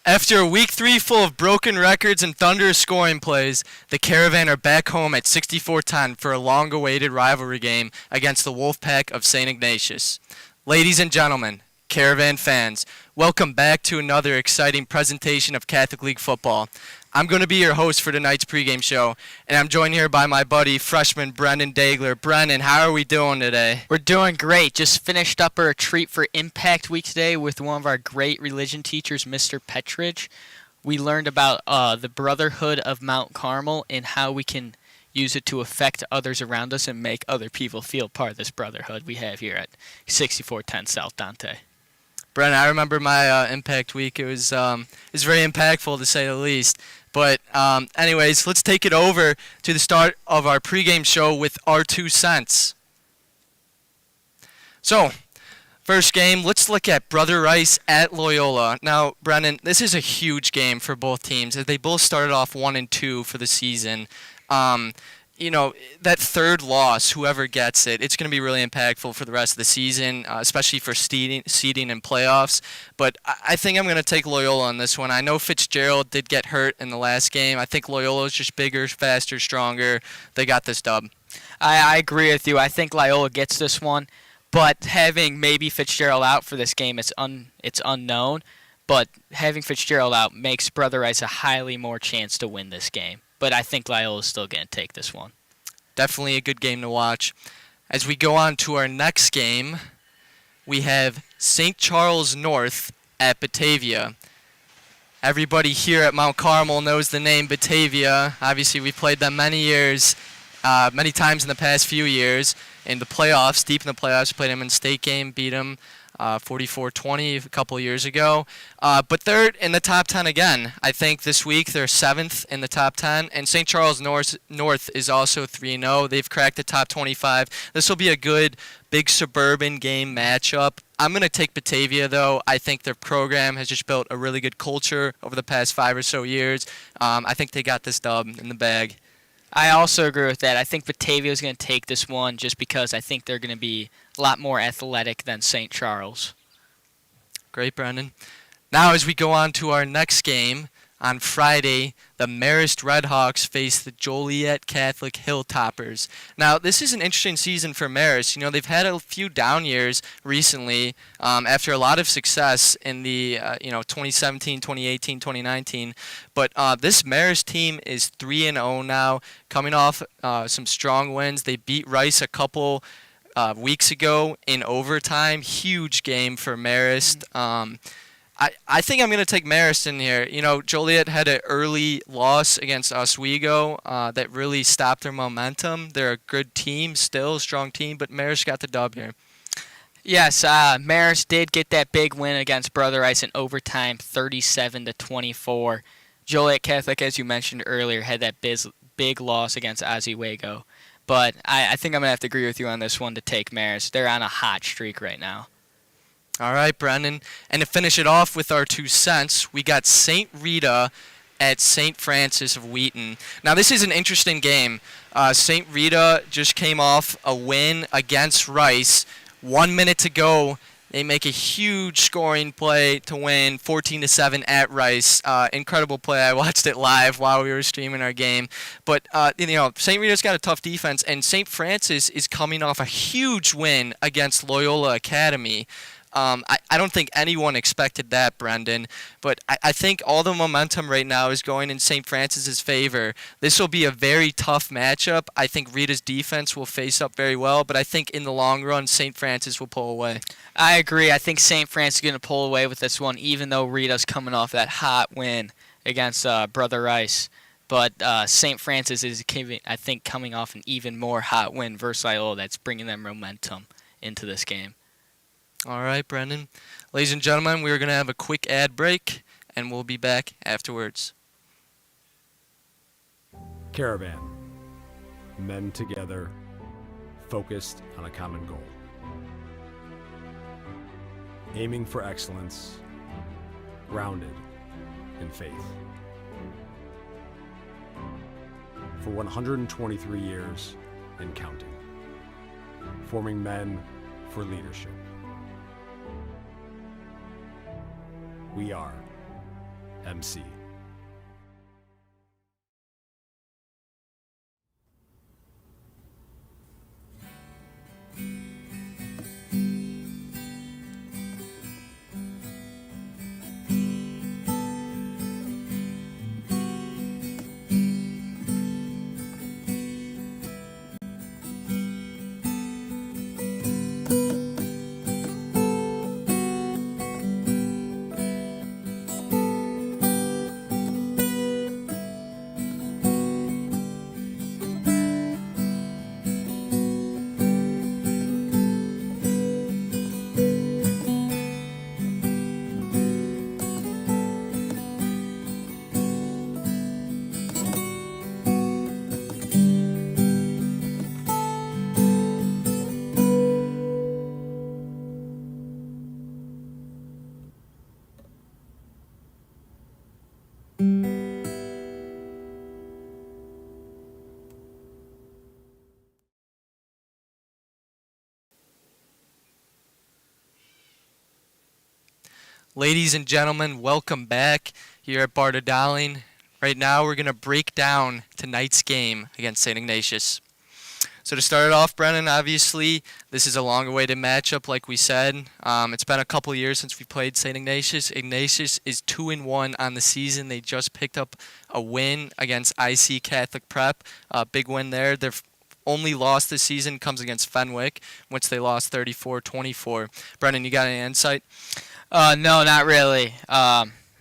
After a week 3 full of broken records and thunderous scoring plays, the Caravan are back home at 64-10 for a long-awaited rivalry game against the Wolfpack of St. Ignatius. Ladies and gentlemen, Caravan fans, welcome back to another exciting presentation of Catholic League football. I'm going to be your host for tonight's pregame show, and I'm joined here by my buddy, freshman Brendan Dagler. Brendan, how are we doing today? We're doing great. Just finished up our retreat for Impact Week today with one of our great religion teachers, Mr. Petridge. We learned about the brotherhood of Mount Carmel and how we can use it to affect others around us and make other people feel part of this brotherhood we have here at 6410 South Dante. Brendan, I remember my Impact Week. It was very impactful, to say the least. But anyways, let's take it over to the start of our pregame show with our 2 cents. So, first game, let's look at Brother Rice at Loyola. Now, Brendan, this is a huge game for both teams, as they both started off 1-2 for the season. That third loss, whoever gets it, it's going to be really impactful for the rest of the season, especially for seeding and playoffs. But I think I'm going to take Loyola on this one. I know Fitzgerald did get hurt in the last game. I think Loyola's just bigger, faster, stronger. They got this dub. I agree with you. I think Loyola gets this one. But having maybe Fitzgerald out for this game, it's unknown. But having Fitzgerald out makes Brother Rice a highly more chance to win this game. But I think Loyola is still going to take this one. Definitely a good game to watch. As we go on to our next game, we have St. Charles North at Batavia. Everybody here at Mount Carmel knows the name Batavia. Obviously, we played them many times in the past few years. In the playoffs, deep in the playoffs, played them in state game, beat them 44-20 a couple years ago. But they're in the top 10 again. I think this week they're 7th in the top 10. And St. Charles North is also 3-0. They've cracked the top 25. This will be a good, big suburban game matchup. I'm going to take Batavia, though. I think their program has just built a really good culture over the past 5 or so years. I think they got this dub in the bag. I also agree with that. I think Batavia is going to take this one just because I think they're going to be a lot more athletic than St. Charles. Great, Brendan. Now as we go on to our next game, on Friday, the Marist Redhawks face the Joliet Catholic Hilltoppers. Now, this is an interesting season for Marist. They've had a few down years recently after a lot of success in the 2017, 2018, 2019. But this Marist team is 3-0 now, coming off some strong wins. They beat Rice a couple weeks ago in overtime. Huge game for Marist. I think I'm going to take Marist in here. Joliet had an early loss against Oswego that really stopped their momentum. They're a good team, still a strong team, but Marist got the dub here. Yes, Marist did get that big win against Brother Rice in overtime, 37-24. Joliet Catholic, as you mentioned earlier, had that big loss against Oswego. But I think I'm going to have to agree with you on this one to take Marist. They're on a hot streak right now. All right, Brendan. And to finish it off with our 2 cents, we got St. Rita at St. Francis of Wheaton. Now, this is an interesting game. St. Rita just came off a win against Rice. 1 minute to go. They make a huge scoring play to win 14-7 at Rice. Incredible play. I watched it live while we were streaming our game. But, St. Rita's got a tough defense, and St. Francis is coming off a huge win against Loyola Academy. I don't think anyone expected that, Brendan, but I think all the momentum right now is going in St. Francis's favor. This will be a very tough matchup. I think Rita's defense will face up very well, but I think in the long run, St. Francis will pull away. I agree. I think St. Francis is going to pull away with this one, even though Rita's coming off that hot win against Brother Rice. But St. Francis is, I think, coming off an even more hot win versus Loyola that's bringing them momentum into this game. All right, Brendan. Ladies and gentlemen, we're going to have a quick ad break, and we'll be back afterwards. Caravan. Men together, focused on a common goal. Aiming for excellence, grounded in faith. For 123 years and counting. Forming men for leadership. We are MC. Ladies and gentlemen, welcome back here at Barta Dowling. Right now we're going to break down tonight's game against St. Ignatius. So to start it off, Brennan, obviously this is a long-awaited matchup like we said. It's been a couple years since we played St. Ignatius. Ignatius is 2-1 on the season. They just picked up a win against IC Catholic Prep. Big win there. Their only loss this season comes against Fenwick, which they lost 34-24. Brennan, you got any insight? No, not really.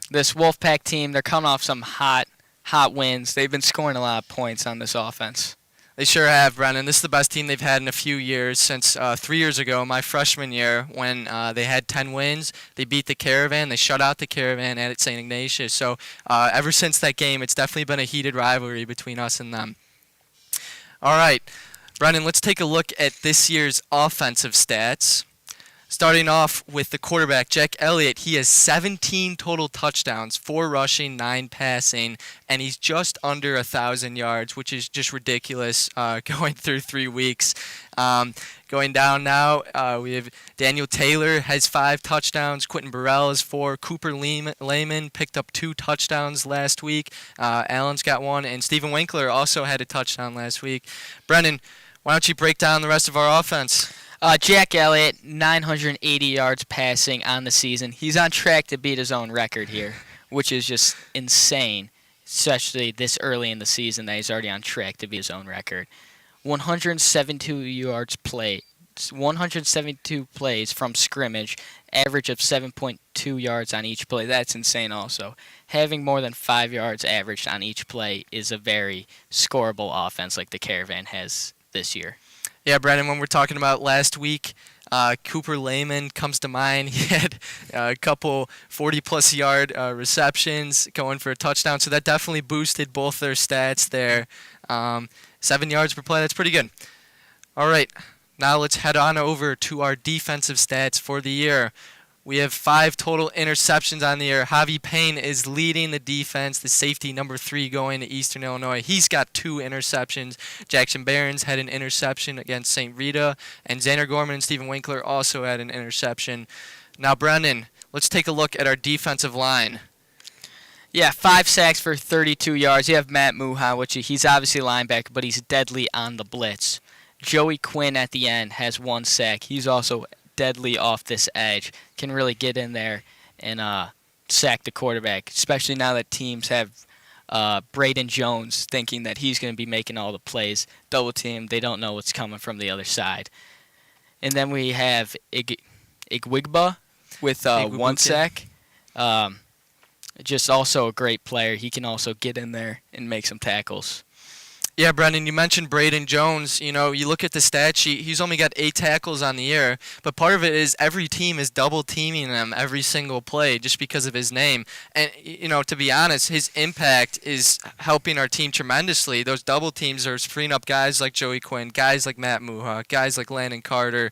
This Wolfpack team, they're coming off some hot wins. They've been scoring a lot of points on this offense. They sure have, Brennan. This is the best team they've had in a few years since 3 years ago, my freshman year, when they had 10 wins. They beat the Caravan. They shut out the Caravan at St. Ignatius. So ever since that game, it's definitely been a heated rivalry between us and them. All right, Brennan, let's take a look at this year's offensive stats. Starting off with the quarterback, Jack Elliott, he has 17 total touchdowns, 4 rushing, 9 passing, and he's just under 1,000 yards, which is just ridiculous going through 3 weeks. Going down now, we have Daniel Taylor has 5 touchdowns, Quentin Burrell has 4, Cooper Lehman picked up 2 touchdowns last week, Allen's got 1, and Stephen Winkler also had a touchdown last week. Brennan, why don't you break down the rest of our offense? Jack Elliott, 980 yards passing on the season. He's on track to beat his own record here, which is just insane, especially this early in the season that he's already on track to beat his own record. 172 plays from scrimmage, average of 7.2 yards on each play. That's insane also. Having more than 5 yards averaged on each play is a very scoreable offense like the Caravan has this year. Yeah, Brandon, when we're talking about last week, Cooper Lehman comes to mind. He had a couple 40-plus yard receptions going for a touchdown, so that definitely boosted both their stats there. 7 yards per play, that's pretty good. All right, now let's head on over to our defensive stats for the year. We have 5 total interceptions on the year. Javi Payne is leading the defense, the safety number 3 going to Eastern Illinois. He's got 2 interceptions. Jackson Barons had an interception against St. Rita, and Xander Gorman and Stephen Winkler also had an interception. Now, Brendan, let's take a look at our defensive line. Yeah, 5 sacks for 32 yards. You have Matt Muha, which he's obviously a linebacker, but he's deadly on the blitz. Joey Quinn at the end has 1 sack. He's also deadly off this edge, can really get in there and sack the quarterback, especially now that teams have Braden Jones thinking that he's going to be making all the plays. Double team, they don't know what's coming from the other side. And then we have Igwigba with 1 sack. Just also a great player. He can also get in there and make some tackles. Yeah, Brendan, you mentioned Braden Jones. You know, you look at the stat sheet, he's only got 8 tackles on the year, but part of it is every team is double-teaming him every single play just because of his name. And, you know, to be honest, his impact is helping our team tremendously. Those double teams are freeing up guys like Joey Quinn, guys like Matt Muha, guys like Landon Carter.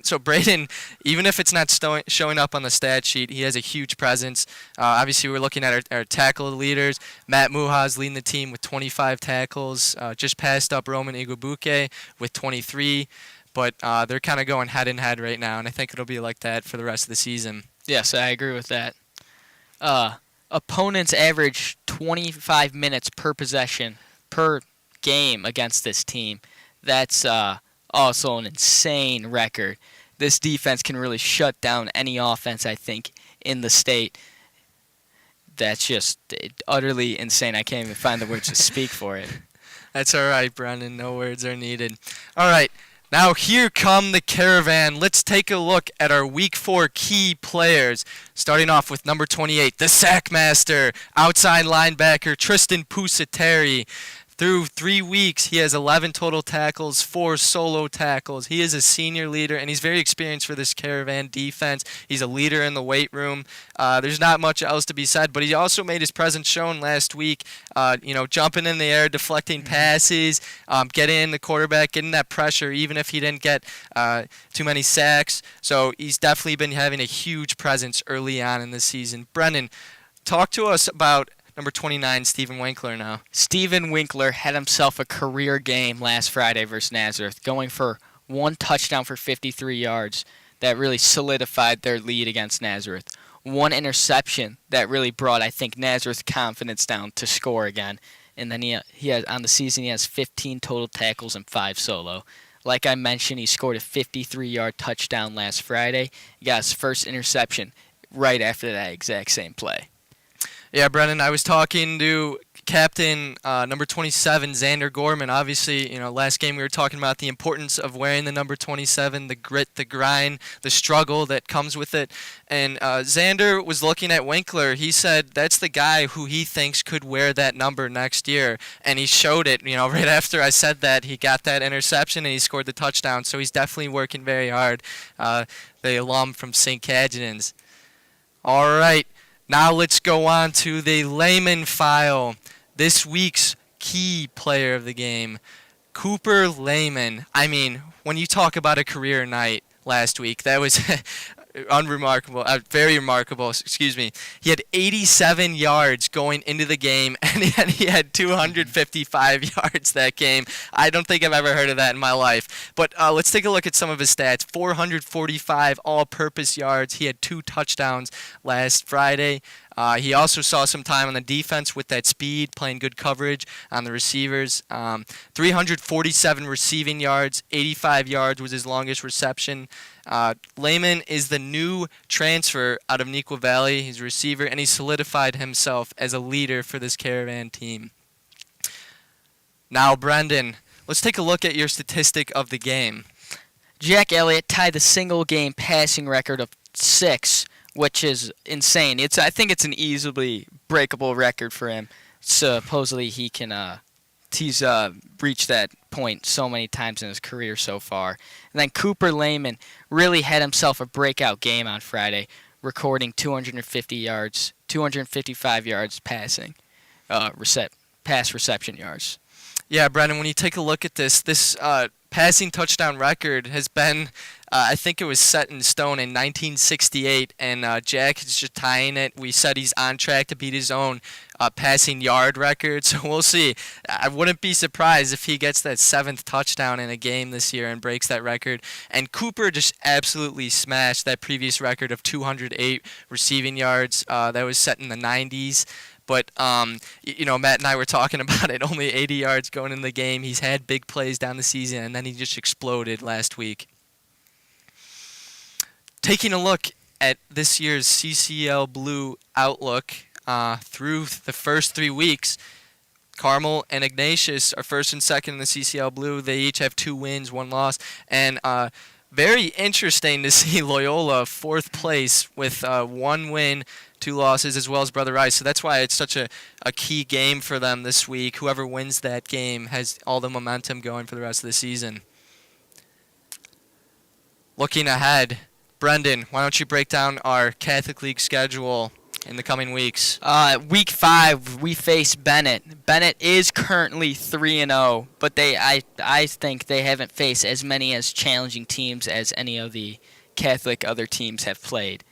So Braden, even if it's not showing up on the stat sheet, he has a huge presence. Obviously, we're looking at our tackle leaders. Matt Muha is leading the team with 25 tackles, just passed up Roman Igubuke with 23. But they're kind of going head-in-head right now, and I think it'll be like that for the rest of the season. Yes, I agree with that. opponents average 25 minutes per possession per game against this team. That's also an insane record. This defense can really shut down any offense, I think, in the state. That's just utterly insane. I can't even find the words to speak for it. That's all right, Brendan. No words are needed. All right. Now here come the Caravan. Let's take a look at our Week 4 key players. Starting off with number 28, the Sackmaster, outside linebacker Tristan Pusateri. Through 3 weeks, he has 11 total tackles, 4 solo tackles. He is a senior leader, and he's very experienced for this Caravan defense. He's a leader in the weight room. There's not much else to be said, but he also made his presence shown last week, jumping in the air, deflecting passes, getting in the quarterback, getting that pressure, even if he didn't get too many sacks. So he's definitely been having a huge presence early on in the season. Brendan, talk to us about number 29, Stephen Winkler now. Stephen Winkler had himself a career game last Friday versus Nazareth, going for 1 touchdown for 53 yards. That really solidified their lead against Nazareth. 1 interception that really brought, I think, Nazareth's confidence down to score again. And then he has on the season, he has 15 total tackles and 5 solo. Like I mentioned, he scored a 53-yard touchdown last Friday. He got his first interception right after that exact same play. Yeah, Brennan, I was talking to captain number 27, Xander Gorman. Obviously, last game we were talking about the importance of wearing the number 27, the grit, the grind, the struggle that comes with it. And Xander was looking at Winkler. He said that's the guy who he thinks could wear that number next year. And he showed it, right after I said that. He got that interception and he scored the touchdown. So he's definitely working very hard, the alum from St. Cajetan's. All right. Now let's go on to the Lehman file. This week's key player of the game, Cooper Lehman. I mean, when you talk about a career night last week, that was very remarkable. Excuse me. He had 87 yards going into the game, and he had 255 yards that game. I don't think I've ever heard of that in my life. But let's take a look at some of his stats. 445 all-purpose yards. He had 2 touchdowns last Friday. He also saw some time on the defense with that speed, playing good coverage on the receivers. 347 receiving yards, 85 yards was his longest reception. Lehman is the new transfer out of Neuqua Valley. He's a receiver, and he solidified himself as a leader for this Caravan team. Now, Brendan, let's take a look at your statistic of the game. Jack Elliott tied the single-game passing record of 6, which is insane. I think it's an easily breakable record for him. Supposedly he's reached that point so many times in his career so far. And then Cooper Lehman really had himself a breakout game on Friday, recording 255 yards passing, pass reception yards. Yeah, Brendan, when you take a look at this passing touchdown record has been, I think it was set in stone in 1968, and Jack is just tying it. We said he's on track to beat his own passing yard record, so we'll see. I wouldn't be surprised if he gets that 7th touchdown in a game this year and breaks that record. And Cooper just absolutely smashed that previous record of 208 receiving yards that was set in the 90s. But, Matt and I were talking about it, only 80 yards going in the game. He's had big plays down the season, and then he just exploded last week. Taking a look at this year's CCL Blue outlook through the first 3 weeks, Carmel and Ignatius are first and second in the CCL Blue. They each have 2 wins, 1 loss. And very interesting to see Loyola 4th place with 1 win, 2 losses, as well as Brother Rice. So that's why it's such a key game for them this week. Whoever wins that game has all the momentum going for the rest of the season. Looking ahead, Brendan, why don't you break down our Catholic League schedule in the coming weeks? Week 5, we face Bennett. Bennett is currently 3-0, but I think they haven't faced as many as challenging teams as any of the Catholic other teams have played.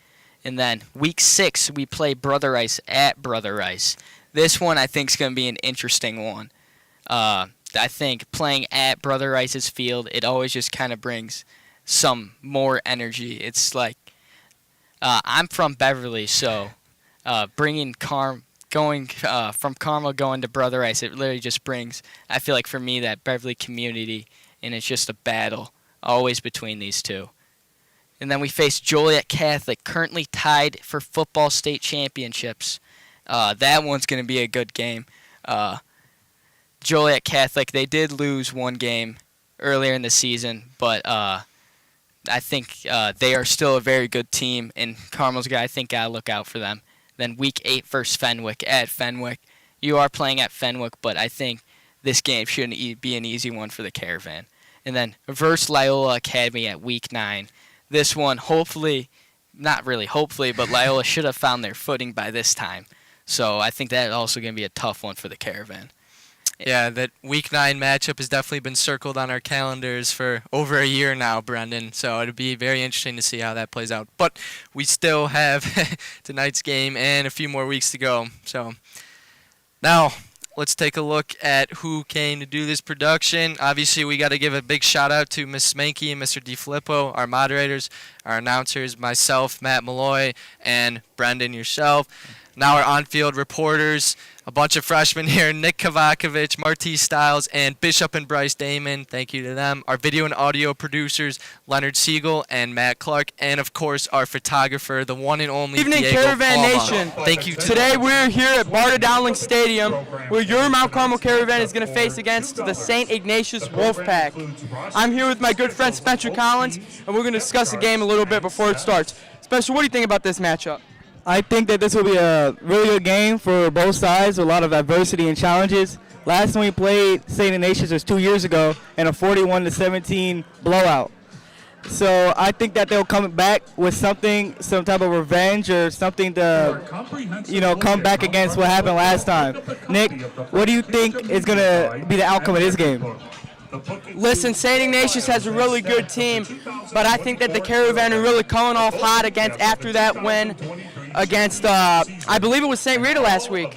And then week 6, we play Brother Rice at Brother Rice. This one I think is going to be an interesting one. I think playing at Brother Rice's field, it always just kind of brings some more energy. It's like I'm from Beverly, so bringing going from Carmel going to Brother Rice, it literally just brings, I feel like for me, that Beverly community, and it's just a battle always between these two. And then we face Joliet Catholic, currently tied for football state championships. That one's going to be a good game. Joliet Catholic, they did lose one game earlier in the season, but I think they are still a very good team, and Carmel's I think got to look out for them. Then Week 8 versus Fenwick at Fenwick. You are playing at Fenwick, but I think this game shouldn't be an easy one for the Caravan. And then versus Loyola Academy at Week 9. This one, hopefully, not really hopefully, but Loyola should have found their footing by this time. So I think that's also going to be a tough one for the Caravan. Yeah, that Week 9 matchup has definitely been circled on our calendars for over a year now, Brendan. So it'll be very interesting to see how that plays out. But we still have tonight's game and a few more weeks to go. So now let's take a look at who came to do this production. Obviously, we got to give a big shout-out to Ms. Smanky and Mr. DiFilippo, our moderators, our announcers, myself, Matt Malloy, and Brendan, yourself. Now our on-field reporters, a bunch of freshmen here, Nick Kavakovich, Martise Stiles, and Bishop and Bryce Damon. Thank you to them. Our video and audio producers, Leonard Siegel and Matt Clark, and, of course, our photographer, the one and only Evening, Diego Caravan Palma. Nation. Thank you. Today we're here at Barta Dowling Stadium, where your Mount Carmel Caravan is going to face against the St. Ignatius Wolfpack. I'm here with my good friend Spencer Collins, and we're going to discuss the game a little bit before it starts. Spencer, what do you think about this matchup? I think that this will be a really good game for both sides, with a lot of adversity and challenges. Last time we played St. Ignatius was 2 years ago in a 41-17 blowout. So I think that they'll come back with something, some type of revenge or something to, come back against what happened last time. Nick, what do you think is going to be the outcome of this game? Listen, St. Ignatius has a really good team, but I think that the Caravan are really coming off hot after that win against, I believe it was St. Rita last week.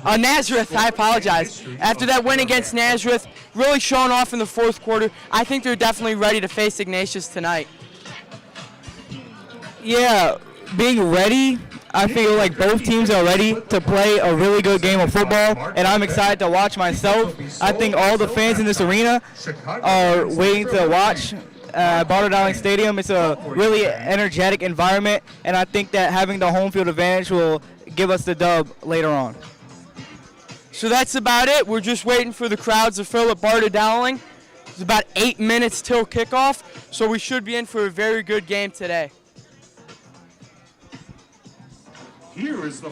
Nazareth, I apologize. After that win against Nazareth, really showing off in the fourth quarter, I think they're definitely ready to face Ignatius tonight. Yeah, being ready, I feel like both teams are ready to play a really good game of football, and I'm excited to watch myself. I think all the fans in this arena are waiting to watch. Barta Dowling Stadium, it's a really energetic environment, and I think that having the home field advantage will give us the dub later on. So that's about it. We're just waiting for the crowds to fill at Barta Dowling. It's about 8 minutes till kickoff, so we should be in for a very good game today. Here is the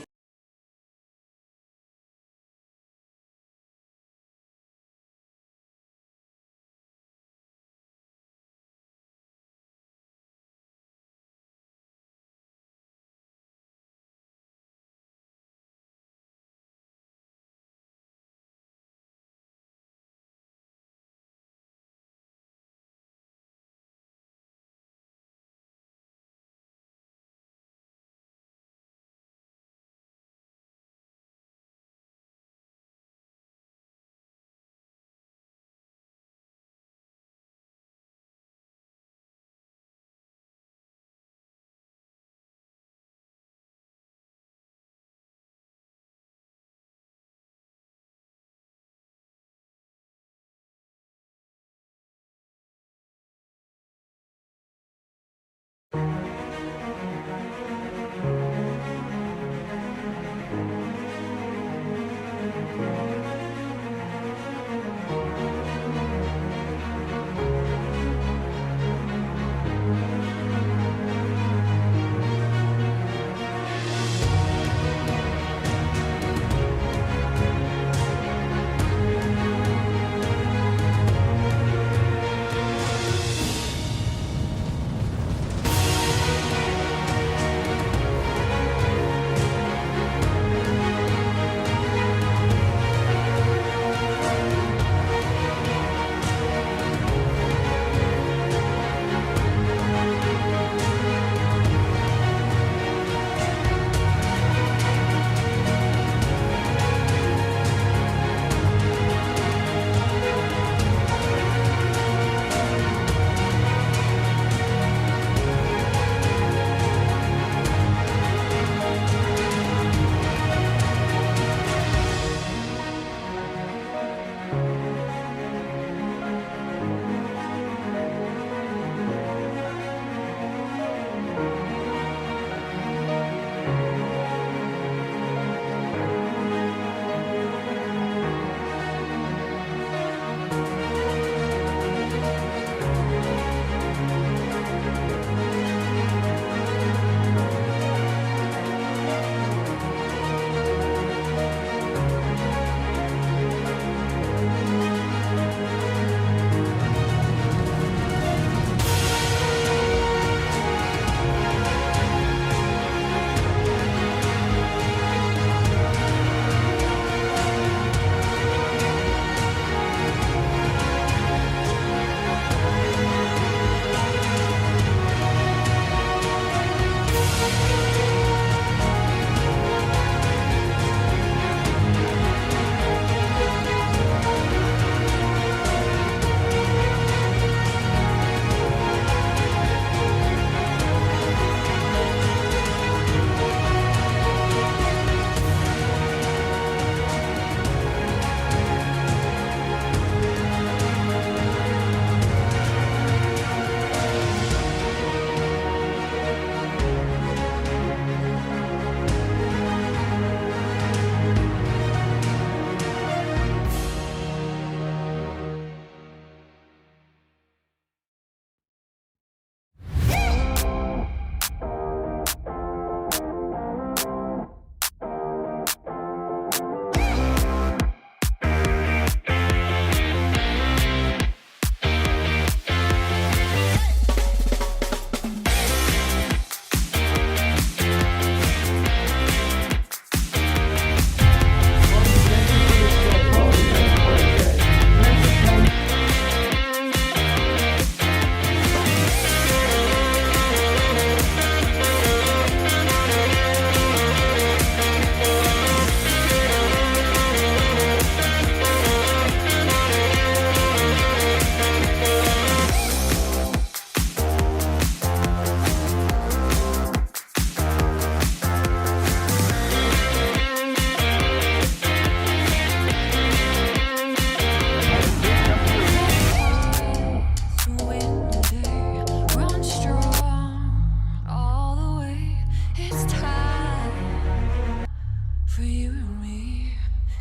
for you and me,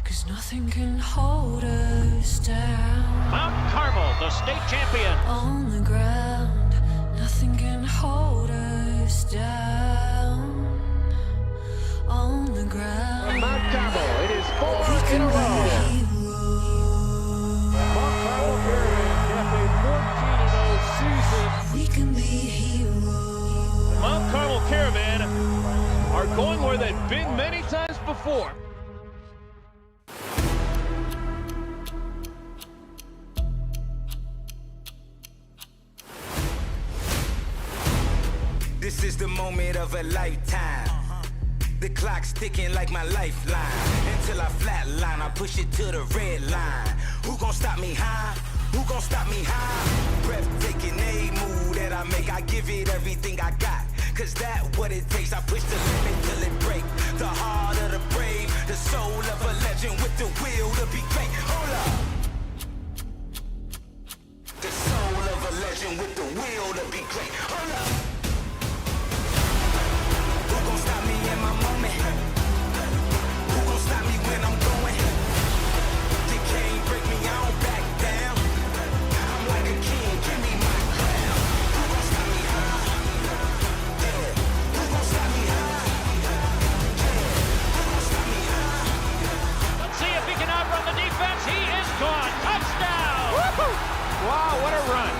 'cause nothing can hold us down. Mount Carmel, the state champion. On the ground, nothing can hold us down. On the ground. From Mount Carmel, it is 4 in a row. Mount Carmel Caravan kept a 14-0 season. We can be heroes. Mount Carmel Caravan are going where they've been many times before. This is the moment of a lifetime. The clock's ticking like my lifeline. Until I flatline, I push it to the red line. Who gon' stop me high? Who gon' stop me high? Breathtaking, a move that I make. I give it everything I got. 'Cause that what it takes. I push the limit till it break. The heart of the brave. The soul of a legend with the will to be great. Hold up. The soul of a legend with the will to be great. Hold up. Who gon' stop me in my moment? Who gon' stop me when I'm going? You can't break me, I don't back down. I'm like a king, give me my crown. Who gon' stop me high? Yeah. Who gon' stop me high? Yeah. Who gon' stop me high? Let's see if he can outrun the defense. He is gone. Touchdown! Woo-hoo! Wow, what a run.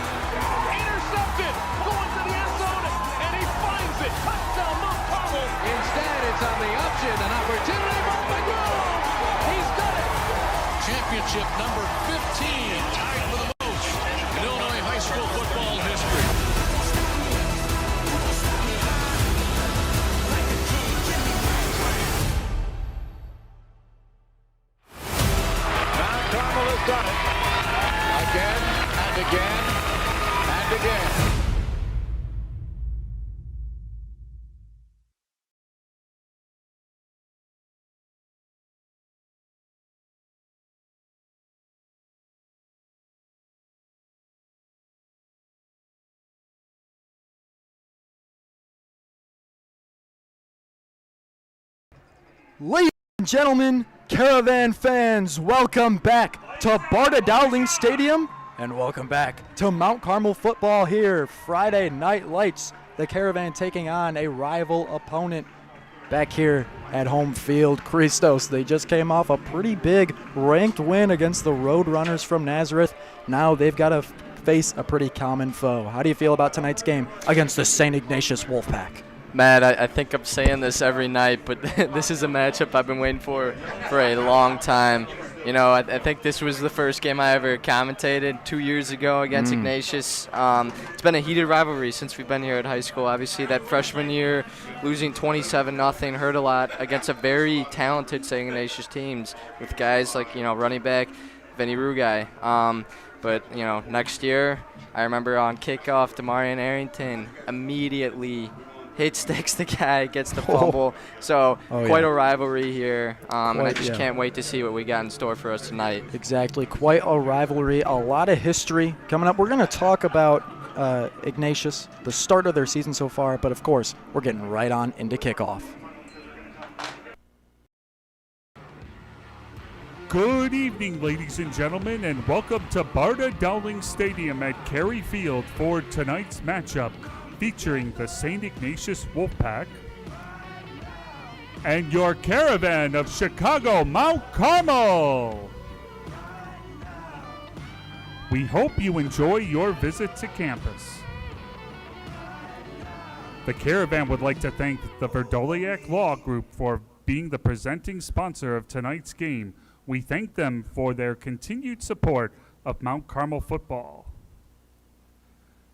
Intercepted. Going to the end zone, and he finds it. Touchdown, Mount Carmel. Instead, it's on the option. An opportunity for McGraw. He's done it. Championship number 15, tied for the most in Illinois high school football history. Mount Carmel has done it. Again and again and again. Ladies and gentlemen, Caravan fans, welcome back to Barta Dowling Stadium and welcome back to Mount Carmel football here. Friday Night Lights, the Caravan taking on a rival opponent back here at home field. Christos, they just came off a pretty big ranked win against the Roadrunners from Nazareth. Now they've got to face a pretty common foe. How do you feel about tonight's game against the St. Ignatius Wolfpack? Matt, I think I'm saying this every night, but this is a matchup I've been waiting for a long time. You know, I think this was the first game I ever commentated 2 years ago against Ignatius. It's been a heated rivalry since we've been here at high school. Obviously, that freshman year, losing 27-0 hurt a lot against a very talented St. Ignatius teams with guys like, running back Vinny Rugai. But, next year, I remember on kickoff, Demarion Arrington immediately hit sticks the guy, gets the fumble. So quite a rivalry here, and I just can't wait to see what we got in store for us tonight. Exactly, quite a rivalry, a lot of history coming up. We're going to talk about Ignatius, the start of their season so far, but of course, we're getting right on into kickoff. Good evening, ladies and gentlemen, and welcome to Barta Dowling Stadium at Cary Field for tonight's matchup, featuring the St. Ignatius Wolfpack and your Caravan of Chicago Mount Carmel. We hope you enjoy your visit to campus. The Caravan would like to thank the Verdoliak Law Group for being the presenting sponsor of tonight's game. We thank them for their continued support of Mount Carmel football.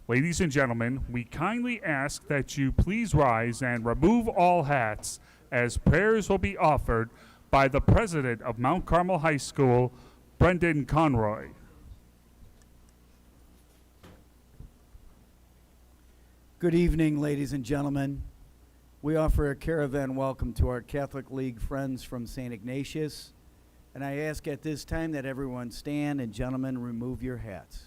Ladies and gentlemen, we kindly ask that you please rise and remove all hats as prayers will be offered by the president of Mount Carmel High School, Brendan Conroy. Good evening, ladies and gentlemen. We offer a Caravan welcome to our Catholic League friends from St. Ignatius, and I ask at this time that everyone stand and gentlemen remove your hats.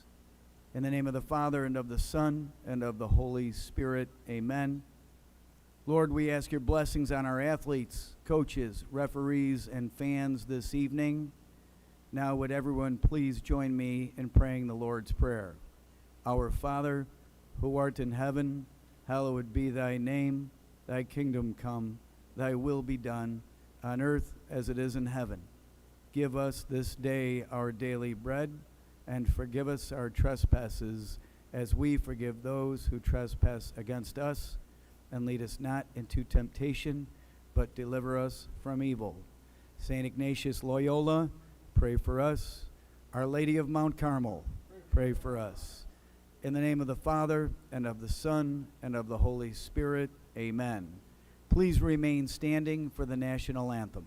In the name of the Father, and of the Son, and of the Holy Spirit, amen. Lord, we ask your blessings on our athletes, coaches, referees, and fans this evening. Now would everyone please join me in praying the Lord's Prayer. Our Father, who art in heaven, hallowed be thy name. Thy kingdom come, thy will be done, on earth as it is in heaven. Give us this day our daily bread, and forgive us our trespasses, as we forgive those who trespass against us. And lead us not into temptation, but deliver us from evil. St. Ignatius Loyola, pray for us. Our Lady of Mount Carmel, pray for us. In the name of the Father, and of the Son, and of the Holy Spirit, amen. Please remain standing for the national anthem.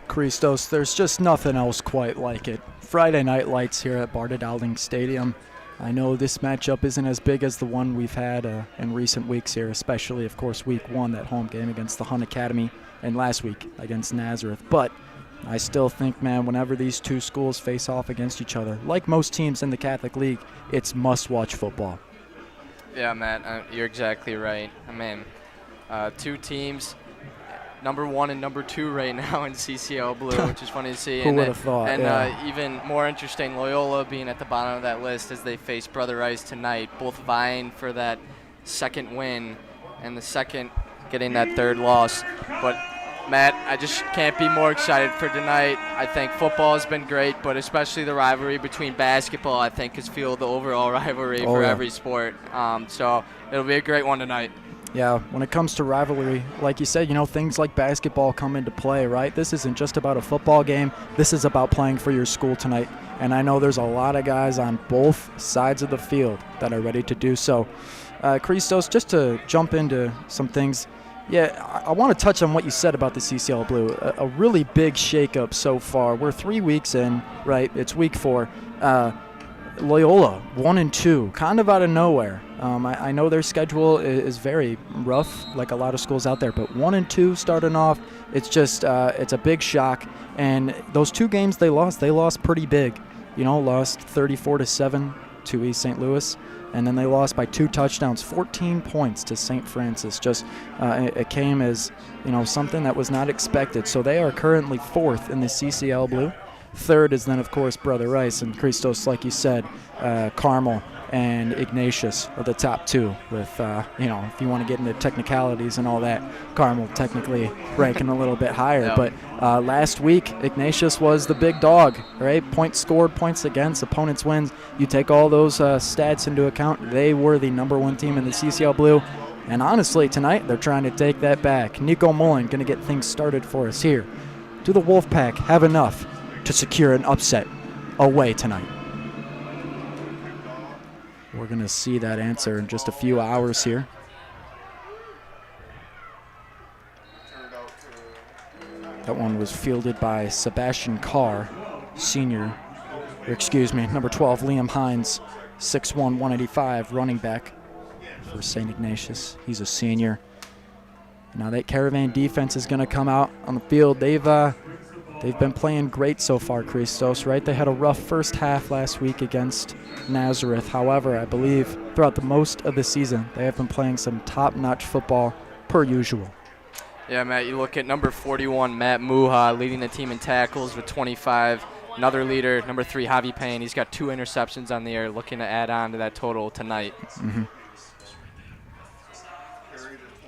Christos, there's just nothing else quite like it. Friday night lights here at Barda Dowling Stadium. I know this matchup isn't as big as the one we've had in recent weeks here, especially, of course, week one, that home game against the Hun Academy, and last week against Nazareth. But I still think, man, whenever these two schools face off against each other, like most teams in the Catholic League, it's must-watch football. Yeah, Matt, you're exactly right. I mean, two teams, number 1 and number 2 right now in CCL Blue, which is funny to see. Who would have thought? And yeah. Even more interesting, Loyola being at the bottom of that list as they face Brother Rice tonight, both vying for that second win and the second getting that third loss. But, Matt, I just can't be more excited for tonight. I think football has been great, but especially the rivalry between basketball, I think, has fueled the overall rivalry for every sport. So it'll be a great one tonight. Yeah, when it comes to rivalry, like you said, you know, things like basketball come into play, right? This isn't just about a football game. This is about playing for your school tonight. And I know there's a lot of guys on both sides of the field that are ready to do so. Christos, just to jump into some things, yeah, I want to touch on what you said about the CCL Blue. A really big shakeup so far. We're 3 weeks in, right? It's week 4. Loyola 1-2, kind of out of nowhere. I know their schedule is very rough, like a lot of schools out there, but 1-2 starting off, it's just it's a big shock. And those 2 games they lost pretty big. You know, lost 34-7 to East St. Louis, and then they lost by 2 touchdowns, 14 points to St. Francis. Just it came as, you know, something that was not expected. So they are currently 4th in the CCL Blue. 3rd is then, of course, Brother Rice, and Christos, like you said, Carmel and Ignatius are the top 2 with, you know, if you want to get into technicalities and all that, Carmel technically ranking a little bit higher. Yeah. But last week, Ignatius was the big dog, right? Points scored, points against, opponents wins. You take all those stats into account, they were the number 1 team in the CCL Blue. And honestly, tonight, they're trying to take that back. Nico Mullen going to get things started for us here. Do the Wolfpack have enough to secure an upset away tonight? We're going to see that answer in just a few hours here. That one was fielded by Sebastian Carr, senior, or excuse me, number 12, Liam Hines, 6'1", 185, running back for St. Ignatius. He's a senior. Now that Caravan defense is going to come out on the field. They've They've been playing great so far, Christos, right? They had a rough first half last week against Nazareth. However, I believe throughout the most of the season, they have been playing some top-notch football per usual. Yeah, Matt, you look at number 41, Matt Muha, leading the team in tackles with 25. Another leader, number 3, Javi Payne. He's got 2 interceptions on the air, looking to add on to that total tonight.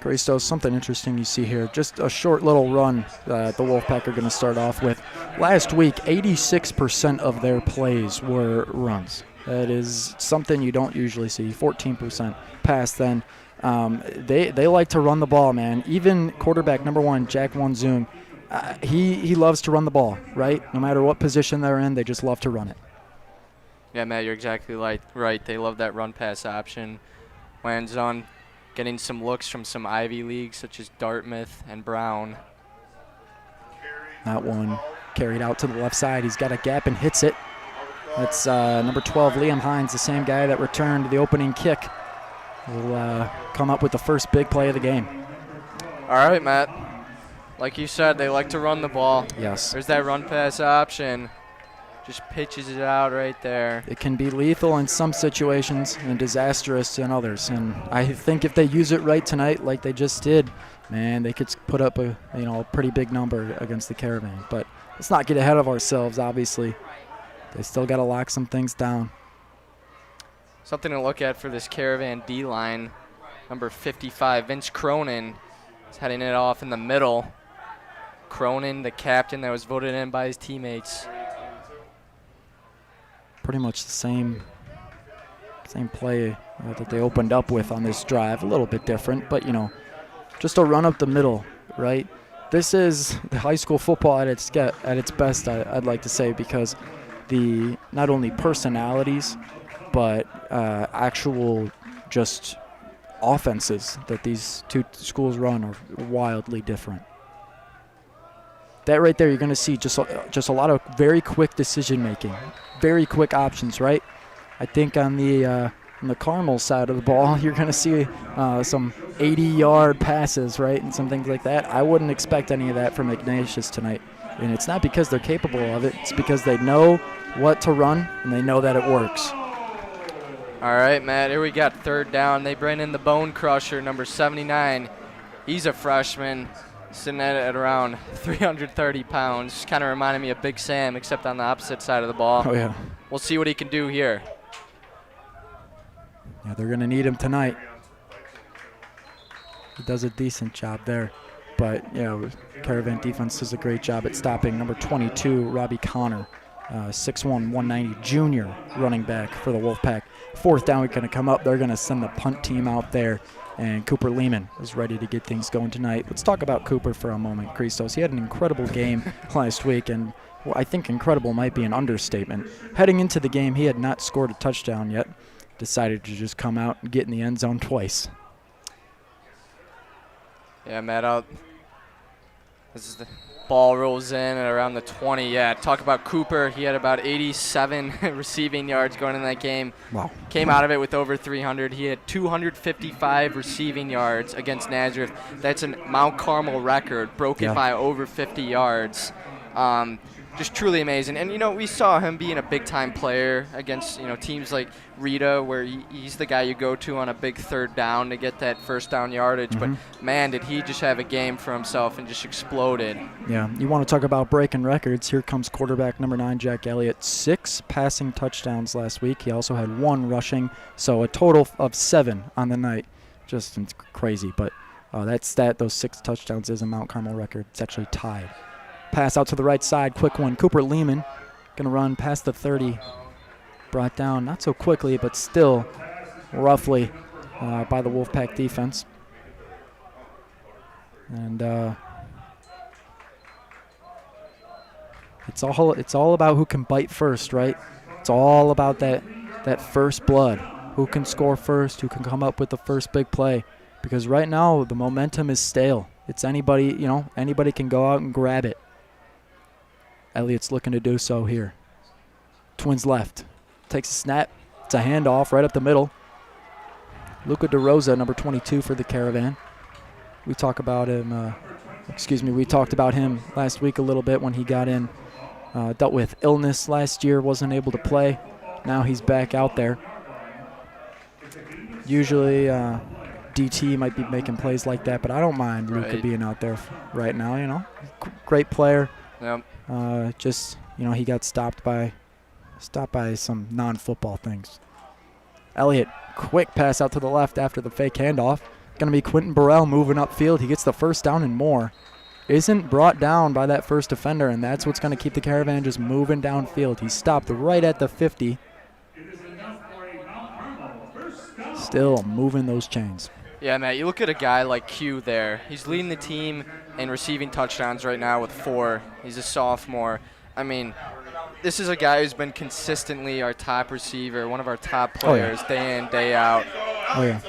Christos, something interesting you see here. Just a short little run the Wolfpack are going to start off with. Last week, 86% of their plays were runs. That is something you don't usually see. 14% pass then. They like to run the ball, man. Even quarterback number 1, Jack Wanzoon, he loves to run the ball, right? No matter what position they're in, they just love to run it. Yeah, Matt, you're exactly right. They love that run-pass option. Wanzoon getting some looks from some Ivy Leagues, such as Dartmouth and Brown. That one carried out to the left side. He's got a gap and hits it. That's number 12, Liam Hines, the same guy that returned the opening kick. Will come up with the first big play of the game. All right, Matt. Like you said, they like to run the ball. Yes. There's that run-pass option. Just pitches it out right there. It can be lethal in some situations and disastrous in others. And I think if they use it right tonight, like they just did, man, they could put up a pretty big number against the Caravan. But let's not get ahead of ourselves, obviously. They still got to lock some things down. Something to look at for this Caravan D-line. Number 55, Vince Cronin, is heading it off in the middle. Cronin, the captain that was voted in by his teammates. Pretty much the same play that they opened up with on this drive. A little bit different, but, just a run up the middle, right? This is the high school football at its best, I'd like to say, because the not only personalities, but actual just offenses that these two schools run are wildly different. That right there, you're going to see just a lot of very quick decision making, very quick options, right? I think on the Carmel side of the ball, you're going to see some 80-yard passes, right, and some things like that. I wouldn't expect any of that from Ignatius tonight, and it's not because they're capable of it. It's because they know what to run and they know that it works. All right, Matt, here we got third down. They bring in the Bone Crusher, number 79. He's a freshman. Sitting at around 330 pounds. Kind of reminded me of Big Sam, except on the opposite side of the ball. Oh, yeah. We'll see what he can do here. Yeah, they're going to need him tonight. He does a decent job there. But, Caravan defense does a great job at stopping number 22, Robbie Connor, 6'1", 190 junior running back for the Wolfpack. Fourth down, we're going to come up. They're going to send the punt team out there. And Cooper Lehman is ready to get things going tonight. Let's talk about Cooper for a moment, Christos. He had an incredible game last week, and I think incredible might be an understatement. Heading into the game, he had not scored a touchdown yet. Decided to just come out and get in the end zone twice. Yeah, Matt, this is the ball rolls in at around the 20. Yeah, talk about Cooper. He had about 87 receiving yards going in that game. Wow. Came out of it with over 300. He had 255 receiving yards against Nazareth. That's a Mount Carmel record. Broke it by over 50 yards. Just truly amazing. And, we saw him being a big-time player against, teams like Rita, where he's the guy you go to on a big third down to get that first down yardage. Mm-hmm. But, man, did he just have a game for himself and just exploded. Yeah, you want to talk about breaking records. Here comes quarterback number 9, Jack Elliott. 6 passing touchdowns last week. He also had 1 rushing, so a total of 7 on the night. Just crazy. But those 6 touchdowns is a Mount Carmel record. It's actually tied. Pass out to the right side, quick one. Cooper Lehman going to run past the 30. Brought down not so quickly, but still roughly by the Wolfpack defense. And it's all about who can bite first, right? It's all about that first blood. Who can score first? Who can come up with the first big play? Because right now the momentum is stale. It's anybody, anybody can go out and grab it. Elliott's looking to do so here. Twins left. Takes a snap. It's a handoff right up the middle. Luca DeRosa, number 22 for the Caravan. We talk about him We talked about him last week a little bit when he got in. Dealt with illness last year, wasn't able to play. Now he's back out there. Usually DT might be making plays like that, but I don't mind Luka being out there right now, you know. Great player. Yep. Just, you know, he got stopped by some non-football things. Elliott, quick pass out to the left after the fake handoff. Going to be Quentin Burrell moving upfield. He gets the first down and more. Isn't brought down by that first defender, and that's what's going to keep the Caravan just moving downfield. He stopped right at the 50. Still moving those chains. Yeah, Matt, you look at a guy like Q there. He's leading the team in receiving touchdowns right now with 4. He's a sophomore. I mean, this is a guy who's been consistently our top receiver, one of our top players day in, day out. Oh, yeah.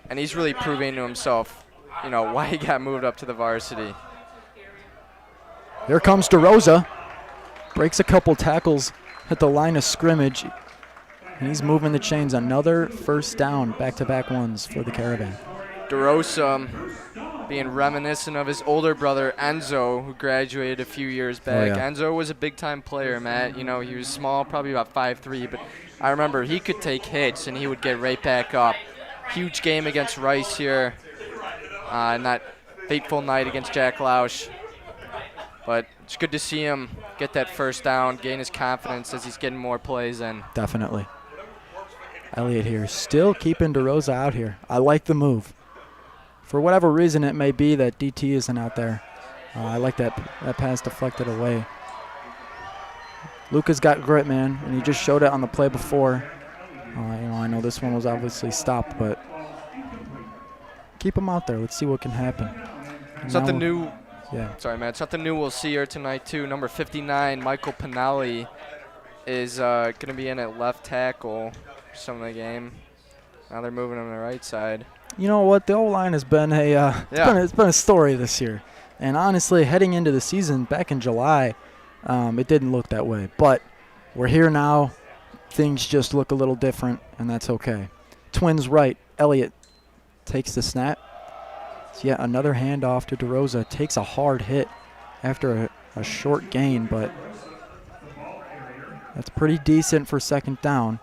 And he's really proving to himself, you know, why he got moved up to the varsity. Here comes DeRosa. Breaks a couple tackles at the line of scrimmage. And he's moving the chains. Another first down, back-to-back ones for the Caravan. DeRosa being reminiscent of his older brother, Enzo, who graduated a few years back. Oh, yeah. Enzo was a big-time player, Matt. You know, he was small, probably about 5'3", but I remember he could take hits, and he would get right back up. Huge game against Rice here in that fateful night against Jack Lausch. But it's good to see him get that first down, gain his confidence as he's getting more plays in. Definitely. Elliott here, still keeping DeRosa out here. I like the move. For whatever reason it may be that DT isn't out there. I like that pass deflected away. Luka's got grit, man, and he just showed it on the play before. You know, I know this one was obviously stopped, but keep him out there. Let's see what can happen. Something new. Yeah. Sorry, Matt. Something new we'll see here tonight, too. Number 59, Michael Pinelli, is going to be in at left tackle for some of the game. Now they're moving him to the right side. You know what? The O-line has been it's been a story this year. And honestly, heading into the season back in July, it didn't look that way. But we're here now. Things just look a little different, and that's okay. Twins right. Elliott takes the snap. It's yet another handoff to DeRosa. Takes a hard hit after a short gain, but that's pretty decent for second down.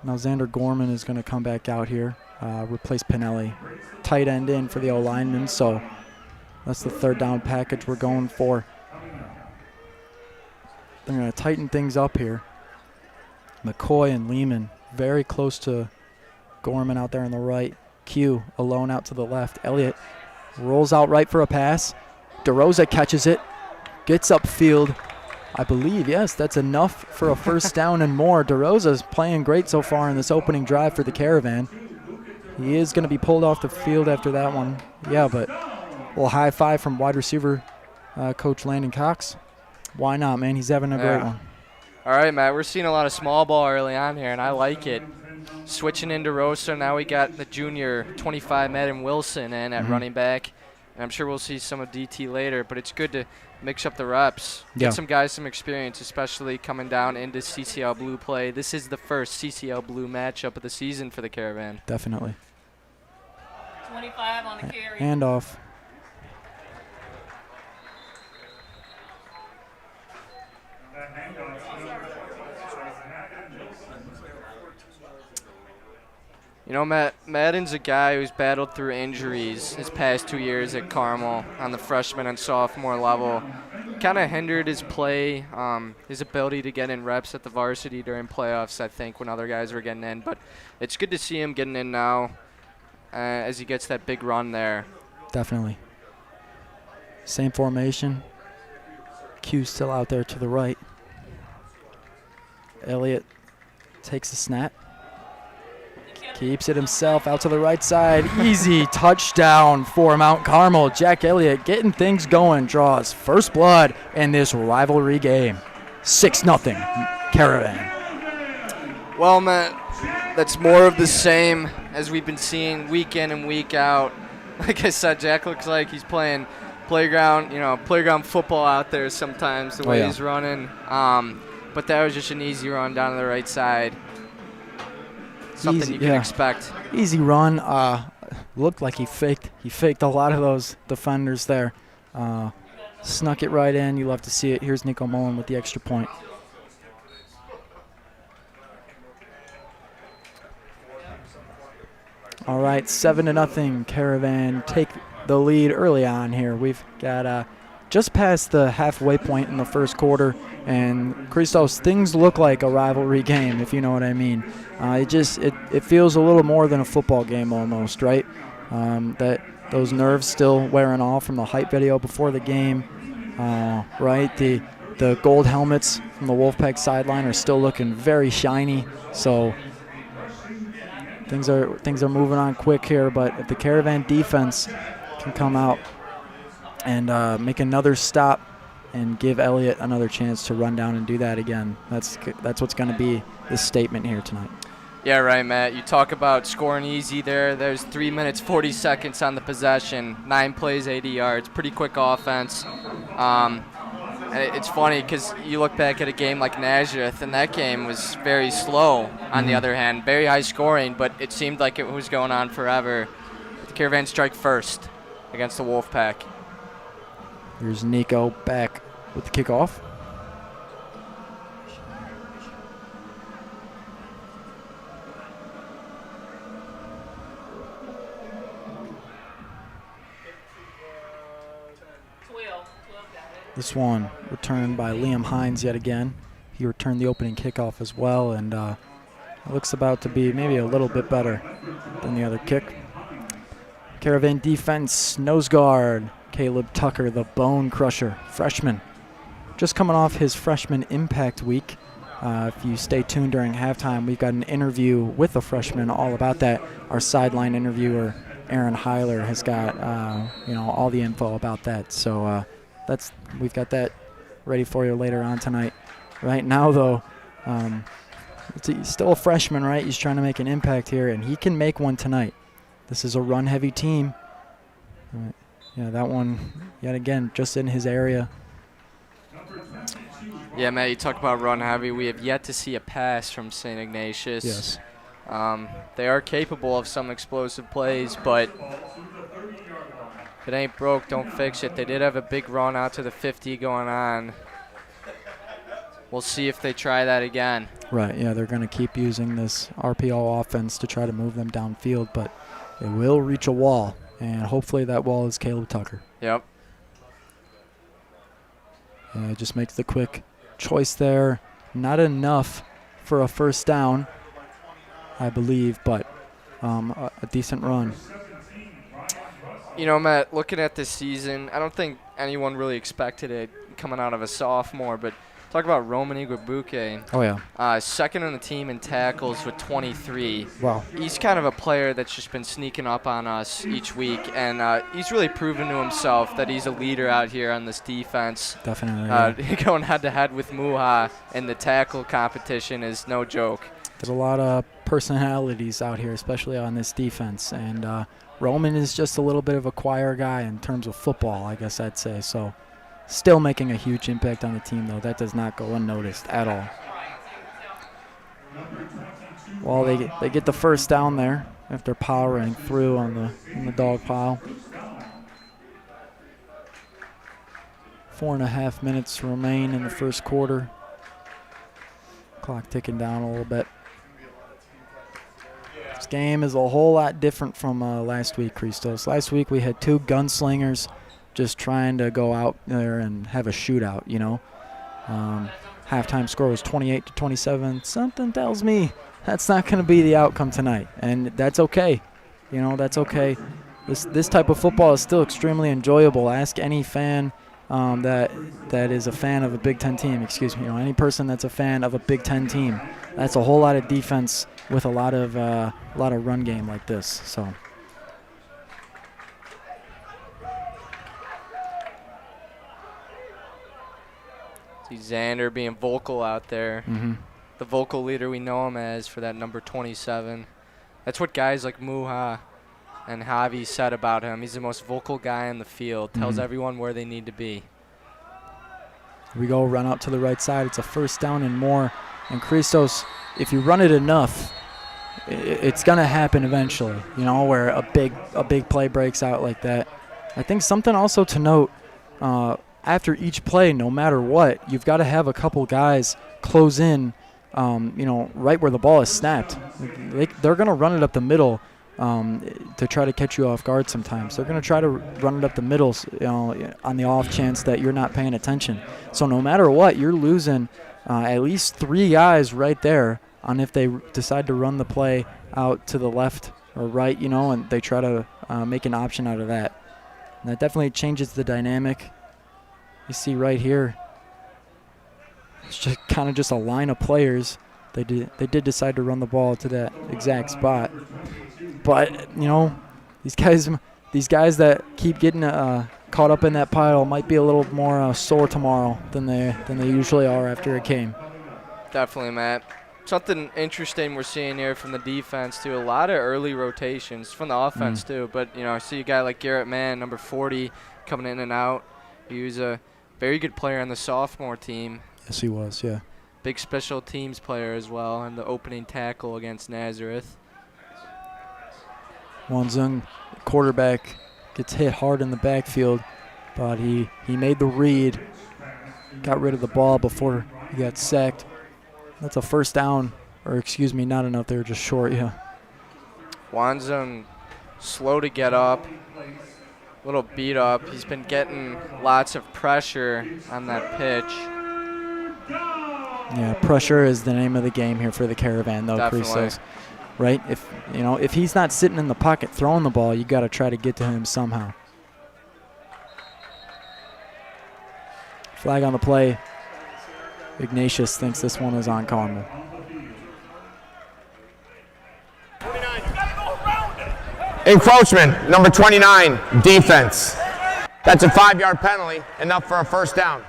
Now Xander Gorman is going to come back out here, replace Pinelli. Tight end in for the O-lineman, so that's the third down package we're going for. They're going to tighten things up here. McCoy and Lehman very close to Gorman out there on the right. Q alone out to the left. Elliott rolls out right for a pass. DeRosa catches it, gets upfield. I believe, yes, that's enough for a first down and more. DeRosa's playing great so far in this opening drive for the Caravan. He is going to be pulled off the field after that one. Yeah, but a little high five from wide receiver Coach Landon Cox. Why not, man? He's having a great one. All right, Matt, we're seeing a lot of small ball early on here, and I like it. Switching into Rosa, now we got the junior 25, Madden Wilson, in at running back. And I'm sure we'll see some of DT later, but it's good to mix up the reps. Get some guys some experience, especially coming down into CCL Blue play. This is the first CCL Blue matchup of the season for the Caravan. Definitely. 25 on the carry. Handoff. You know, Madden's a guy who's battled through injuries his past 2 years at Carmel on the freshman and sophomore level. Kind of hindered his play, his ability to get in reps at the varsity during playoffs, I think, when other guys were getting in. But it's good to see him getting in now as he gets that big run there. Definitely. Same formation. Q's still out there to the right. Elliott takes the snap. Keeps it himself out to the right side. Easy touchdown for Mount Carmel. Jack Elliott getting things going. Draws first blood in this rivalry game. 6-0 Caravan. Well, Matt, that's more of the same as we've been seeing week in and week out. Like I said, Jack looks like he's playing playground football out there sometimes, the way he's running. But that was just an easy run down to the right side. Something you can expect. Easy run. Looked like he faked a lot of those defenders there. Snuck it right in. You love to see it. Here's Nico Mullen with the extra point. All right, 7-0. Caravan take the lead early on here. We've got just past the halfway point in the first quarter, and Christos, things look like a rivalry game, if you know what I mean. It feels a little more than a football game almost, right? That those nerves still wearing off from the hype video before the game, right? The gold helmets from the Wolfpack sideline are still looking very shiny, so things are moving on quick here. But if the Caravan defense can come out and make another stop and give Elliott another chance to run down and do that again, that's what's going to be the statement here tonight. Yeah, right, Matt. You talk about scoring easy there. There's 3 minutes, 40 seconds on the possession, 9 plays, 80 yards, pretty quick offense. And it's funny because you look back at a game like Nazareth, and that game was very slow on the other hand, very high scoring, but it seemed like it was going on forever. The Caravan strike first against the Wolfpack. Here's Nico back with the kickoff. This one returned by Liam Hines yet again. He returned the opening kickoff as well, and it looks about to be maybe a little bit better than the other kick. Caravan defense, nose guard, Caleb Tucker, the bone crusher, freshman. Just coming off his freshman impact week. If you stay tuned during halftime, we've got an interview with a freshman all about that. Our sideline interviewer, Aaron Heiler, has got all the info about that. So we've got that ready for you later on tonight. Right now, though, he's still a freshman, right? He's trying to make an impact here, and he can make one tonight. This is a run-heavy team. Yeah, that one, yet again, just in his area. Yeah, Matt, you talk about run-heavy. We have yet to see a pass from St. Ignatius. Yes. They are capable of some explosive plays, but if it ain't broke, don't fix it. They did have a big run out to the 50 going on. We'll see if they try that again. Right, yeah, they're going to keep using this RPO offense to try to move them downfield, but it will reach a wall, and hopefully that wall is Caleb Tucker. Yep. Just makes the quick choice there. Not enough for a first down, I believe, but a decent run. You know, Matt, looking at this season, I don't think anyone really expected it coming out of a sophomore, but talk about Roman Iguabuke. Oh, yeah. Second on the team in tackles with 23. Wow. He's kind of a player that's just been sneaking up on us each week, and he's really proven to himself that he's a leader out here on this defense. Definitely. Going head-to-head with Muha in the tackle competition is no joke. There's a lot of personalities out here, especially on this defense, and Roman is just a little bit of a choir guy in terms of football, I guess I'd say. So still making a huge impact on the team, though. That does not go unnoticed at all. Well, they get the first down there after powering through in the dog pile. 4.5 minutes remain in the first quarter. Clock ticking down a little bit. This game is a whole lot different from last week, Christos. Last week we had two gunslingers just trying to go out there and have a shootout, you know. Halftime score was 28-27. Something tells me that's not going to be the outcome tonight, and that's okay. You know, that's okay. This type of football is still extremely enjoyable. Ask any fan that is a fan of a Big Ten team. Excuse me. You know, any person that's a fan of a Big Ten team. That's a whole lot of defense with a lot of run game like this. So. See Xander being vocal out there. Mm-hmm. The vocal leader we know him as for that number 27. That's what guys like Muha and Javi said about him. He's the most vocal guy on the field. Tells everyone where they need to be. Here we go, run out to the right side. It's a first down and more. And Christos, if you run it enough, it's going to happen eventually, you know, where a big play breaks out like that. I think something also to note, after each play, no matter what, you've got to have a couple guys close in, right where the ball is snapped. They're going to run it up the middle to try to catch you off guard sometimes. They're going to try to run it up the middle, on the off chance that you're not paying attention. So no matter what, you're losing at least 3 guys right there on if they decide to run the play out to the left or right, and they try to make an option out of that. And that definitely changes the dynamic. You see right here, it's just kind of just a line of players. They did decide to run the ball to that exact spot. But, these guys that keep getting caught up in that pile might be a little more sore tomorrow than they usually are after a game. Definitely, Matt. Something interesting we're seeing here from the defense, too. A lot of early rotations from the offense, too. But, I see a guy like Garrett Mann, number 40, coming in and out. He was a very good player on the sophomore team. Yes, he was, yeah. Big special teams player as well, and the opening tackle against Nazareth. Wanzung, quarterback, gets hit hard in the backfield, but he made the read, got rid of the ball before he got sacked. That's a first down, or excuse me, not enough. They were just short, yeah. Wanzung slow to get up, a little beat up. He's been getting lots of pressure on that pitch. Yeah, pressure is the name of the game here for the Caravan, though, Christos. Right? If he's not sitting in the pocket throwing the ball, you got to try to get to him somehow. Flag on the play. Ignatius thinks this one is on Carmel. Encroachment, number 29, defense. That's a 5-yard penalty, enough for a first down.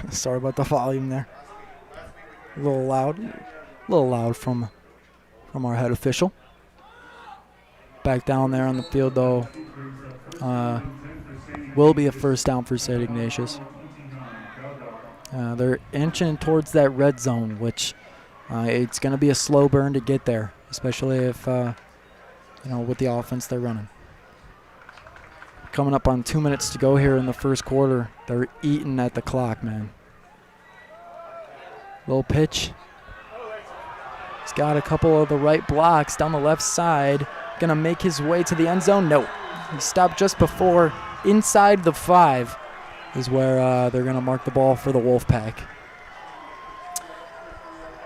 Sorry about the volume there. A little loud from our head official. Back down there on the field, though, will be a first down for St. Ignatius. They're inching towards that red zone, which it's going to be a slow burn to get there, especially if, with the offense they're running. Coming up on 2 minutes to go here in the first quarter. They're eating at the clock, man. Low pitch. He's got a couple of the right blocks down the left side. Going to make his way to the end zone. No. He stopped just before inside the 5 is where they're going to mark the ball for the Wolfpack.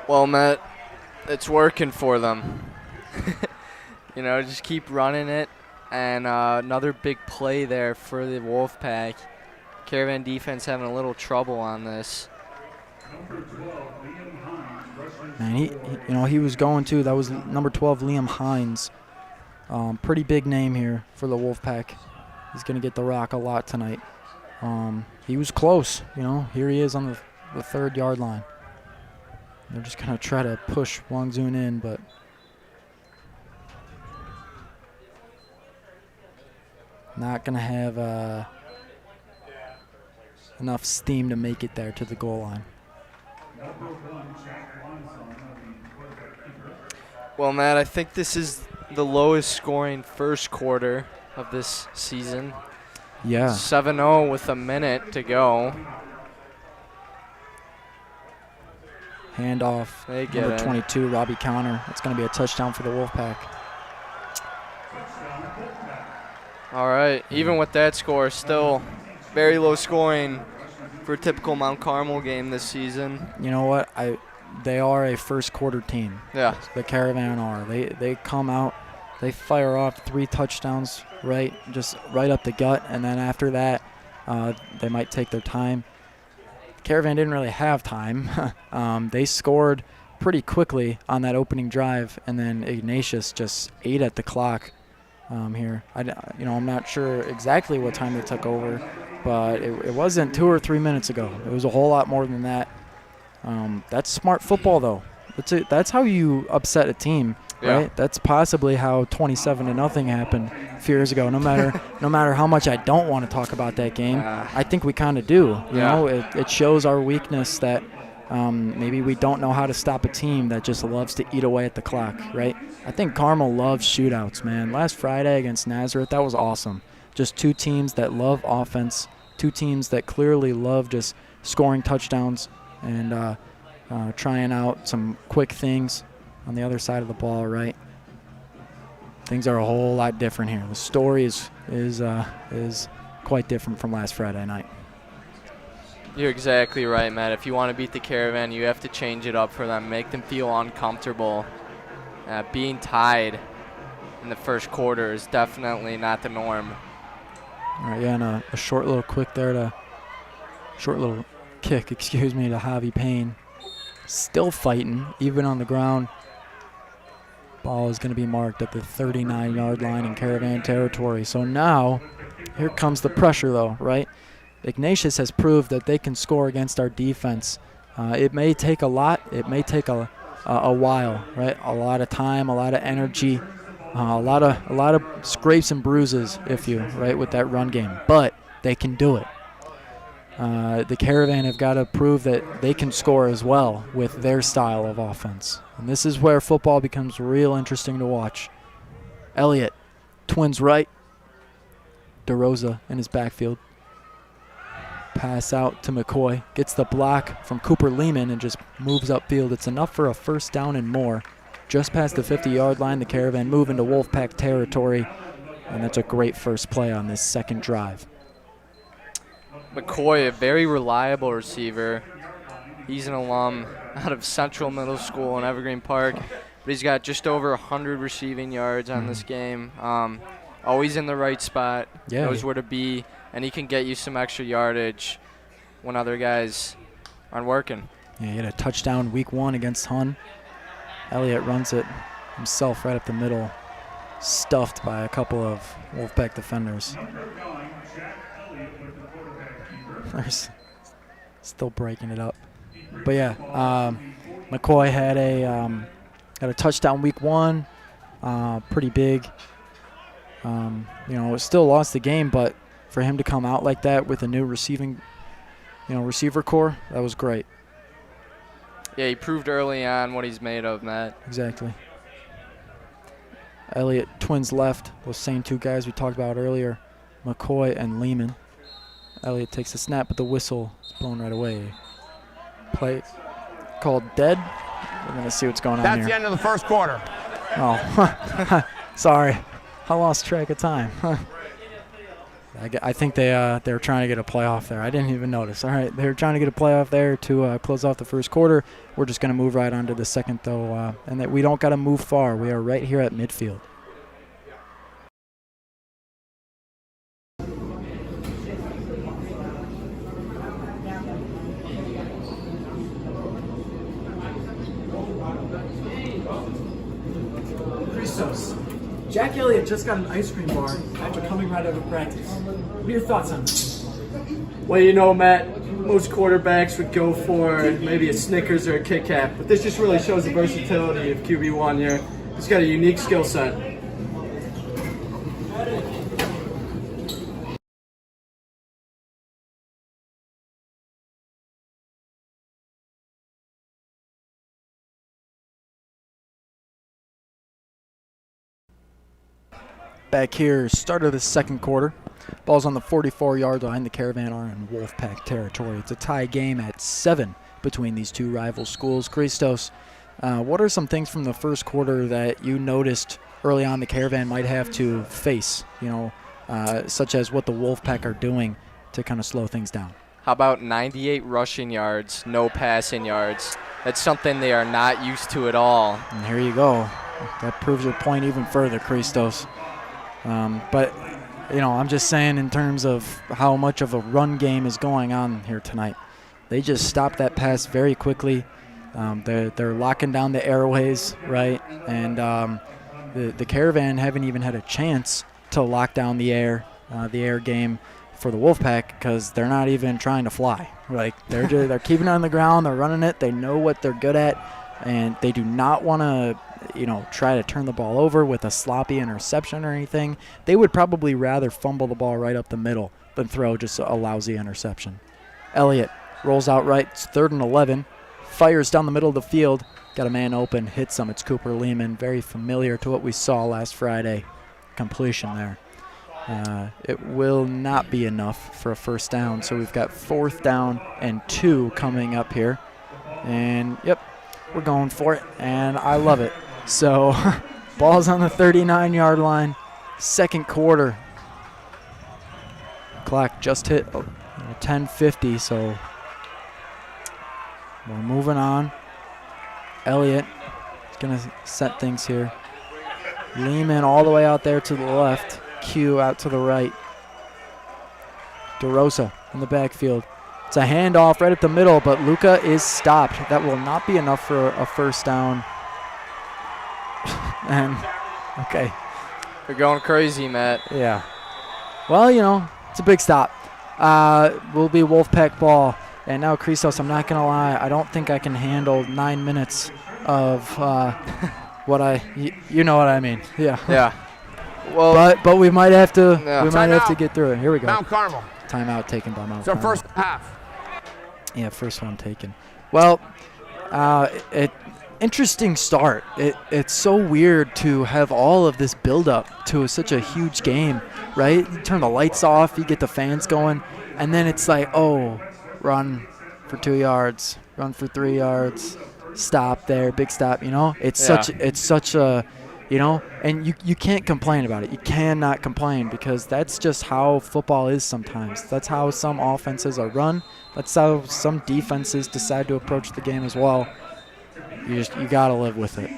Well, Matt, it's working for them. Just keep running it. And another big play there for the Wolfpack. Caravan defense having a little trouble on this. Man, he was going to. That was number 12, Liam Hines. Pretty big name here for the Wolfpack. He's going to get the rock a lot tonight. He was close. Here he is on the 3rd-yard line. They're just going to try to push Wangzun in, but not going to have enough steam to make it there to the goal line. Well, Matt, I think this is the lowest scoring first quarter of this season. Yeah. 7-0 with a minute to go. Handoff. They get number it. 22, Robbie Connor. It's going to be a touchdown for the Wolfpack. All right. Even with that score, still very low scoring for a typical Mount Carmel game this season. You know what? They are a first quarter team. Yeah. The Caravan are. They come out, they fire off 3 touchdowns just right up the gut, and then after that, they might take their time. Caravan didn't really have time. They scored pretty quickly on that opening drive, and then Ignatius just ate at the clock here. I'm not sure exactly what time they took over, but it wasn't 2 or 3 minutes ago. It was a whole lot more than that. That's smart football, though. That's how you upset a team, right? Yeah. That's possibly how 27-0 happened a few years ago. No matter how much I don't want to talk about that game, I think we kind of do. You know, it shows our weakness that maybe we don't know how to stop a team that just loves to eat away at the clock, right? I think Carmel loves shootouts, man. Last Friday against Nazareth, that was awesome. just two teams that love offense, two teams that clearly love just scoring touchdowns and trying out some quick things on the other side of the ball, right? Things are a whole lot different here. The story is quite different from last Friday night. You're exactly right, Matt. If you want to beat the Caravan, you have to change it up for them, make them feel uncomfortable. Being tied in the first quarter is definitely not the norm. All right, yeah, and a short little kick, to Javi Payne. Still fighting, even on the ground. Ball is going to be marked at the 39-yard line in Caravan territory. So now, here comes the pressure, though, right? Ignatius has proved that they can score against our defense. It may take a lot. It may take a while, right? A lot of time, a lot of energy, a lot of scrapes and bruises, right, with that run game. But they can do it. The Caravan have got to prove that they can score as well with their style of offense. And this is where football becomes real interesting to watch. Elliott, Twins right. DeRosa in his backfield. Pass out to McCoy. Gets the block from Cooper Lehman and just moves upfield. It's enough for a first down and more. Just past the 50-yard line, the Caravan move into Wolfpack territory. And that's a great first play on this second drive. McCoy, a very reliable receiver. He's an alum out of Central Middle School in Evergreen Park, but he's got just over 100 receiving yards on this game. Always in the right spot, knows where to be, and he can get you some extra yardage when other guys aren't working. Yeah, he had a touchdown week 1 against Hun. Elliott runs it himself right up the middle, stuffed by a couple of Wolfpack defenders. There's still breaking it up. But yeah, McCoy had a touchdown week 1, pretty big. It still lost the game, but for him to come out like that with a new receiver core, that was great. Yeah, he proved early on what he's made of, Matt. Exactly. Elliott, Twins left, those same two guys we talked about earlier, McCoy and Lehman. Elliott takes the snap, but the whistle is blown right away. Play called dead. We're going to see what's going on here. That's the end of the first quarter. Oh, sorry. I lost track of time. I think they were trying to get a playoff there. I didn't even notice. All right, they were trying to get a playoff there to close off the first quarter. We're just going to move right on to the second, though, and that we don't got to move far. We are right here at midfield. Jack Elliott just got an ice cream bar after coming right out of practice. What are your thoughts on this? Well, Matt, most quarterbacks would go for maybe a Snickers or a Kit Kat, but this just really shows the versatility of QB1 here. He's got a unique skill set. Back here, start of the second quarter. Ball's on the 44-yard line. The Caravan are in Wolfpack territory. It's a tie game at 7 between these two rival schools. Christos, what are some things from the first quarter that you noticed early on the Caravan might have to face, such as what the Wolfpack are doing to kind of slow things down? How about 98 rushing yards, no passing yards? That's something they are not used to at all. And here you go. That proves your point even further, Christos. But, I'm just saying in terms of how much of a run game is going on here tonight. They just stopped that pass very quickly. They're locking down the airways, right? And the Caravan haven't even had a chance to lock down the air game for the Wolfpack because they're not even trying to fly. Like they're keeping it on the ground. They're running it. They know what they're good at, and they do not want to try to turn the ball over with a sloppy interception or anything. They would probably rather fumble the ball right up the middle than throw just a lousy interception. Elliott rolls out right. It's 3rd and 11. Fires down the middle of the field. Got a man open. Hits him. It's Cooper Lehman. Very familiar to what we saw last Friday. Completion there. It will not be enough for a first down, so we've got 4th down and 2 coming up here. And, yep, we're going for it, and I love it. So, ball's on the 39-yard line, 2nd quarter. Clock just hit 10:50, so we're moving on. Elliott is going to set things here. Lehman all the way out there to the left. Q out to the right. DeRosa in the backfield. It's a handoff right up the middle, but Luca is stopped. That will not be enough for a first down. And, okay. You're going crazy, Matt. Yeah. Well, you know, it's a big stop. Will be Wolfpack ball. And now Christos, I'm not going to lie, I don't think I can handle 9 minutes of you know what I mean. Yeah. Yeah. Well, but we might have to Timeout. get through it. Here we go. Mount Carmel. Timeout taken by Mount It's our Carmel. first half. Yeah, first one taken. Well, interesting start. It's so weird to have all of this build-up to such a huge game, right? You turn the lights off, you get the fans going, and then it's like, oh, run for 2 yards, run for 3 yards, stop there, big stop. You know, it's such a, you know, and you can't complain about it. You cannot complain because that's just how football is sometimes. That's how some offenses are run. That's how some defenses decide to approach the game as well. You gotta live with it.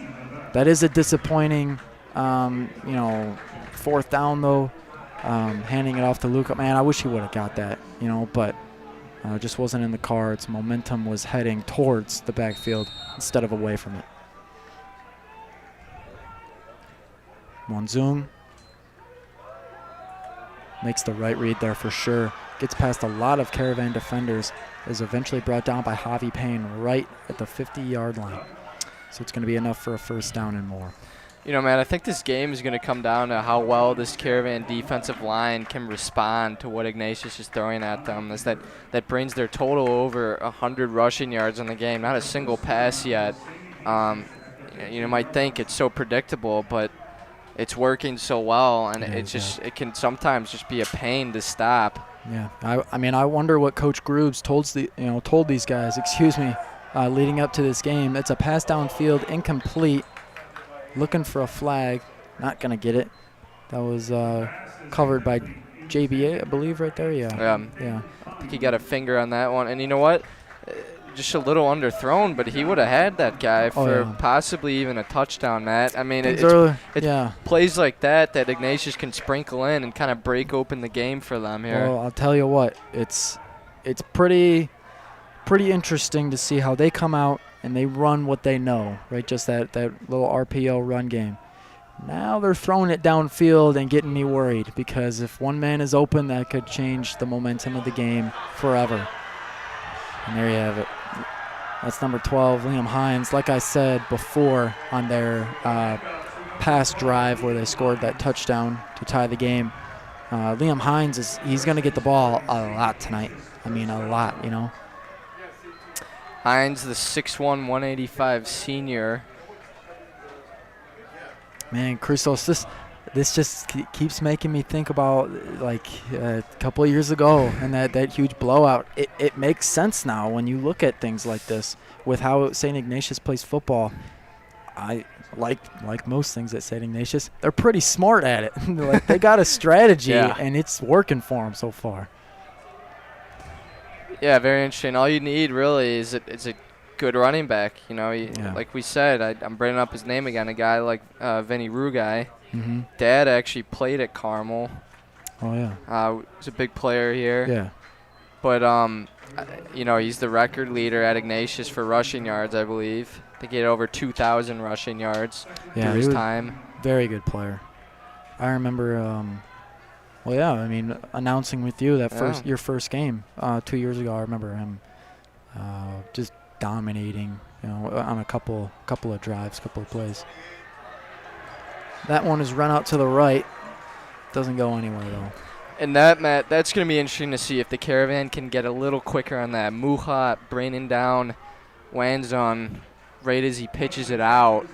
That is a disappointing, 4th down though. Handing it off to Luca. Man, I wish he would have got that, you know, but just wasn't in the cards. Momentum was heading towards the backfield instead of away from it. Monzoon makes the right read there for sure. Gets past a lot of Caravan defenders. Is eventually brought down by Javi Payne right at the 50-yard line. So it's going to be enough for a first down and more. You know, man, I think this game is going to come down to how well this Caravan defensive line can respond to what Ignatius is throwing at them. That brings their total over 100 rushing yards in the game. Not a single pass yet. You might think it's so predictable, but it's working so well, and it can sometimes just be a pain to stop. Yeah, I mean, I wonder what Coach Grooves told these guys. Leading up to this game. It's a pass downfield, incomplete. Looking for a flag, not gonna get it. That was covered by JBA, I believe, right there. Yeah. I think he got a finger on that one, and you know what? Just a little underthrown, but he would have had that guy for possibly even a touchdown, Matt. I mean, it's plays like that Ignatius can sprinkle in and kind of break open the game for them here. Well, I'll tell you what, it's pretty interesting to see how they come out and they run what they know, right? Just that little RPO run game. Now they're throwing it downfield and getting me worried because if one man is open, that could change the momentum of the game forever. And there you have it. That's number 12, Liam Hines. Like I said before on their past drive where they scored that touchdown to tie the game, Liam Hines he's going to get the ball a lot tonight. I mean, a lot, you know. Hines, the 6'1", 185 senior. Man, Christos, this just keeps making me think about like a couple of years ago and that huge blowout. It makes sense now when you look at things like this with how St. Ignatius plays football. I like most things at St. Ignatius, they're pretty smart at it. Like they got a strategy and it's working for them so far. Yeah, very interesting. All you need really is a good running back. You know, like we said, I'm bringing up his name again. A guy like Vinny Rugai. Mm-hmm. Dad actually played at Carmel. Oh yeah. He's a big player here. Yeah. But he's the record leader at Ignatius for rushing yards, I believe. I think he had over 2,000 rushing yards through his time. Very good player. I remember. Announcing with you that your first game 2 years ago. I remember him just dominating, on a couple of drives, couple of plays. That one is run out to the right. Doesn't go anywhere though. And that, Matt, that's going to be interesting to see if the Caravan can get a little quicker on that. Muha bringing down Wanzon right as he pitches it out,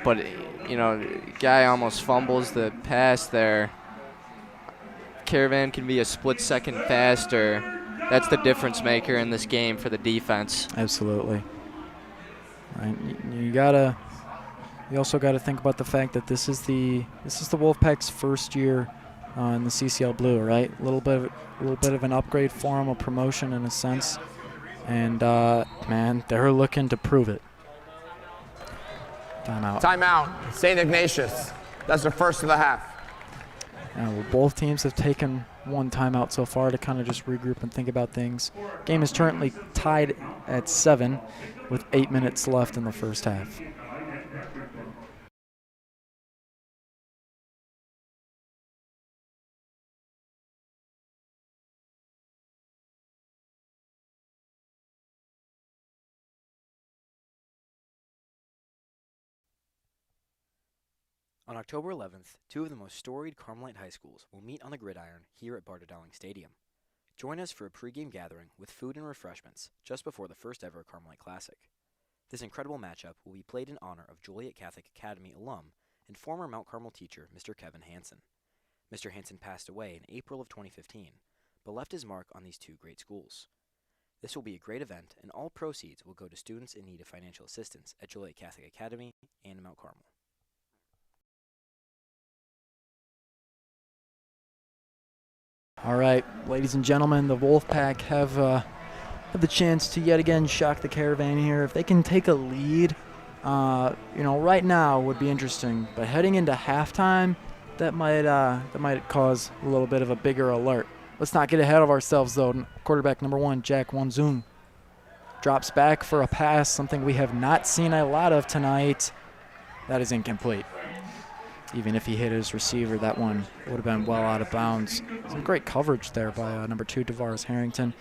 but guy almost fumbles the pass there. Caravan can be a split second faster, that's the difference maker in this game for the defense. Absolutely. Right. You also gotta think about the fact that this is the Wolfpack's first year in the CCL Blue, right? A little bit of an upgrade for them, a promotion in a sense, and man, they're looking to prove it. Timeout. Timeout. St. Ignatius. That's the first of the half. Well, both teams have taken one timeout so far to kind of just regroup and think about things. Game is currently tied at 7 with 8 minutes left in the first half. On October 11th, two of the most storied Carmelite high schools will meet on the gridiron here at Barda-Dowling Stadium. Join us for a pregame gathering with food and refreshments just before the first ever Carmelite Classic. This incredible matchup will be played in honor of Joliet Catholic Academy alum and former Mount Carmel teacher Mr. Kevin Hansen. Mr. Hansen passed away in April of 2015, but left his mark on these two great schools. This will be a great event, and all proceeds will go to students in need of financial assistance at Joliet Catholic Academy and Mount Carmel. All right, ladies and gentlemen, the Wolfpack have the chance to yet again shock the Caravan here. If they can take a lead, right now would be interesting. But heading into halftime, that might cause a little bit of a bigger alert. Let's not get ahead of ourselves, though. Quarterback number 1, Jack Wanzoon, drops back for a pass, something we have not seen a lot of tonight. That is incomplete. Even if he hit his receiver, that one would have been well out of bounds. Some great coverage there by number 2, DeVaris Harrington.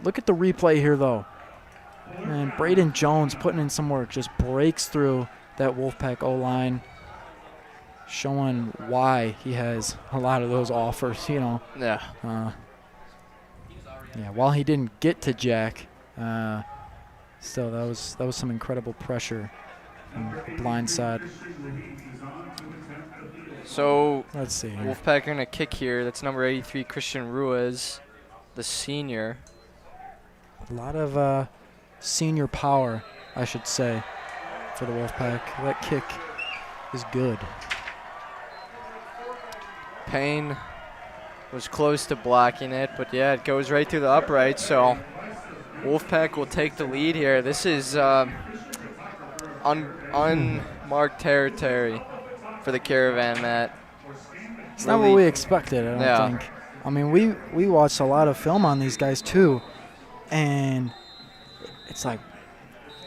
Look at the replay here, though. Man, Braden Jones putting in some work, just breaks through that Wolfpack O-line, showing why he has a lot of those offers, Yeah. While he didn't get to Jack, still that was some incredible pressure from the blind side. So let's see here. Wolfpack are going to kick here. That's number 83, Christian Ruiz, the senior. A lot of senior power, I should say, for the Wolfpack. That kick is good. Payne was close to blocking it, but yeah, it goes right through the upright, so Wolfpack will take the lead here. This is unmarked territory for the Caravan, Matt. It's not what we expected, I don't think. I mean, we watched a lot of film on these guys too, and it's like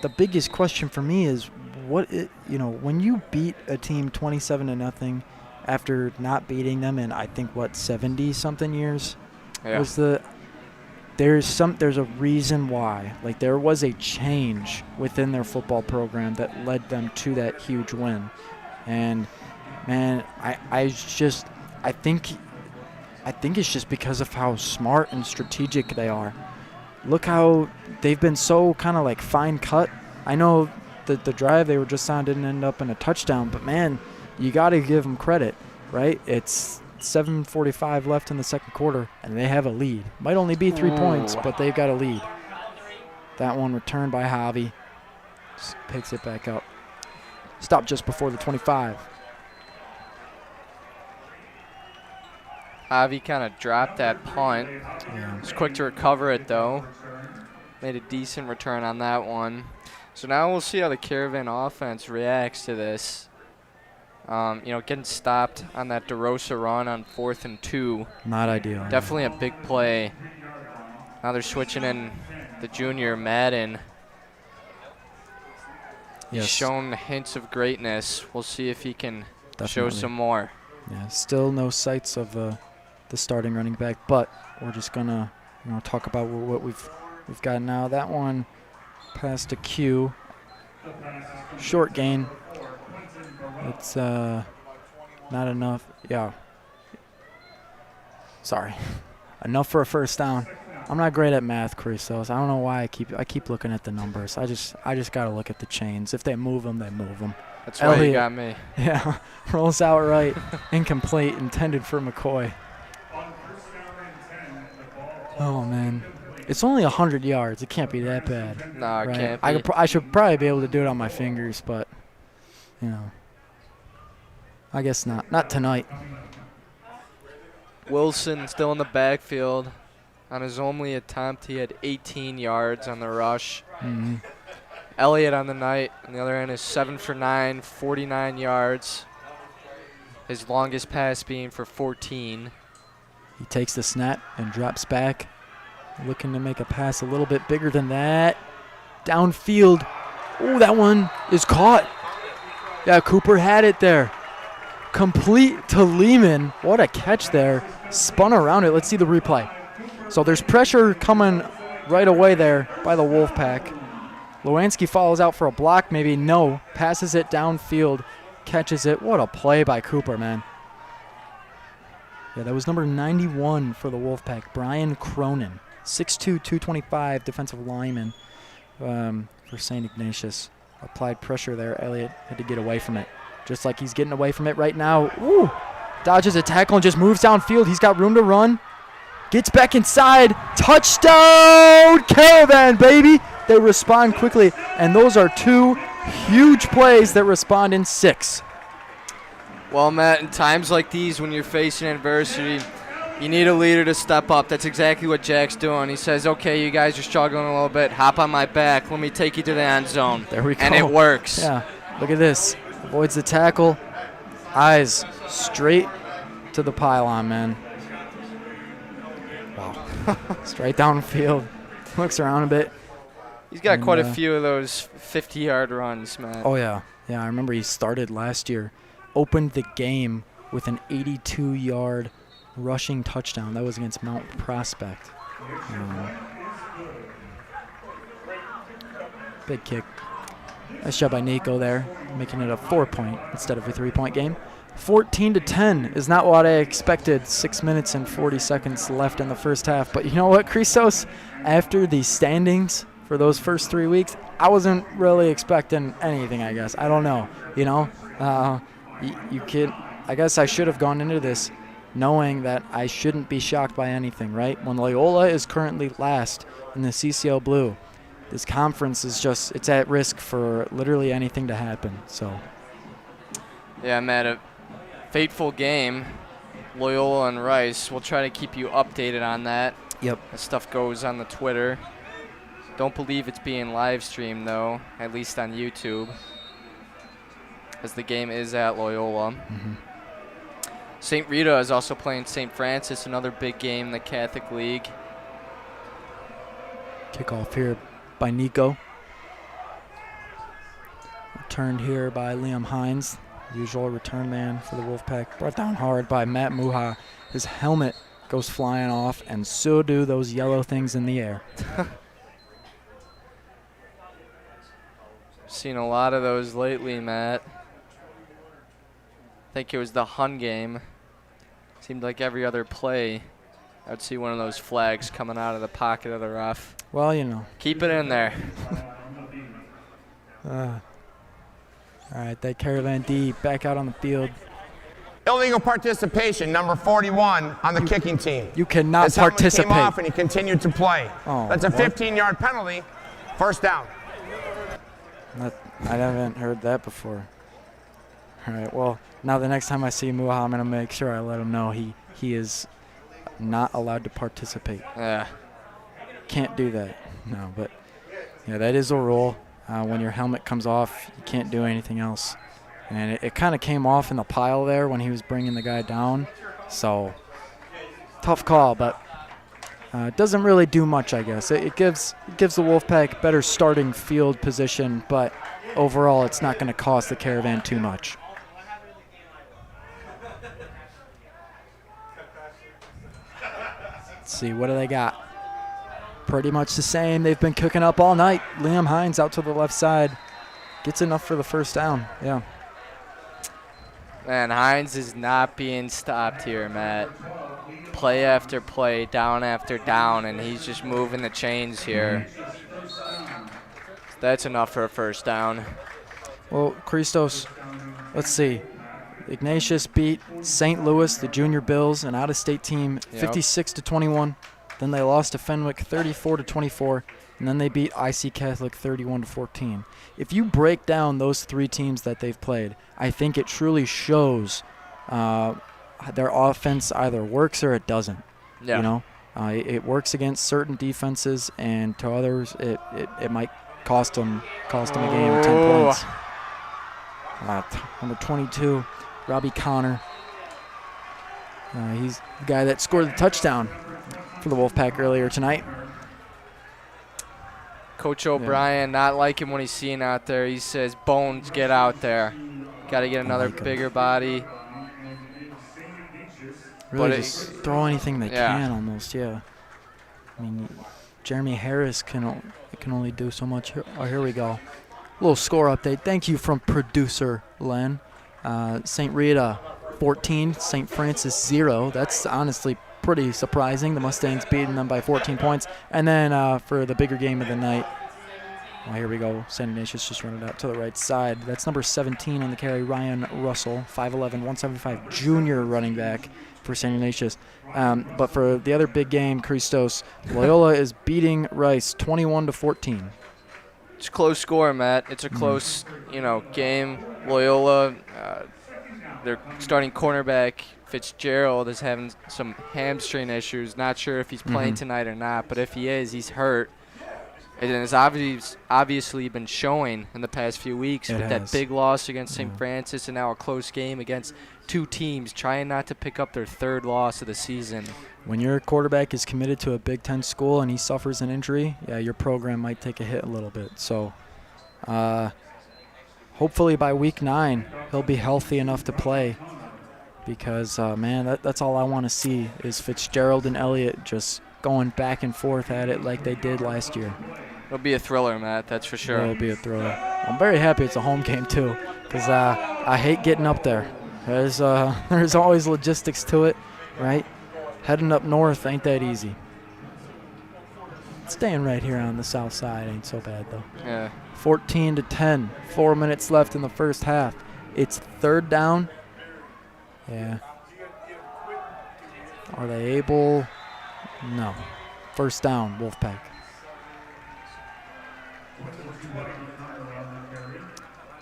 the biggest question for me is when you beat a team 27-0 after not beating them in 70-something years, there's a reason why. Like, there was a change within their football program that led them to that huge win, and man, I think it's just because of how smart and strategic they are. Look how they've been so kind of like fine cut. I know that the drive they were just on didn't end up in a touchdown, but man, you got to give them credit, right? It's 7:45 left in the second quarter, and they have a lead. Might only be 3 points, but they've got a lead. That one returned by Javi. Just picks it back up. Stopped just before the 25. Javi kind of dropped that punt. Yeah. Was quick to recover it, though. Made a decent return on that one. So now we'll see how the Caravan offense reacts to this. Getting stopped on that DeRosa run on 4th and 2. Not ideal. Definitely a big play. Now they're switching in the junior Madden. He's shown hints of greatness. We'll see if he can show some more. Yeah, still no sights of the starting running back, but we're just gonna talk about what we've got now. That one passed to Q. Short gain. It's not enough. Yeah. Sorry. Enough for a first down. I'm not great at math, Chrysos. I don't know why I keep looking at the numbers. I just gotta look at the chains. If they move them, they move them. That's why you got me. Yeah. Rolls out right. Incomplete. Intended for McCoy. Oh, man. It's only 100 yards. It can't be that bad. No, it can't be. I should probably be able to do it on my fingers, but, you know, I guess not. Not tonight. Wilson still in the backfield. On his only attempt, he had 18 yards on the rush. Mm-hmm. Elliott on the night, on the other end, is 7 for 9, 49 yards. His longest pass being for 14. He takes the snap and drops back, looking to make a pass a little bit bigger than that. Downfield. Oh, that one is caught. Yeah, Cooper had it there. Complete to Lehman. What a catch there. Spun around it. Let's see the replay. So there's pressure coming right away there by the Wolfpack. Lewanski follows out for a block, maybe no. Passes it downfield, catches it. What a play by Cooper, man. Yeah, that was number 91 for the Wolfpack, Brian Cronin. 6'2", 225 defensive lineman for St. Ignatius. Applied pressure there. Elliott had to get away from it. Just like he's getting away from it right now. Ooh, dodges a tackle and just moves downfield. He's got room to run. Gets back inside. Touchdown, Caravan, baby. They respond quickly, and those are two huge plays that respond in 6. Well, Matt, in times like these when you're facing adversity, you need a leader to step up. That's exactly what Jack's doing. He says, okay, you guys are struggling a little bit. Hop on my back. Let me take you to the end zone. There we go. And it works. Yeah, look at this. Avoids the tackle. Eyes straight to the pylon, man. Wow. Straight downfield. Looks around a bit. He's got quite a few of those 50-yard runs, man. Oh, yeah. Yeah, I remember he started last year. Opened the game with an 82-yard rushing touchdown. That was against Mount Prospect. Big kick. Nice job by Nico there, making it a 4-point instead of a 3-point game. 14-10 is not what I expected. 6 minutes and 40 seconds left in the first half. But you know what, Christos? After the standings for those first 3 weeks, I wasn't really expecting anything, I guess. I don't know, you know? You kid. I guess I should have gone into this knowing that I shouldn't be shocked by anything, right? When Loyola is currently last in the CCL Blue, this conference is just, it's at risk for literally anything to happen, so. Yeah, Matt, a fateful game. Loyola and Rice. We'll try to keep you updated on that. Yep. As stuff goes on the Twitter. Don't believe it's being live streamed, though, at least on YouTube, as the game is at Loyola. Mm-hmm. St. Rita is also playing St. Francis, another big game in the Catholic League. Kickoff here by Nico. Returned here by Liam Hines, usual return man for the Wolfpack. Brought down hard by Matt Muha. His helmet goes flying off, and so do those yellow things in the air. Seen a lot of those lately, Matt. I think it was the Hun game. Seemed like every other play, I would see one of those flags coming out of the pocket of the ref. Well, you know. Keep it in there. All right, that Caravan D back out on the field. Illegal participation, number 41 on the kicking team. You cannot His helmet participate. came off and he continued to play. Oh, that's a what? 15-yard penalty. First down. I haven't heard that before. All right, well, now the next time I see Muha, I'm going to make sure I let him know he is not allowed to participate. Yeah. Can't do that. No, but, yeah, that is a rule. When your helmet comes off, you can't do anything else. And it kind of came off in the pile there when he was bringing the guy down. So, tough call, but it doesn't really do much, I guess. It gives the Wolfpack better starting field position, but overall it's not going to cost the Caravan too much. Let's see, what do they got? Pretty much the same. They've been cooking up all night. Liam Hines out to the left side. Gets enough for the first down. Yeah. Man, Hines is not being stopped here, Matt. Play after play, down after down, and he's just moving the chains here. That's enough for a first down. Well, Christos, let's see. Ignatius beat St. Louis, the Junior Bills, an out-of-state team, 56-21. Then they lost to Fenwick 34-24, and then they beat IC Catholic 31-14. If you break down those 3 teams that they've played, I think it truly shows their offense either works or it doesn't. Yeah. You know, it works against certain defenses, and to others, it might cost them a game, 10 points. Number 22, Robbie Connor. He's the guy that scored the touchdown for the Wolfpack earlier tonight. Coach O'Brien not liking what he's seeing out there. He says, Bones, get out there. Got to get another bigger body. Really just throw anything they can almost, yeah. I mean, Jeremy Harris can only do so much. Oh, here we go. Little score update. Thank you from producer Len. St. Rita 14, St. Francis 0. That's honestly pretty surprising. The Mustangs beating them by 14 points. And then for the bigger game of the night, well, here we go. St. Ignatius just run it out to the right side. That's number 17 on the carry, Ryan Russell, 5'11", 175 junior running back for St. Ignatius. But for the other big game, Christos, Loyola is beating Rice 21-14. It's a close score, Matt. It's a close, game. Loyola, their starting cornerback, Fitzgerald, is having some hamstring issues. Not sure if he's playing tonight or not, but if he is, he's hurt. And it's obviously been showing in the past few weeks with that big loss against St. Francis and now a close game against 2 teams trying not to pick up their 3rd loss of the season. When your quarterback is committed to a Big Ten school and he suffers an injury, your program might take a hit a little bit. So hopefully by week 9 he'll be healthy enough to play because, man, that's all I want to see is Fitzgerald and Elliott just going back and forth at it like they did last year. It'll be a thriller, Matt, that's for sure. It'll be a thriller. I'm very happy it's a home game, too, because I hate getting up there. There's always logistics to it, right? Heading up north ain't that easy. Staying right here on the south side ain't so bad, though. Yeah. 14-10, 4 minutes left in the first half. It's 3rd down. Yeah. Are they able? No. First down, Wolfpack.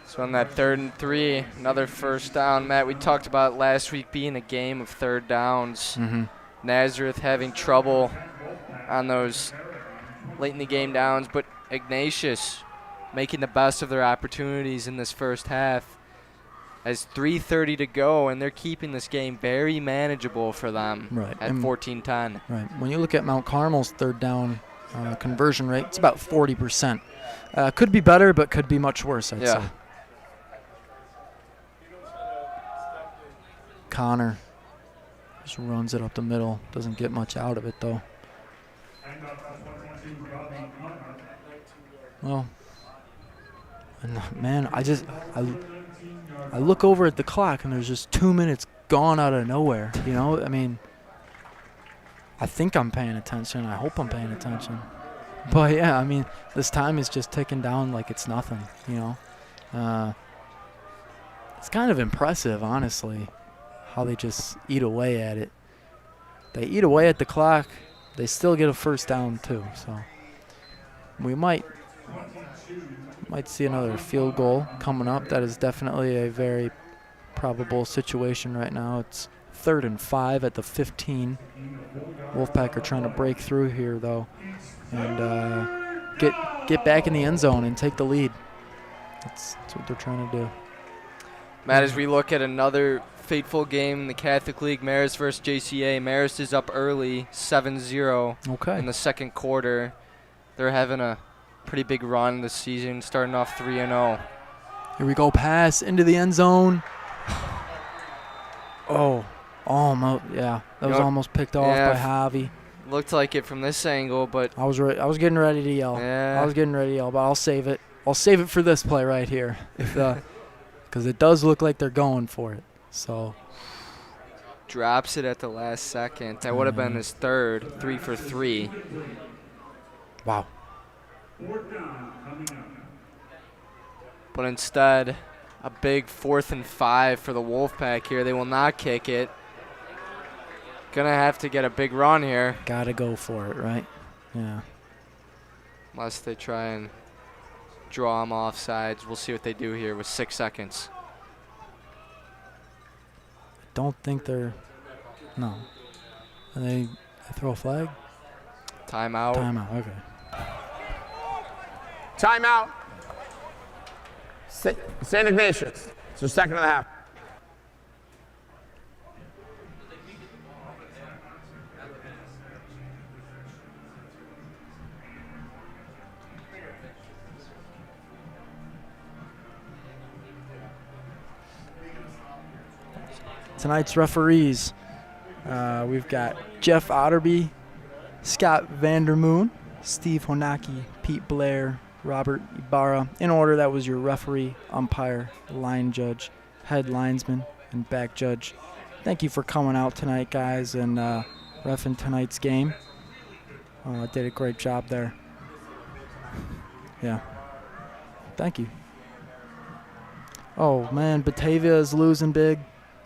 So on that 3rd and 3, another first down. Matt, we talked about last week being a game of 3rd downs. Nazareth having trouble on those late in the game downs, but Ignatius making the best of their opportunities in this first half. As 3:30 to go, and they're keeping this game very manageable for them at 14-10. Right. When you look at Mount Carmel's 3rd down conversion rate, it's about 40%. Could be better, but could be much worse, I'd say. Connor just runs it up the middle. Doesn't get much out of it, though. Well, man, I look over at the clock, and there's just 2 minutes gone out of nowhere. You know, I mean, I think I'm paying attention. I hope I'm paying attention. But, yeah, I mean, this time is just ticking down like it's nothing, you know. It's kind of impressive, honestly, how they just eat away at it. They eat away at the clock. They still get a first down, too. So we might see another field goal coming up. That is definitely a very probable situation right now. It's 3rd and 5 at the 15. Wolfpack are trying to break through here, though, and get back in the end zone and take the lead. That's what they're trying to do. Matt, as we look at another fateful game in the Catholic League, Marist versus JCA. Marist is up early, 7-0 in the second quarter. They're having a pretty big run this season, starting off 3-0. Here we go, pass into the end zone. Almost, yeah. That was almost picked off by Javi. Looked like it from this angle, but I was getting ready to yell. Yeah. I was getting ready to yell, but I'll save it. I'll save it for this play right here, because it does look like they're going for it. So drops it at the last second. That would have been his 3rd, 3 for 3. Wow. But instead, a big 4th and 5 for the Wolfpack here. They will not kick it. Gonna have to get a big run here. Gotta go for it, right? Yeah. Unless they try and draw them off sides. We'll see what they do here with 6 seconds. Don't think they're. No. And they throw a flag? Timeout. Timeout, okay. Timeout. St. Ignatius. It's your second and a half. Tonight's referees, we've got Jeff Otterby, Scott Vandermoon, Steve Honaki, Pete Blair, Robert Ibarra. In order, that was your referee, umpire, line judge, head linesman, and back judge. Thank you for coming out tonight, guys, and reffing tonight's game. Did a great job there. Yeah. Thank you. Oh, man, Batavia is losing big.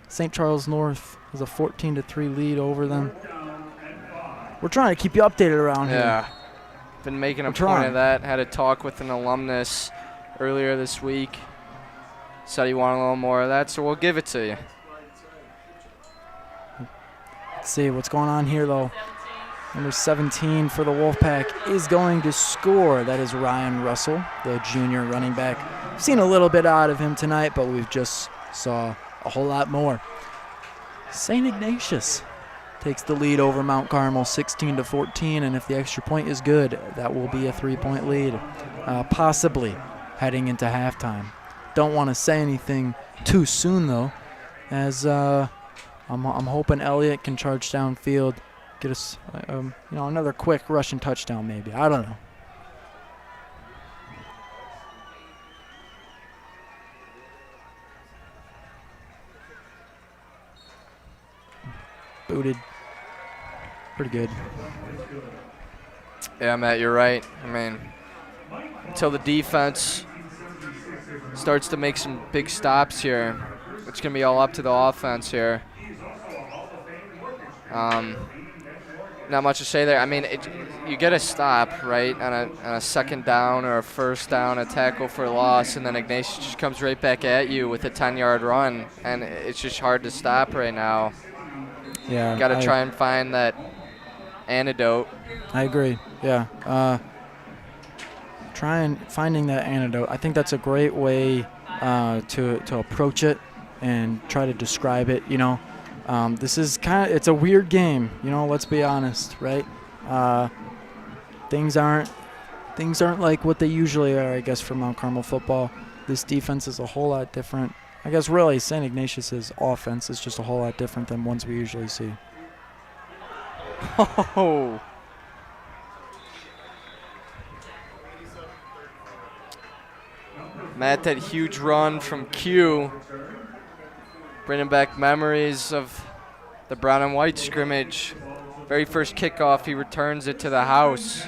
St. Charles North has a 14-3 lead over them. We're trying to keep you updated around here. Yeah. Been making a point of that. Had a talk with an alumnus earlier this week. Said he wanted a little more of that, so we'll give it to you. Let's see what's going on here, though. Number 17 for the Wolfpack is going to score. That is Ryan Russell, the junior running back. We've seen a little bit out of him tonight, but we've just saw a whole lot more. St. Ignatius takes the lead over Mount Carmel 16-14, and if the extra point is good, that will be a 3-point lead, possibly heading into halftime. Don't want to say anything too soon, though, as I'm hoping Elliott can charge downfield, get us another quick rushing touchdown maybe. I don't know. Booted. Pretty good. Yeah, Matt, you're right. I mean, until the defense starts to make some big stops here, it's going to be all up to the offense here. Not much to say there. I mean, you get a stop, right, on a second down or a first down, a tackle for a loss, and then Ignatius just comes right back at you with a 10-yard run, and it's just hard to stop right now. Yeah, got to try and find that antidote. I agree. Yeah. Finding that antidote. I think that's a great way to approach it and try to describe it. This is it's a weird game. Let's be honest, right? Things aren't like what they usually are, I guess, for Mount Carmel football. This defense is a whole lot different. I guess really St. Ignatius's offense is just a whole lot different than ones we usually see. Oh. Matt, that huge run from Q, bringing back memories of the brown and white scrimmage. Very first kickoff, he returns it to the house.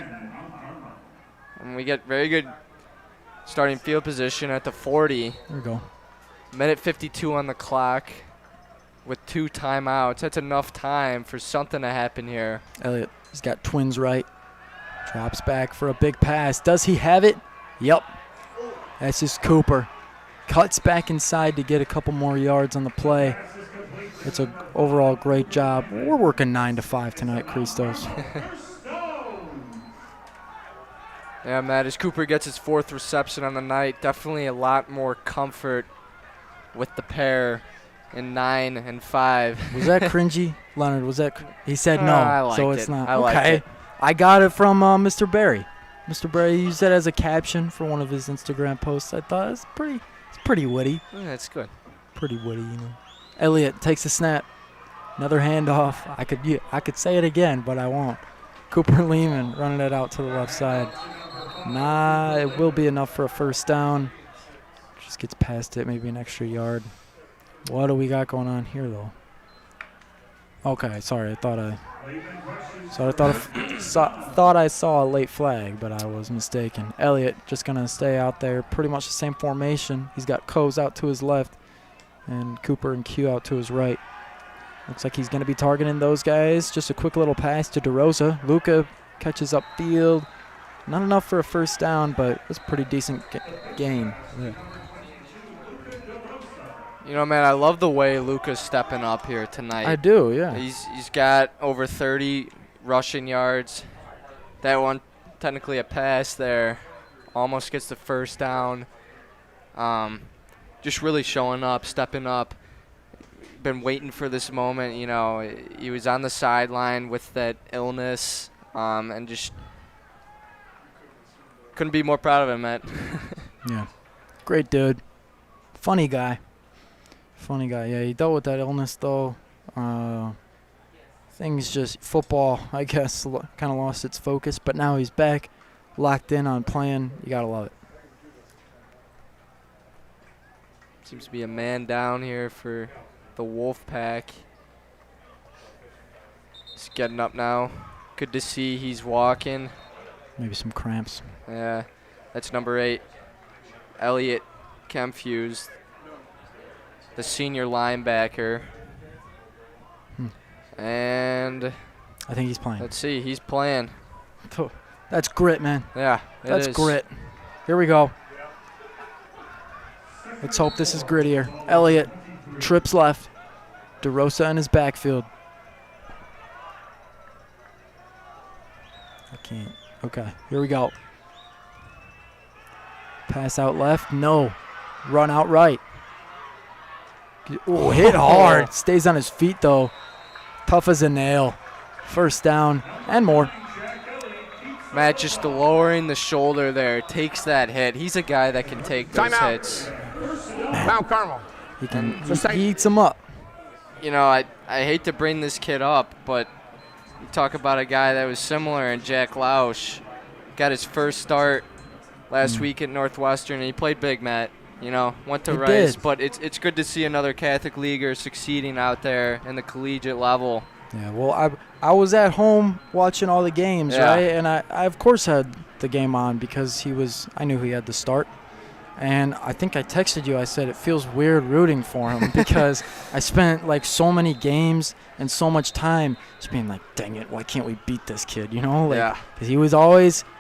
And we get very good starting field position at the 40. There we go. Minute 52 on the clock with 2 timeouts. That's enough time for something to happen here. Elliott, he's got twins right. Drops back for a big pass. Does he have it? Yep. That's just Cooper. Cuts back inside to get a couple more yards on the play. It's an overall great job. We're working 9 to 5 tonight, Christos. Yeah, Matt, as Cooper gets his 4th reception on the night, definitely a lot more comfort with the pair in 9 and 5. Was that cringy, Leonard? Was that? He said no, I liked so it's it. not. I liked okay. it. I got it from Mr. Barry. Mr. Barry used that as a caption for one of his Instagram posts. I thought it's pretty witty. Yeah, that's good. Pretty witty, Elliott takes a snap. Another handoff. I could say it again, but I won't. Cooper Lehman running it out to the left side. Nah, it will be enough for a first down. Just gets past it, maybe an extra yard. What do we got going on here, though? Okay, sorry. I thought I saw a late flag, but I was mistaken. Elliott just gonna stay out there, pretty much the same formation. He's got Coes out to his left, and Cooper and Q out to his right. Looks like he's going to be targeting those guys. Just a quick little pass to DeRosa. Luca catches upfield. Not enough for a first down, but it's a pretty decent gain. Yeah. You know, man, I love the way Luca's stepping up here tonight. I do, yeah. He's got over 30 rushing yards. That one, technically a pass there, almost gets the first down. Just really showing up, stepping up. Been waiting for this moment. You know, he was on the sideline with that illness, and just couldn't be more proud of him, Matt. Yeah, great dude. Funny guy. Yeah, he dealt with that illness though. Things just football, I guess, kind of lost its focus, but now he's back, locked in on playing. You gotta love it. Seems to be a man down here for the Wolfpack. He's getting up now. Good to see he's walking. Maybe some cramps. Yeah, that's number 8, Elliot Kempfuse, the senior linebacker. And I think he's playing. Let's see, he's playing. That's grit, man. Yeah, that's grit. Here we go. Let's hope this is grittier. Elliott trips left. DeRosa in his backfield. I can't. Okay, here we go. Pass out left. No. Run out right. Oh, hit hard. Stays on his feet, though. Tough as a nail. First down and more. Matt just lowering the shoulder there, takes that hit. He's a guy that can take those hits. Mount Carmel. He eats them up. You know, I hate to bring this kid up, but you talk about a guy that was similar in Jack Lausch. Got his first start last week at Northwestern, and he played big, Matt. You know, went to Rice, but it's good to see another Catholic leaguer succeeding out there in the collegiate level. Yeah, well, I was at home watching all the games, right? And I of course had the game on because I knew he had to start. And I think I texted you, I said it feels weird rooting for him because I spent like so many games and so much time just being like, dang it, why can't we beat this kid, you know? Like, because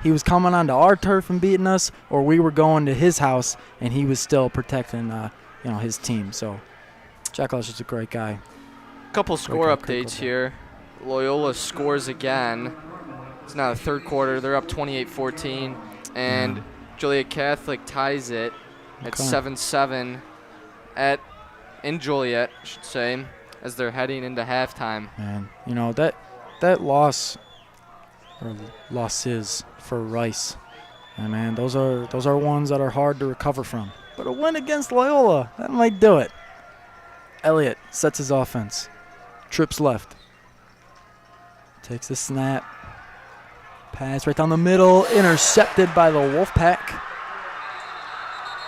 he was coming onto our turf and beating us, or we were going to his house and he was still protecting, his team. So Jack Lausch is a great guy. Couple score updates here. Loyola scores again. It's now the third quarter. They're up 28-14, and Joliet Catholic ties it at 7-7 in Joliet, I should say, as they're heading into halftime. Man, you know, that loss or losses for Rice, and man, those are ones that are hard to recover from. But a win against Loyola, that might do it. Elliott sets his offense. Trips left. Takes the snap. Pass right down the middle. Intercepted by the Wolfpack.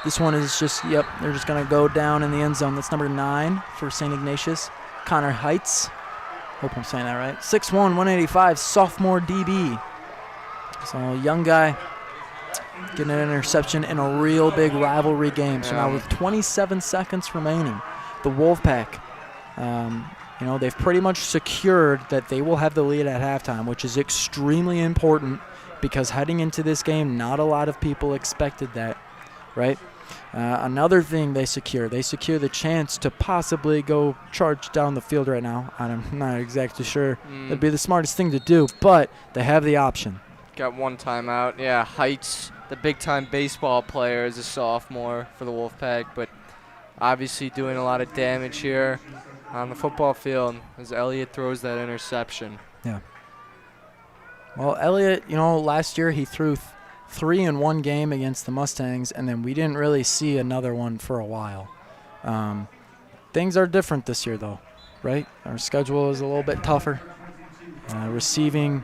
This one is just, they're just going to go down in the end zone. That's number 9 for St. Ignatius. Connor Heights. Hope I'm saying that right. 6'1", 185, sophomore DB. So young guy getting an interception in a real big rivalry game. So now with 27 seconds remaining, the Wolfpack, they've pretty much secured that they will have the lead at halftime, which is extremely important because heading into this game, not a lot of people expected that, right? Another thing they secure the chance to possibly go charge down the field right now. I'm not exactly sure that'd be the smartest thing to do, but they have the option. Got one timeout. Yeah, Heights, the big-time baseball player, is a sophomore for the Wolfpack, but obviously doing a lot of damage here on the football field as Elliott throws that interception. Yeah. Well, Elliott, last year he threw 3 in one game against the Mustangs, and then we didn't really see another one for a while. Things are different this year, though, right? Our schedule is a little bit tougher. The receiver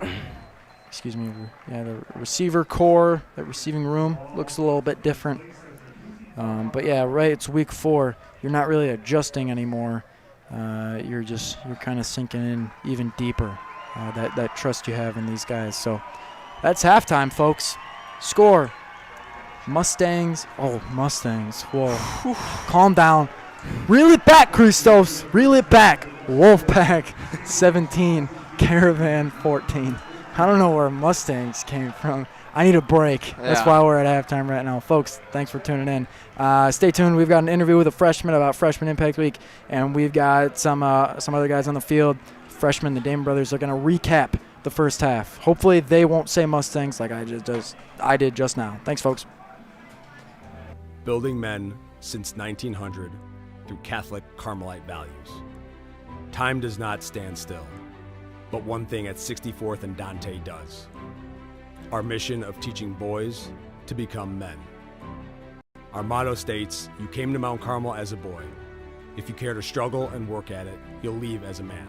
core, that receiving room looks a little bit different. But yeah, right, it's week 4. You're not really adjusting anymore. You're kind of sinking in even deeper, that trust you have in these guys. So that's halftime, folks. Score. Mustangs. Oh, Mustangs. Whoa. Calm down. Reel it back, Christos. Reel it back. Wolfpack 17, Caravan 14. I don't know where Mustangs came from. I need a break. That's why we're at halftime right now. Folks, thanks for tuning in. Stay tuned. We've got an interview with a freshman about Freshman Impact Week, and we've got some other guys on the field. Freshmen, the Damon brothers, are going to recap the first half. Hopefully they won't say Mustangs like I did just now. Thanks, folks. Building men since 1900 through Catholic Carmelite values. Time does not stand still, but one thing at 64th and Dante does. Our mission of teaching boys to become men. Our motto states, you came to Mount Carmel as a boy. If you care to struggle and work at it, you'll leave as a man.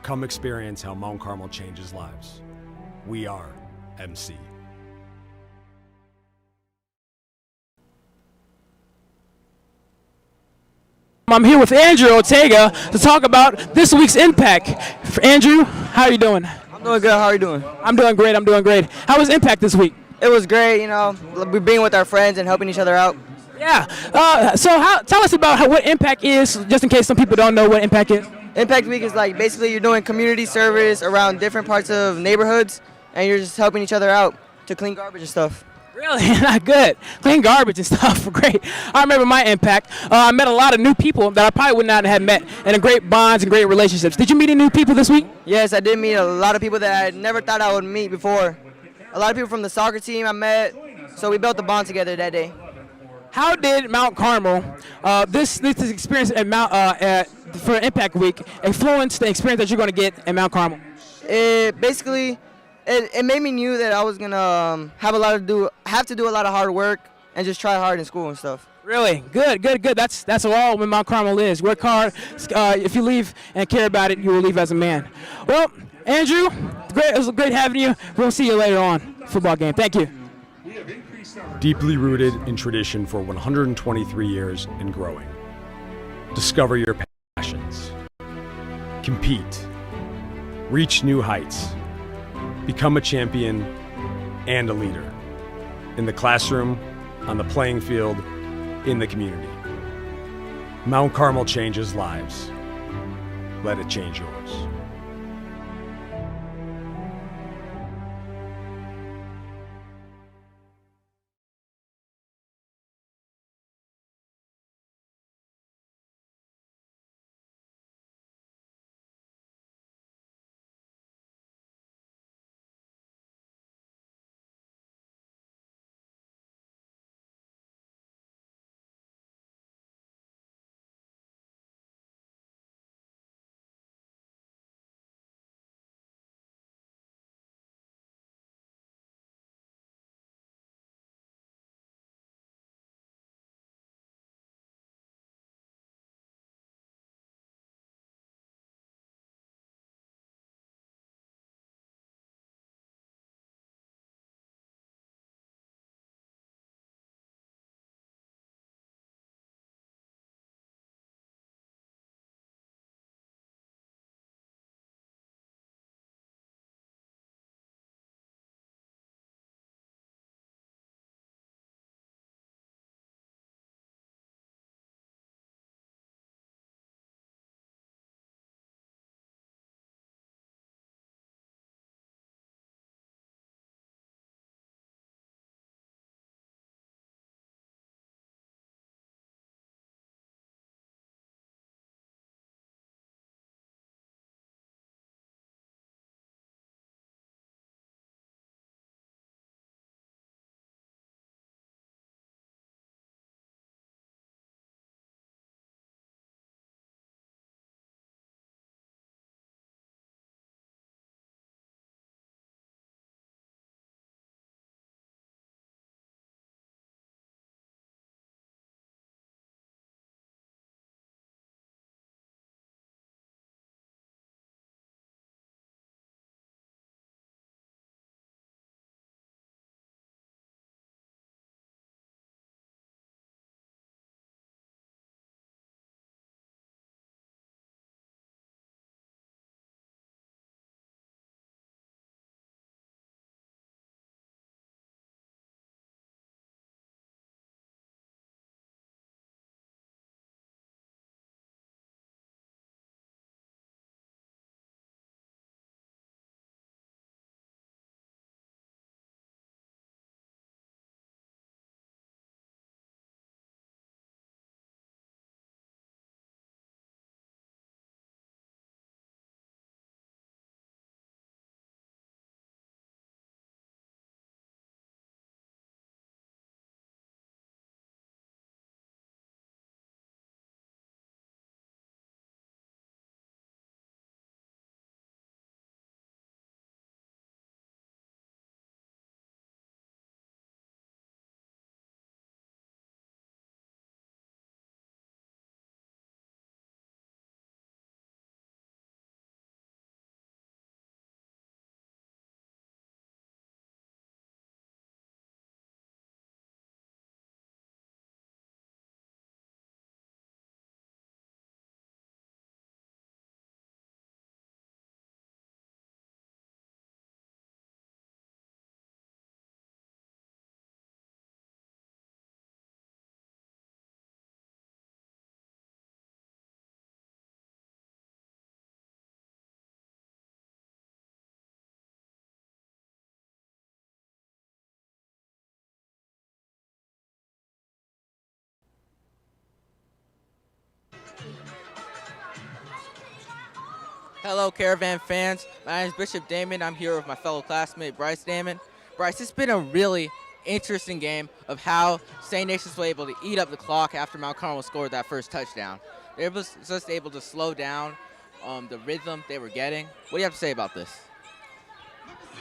Come experience how Mount Carmel changes lives. We are MC. I'm here with Andrew Ortega to talk about this week's Impact. Andrew, how are you doing? I'm doing good. How are you doing? I'm doing great. How was Impact this week? It was great. You know, we're being with our friends and helping each other out. Yeah. Tell us about what Impact is, just in case some people don't know what Impact is. Impact Week is like basically you're doing community service around different parts of neighborhoods, and you're just helping each other out to clean garbage and stuff. Really? Not good. Clean garbage and stuff. Great. I remember my Impact. I met a lot of new people that I probably would not have met, and great bonds and great relationships. Did you meet any new people this week? Yes, I did meet a lot of people that I never thought I would meet before. A lot of people from the soccer team I met, so we built a bond together that day. How did Mount Carmel, this experience at for Impact Week, influence the experience that you're going to get at Mount Carmel? It basically, it made me knew that I was gonna have to do a lot of hard work and just try hard in school and stuff. Really? Good. That's all when Mount Carmel is. Work hard. If you leave and care about it, you will leave as a man. Well, Andrew, it was great having you. We'll see you later on. Football game. Thank you. Deeply rooted in tradition for 123 years and growing. Discover your passions. Compete. Reach new heights. Become a champion and a leader. In the classroom, on the playing field, in the community. Mount Carmel changes lives. Let it change yours. Hello, Caravan fans. My name is Bishop Damon. I'm here with my fellow classmate, Bryce Damon. Bryce, it's been a really interesting game of how St. Ignatius was able to eat up the clock after Mount Carmel scored that first touchdown. They were just able to slow down the rhythm they were getting. What do you have to say about this?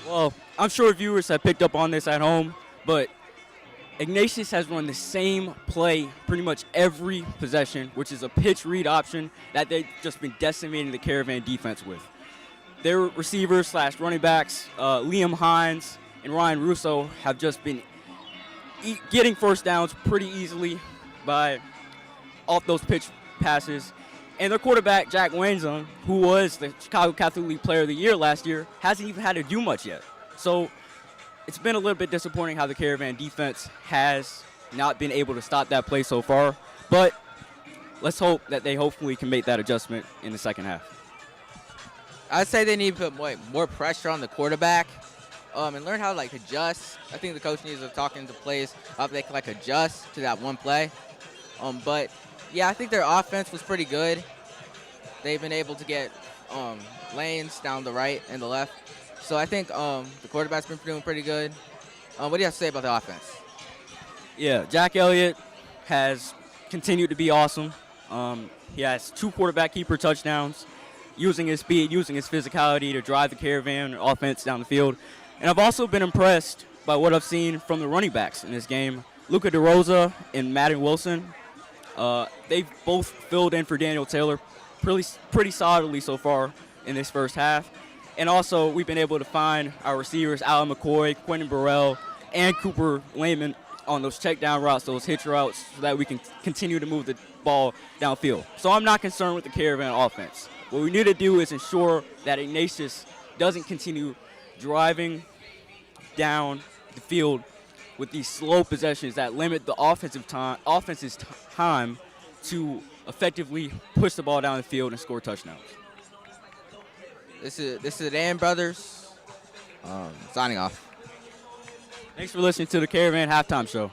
Well, I'm sure viewers have picked up on this at home, but Ignatius has run the same play pretty much every possession, which is a pitch read option that they've just been decimating the Caravan defense with. Their receivers / running backs, Liam Hines and Ryan Russo, have just been getting first downs pretty easily off those pitch passes. And their quarterback, Jack Wanzung, who was the Chicago Catholic League Player of the Year last year, hasn't even had to do much yet. So it's been a little bit disappointing how the Caravan defense has not been able to stop that play so far. But let's hope that they hopefully can make that adjustment in the second half. I'd say they need to put more pressure on the quarterback and learn how to adjust. I think the coach needs to talk into plays how they can adjust to that one play. But yeah, I think their offense was pretty good. They've been able to get lanes down the right and the left. So I think the quarterback's been doing pretty good. What do you have to say about the offense? Yeah, Jack Elliott has continued to be awesome. He has 2 quarterback keeper touchdowns, using his speed, using his physicality to drive the Caravan offense down the field. And I've also been impressed by what I've seen from the running backs in this game. Luca DeRosa and Madden Wilson, they've both filled in for Daniel Taylor pretty solidly so far in this first half. And also, we've been able to find our receivers, Alan McCoy, Quentin Burrell, and Cooper Lehman on those check down routes, those hitch routes, so that we can continue to move the ball downfield. So I'm not concerned with the Caravan offense. What we need to do is ensure that Ignatius doesn't continue driving down the field with these slow possessions that limit the offense's time to effectively push the ball down the field and score touchdowns. This is the Dan Brothers signing off. Thanks for listening to the Caravan Halftime Show.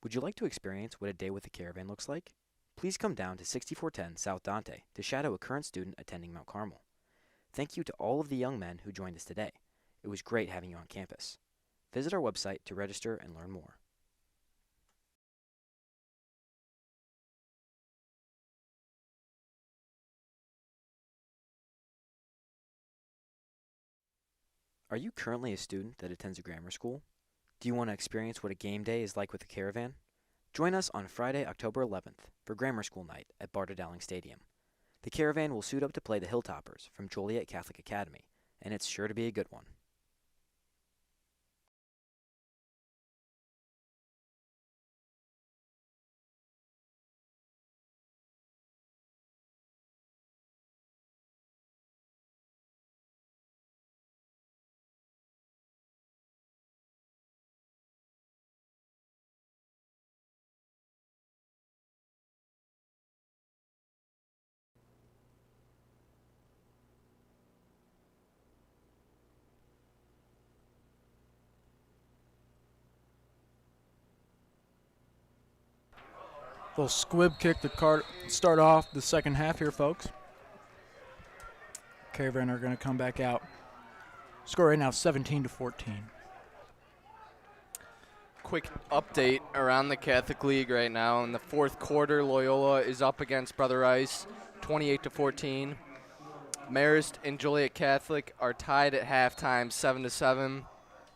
Would you like to experience what a day with the Caravan looks like? Please come down to 6410 South Dante to shadow a current student attending Mount Carmel. Thank you to all of the young men who joined us today. It was great having you on campus. Visit our website to register and learn more. Are you currently a student that attends a grammar school? Do you want to experience what a game day is like with the Caravan? Join us on Friday, October 11th for Grammar School Night at Barta Dowling Stadium. The Caravan will suit up to play the Hilltoppers from Joliet Catholic Academy, and it's sure to be a good one. Little squib kick to start off the second half here, folks. Caravan are going to come back out. Score right now 17-14. Quick update around the Catholic League right now. In the fourth quarter, Loyola is up against Brother Rice, 28-14. Marist and Joliet Catholic are tied at halftime, 7-7.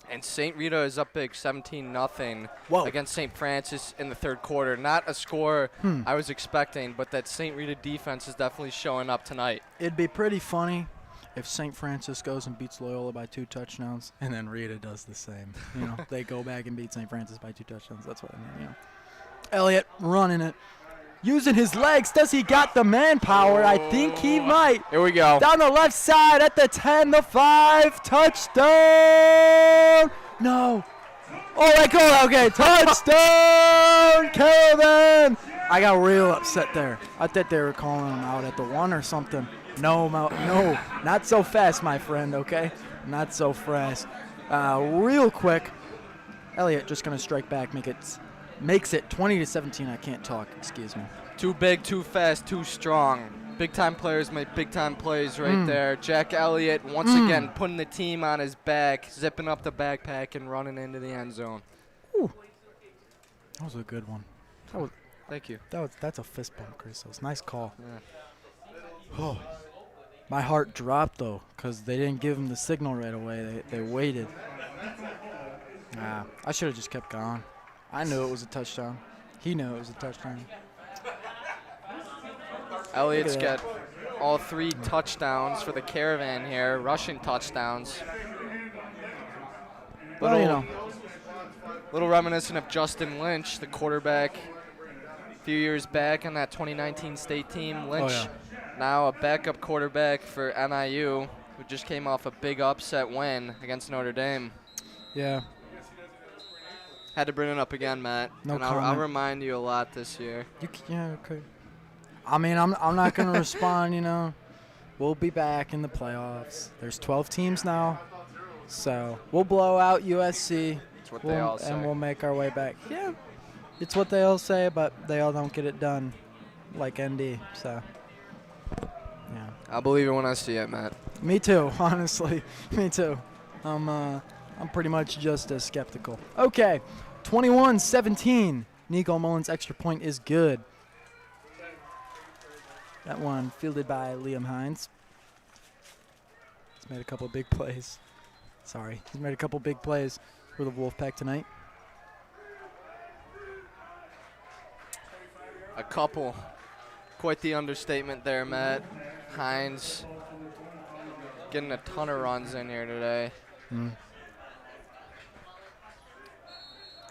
And St. Rita is up big, 17-0 against St. Francis in the third quarter. Not a score I was expecting, but that St. Rita defense is definitely showing up tonight. It'd be pretty funny if St. Francis goes and beats Loyola by 2 touchdowns, and then Rita does the same. You know, they go back and beat St. Francis by 2 touchdowns. That's what I mean. You know, Elliott running it, using his legs. Does he got the manpower? I think he might. Here we go. Down the left side at the 10, the 5, touchdown. No. Oh, my God. Okay, touchdown, Caravan. I got real upset there. I thought they were calling him out at the 1 or something. No, not so fast, my friend, okay? Not so fast. Real quick, Elliott just going to strike back, makes it 20-17. I can't talk, excuse me. Too big, too fast, too strong. Big-time players make big-time plays right there. Jack Elliott, once again, putting the team on his back, zipping up the backpack and running into the end zone. Ooh. That was a good one. Thank you. That's a fist bump, Chris. That was a nice call. Yeah. Oh. My heart dropped, though, because they didn't give him the signal right away. They waited. I should have just kept going. I knew it was a touchdown. He knew it was a touchdown. Elliott's got all 3 touchdowns for the Caravan here, rushing touchdowns. Well, you know. Little reminiscent of Justin Lynch, the quarterback a few years back on that 2019 state team. Lynch, now a backup quarterback for NIU, who just came off a big upset win against Notre Dame. Yeah. Had to bring it up again, Matt. No and comment. I'll remind you a lot this year. Yeah, okay. I mean, I'm not going to respond, you know. We'll be back in the playoffs. There's 12 teams now, so we'll blow out USC. That's what they all say. And we'll make our way back. Yeah, it's what they all say, but they all don't get it done like ND, so, yeah. I'll believe it when I see it, Matt. Me too, honestly. Me too. I'm pretty much just as skeptical. Okay, 21-17. Nico Mullins' extra point is good. That one fielded by Liam Hines. He's made a couple big plays. He's made a couple big plays for the Wolfpack tonight. A couple. Quite the understatement there, Matt. Hines getting a ton of runs in here today.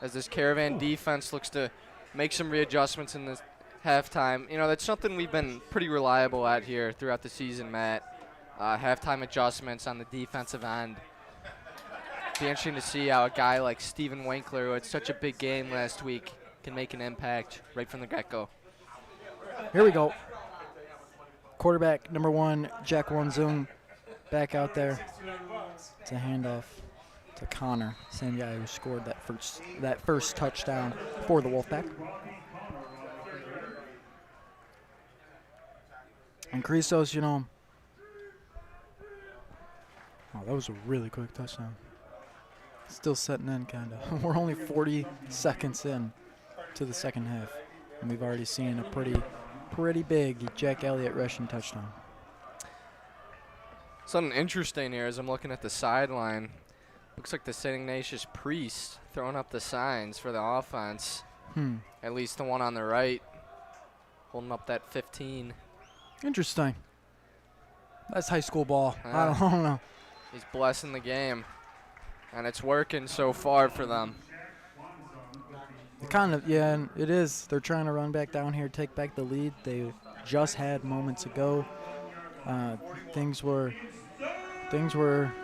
As this Caravan defense looks to make some readjustments in this halftime. You know, that's something we've been pretty reliable at here throughout the season, Matt. Halftime adjustments on the defensive end. Be interesting to see how a guy like Steven Winkler, who had such a big game last week, can make an impact right from the get-go. Here we go. Quarterback number 1, Jack Wanzung, back out there. It's a handoff to Connor, same guy who scored that first touchdown for the Wolfpack. And Christos, you know, oh, that was a really quick touchdown. Still setting in, kind of. We're only 40 seconds in to the second half, and we've already seen a pretty big Jack Elliott rushing touchdown. Something interesting here as I'm looking at the sideline. Looks like the St. Ignatius priest throwing up the signs for the offense. At least the one on the right, holding up that 15. Interesting. That's high school ball. Yeah. I don't know. He's blessing the game, and it's working so far for them. Kind of, yeah, and it is. They're trying to run back down here, take back the lead they just had moments ago. Things were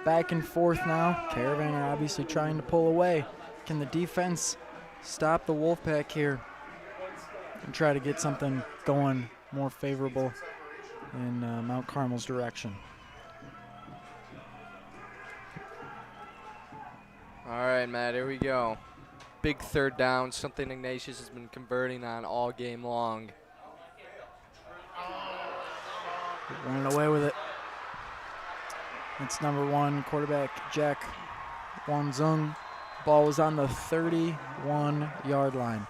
back and forth now. Caravan are obviously trying to pull away. Can the defense stop the Wolfpack here and try to get something going more favorable in Mount Carmel's direction? All right, Matt, here we go. Big third down, something Ignatius has been converting on all game long. Running away with it. It's number 1, quarterback Jack Wanzung. Ball was on the 31-yard line,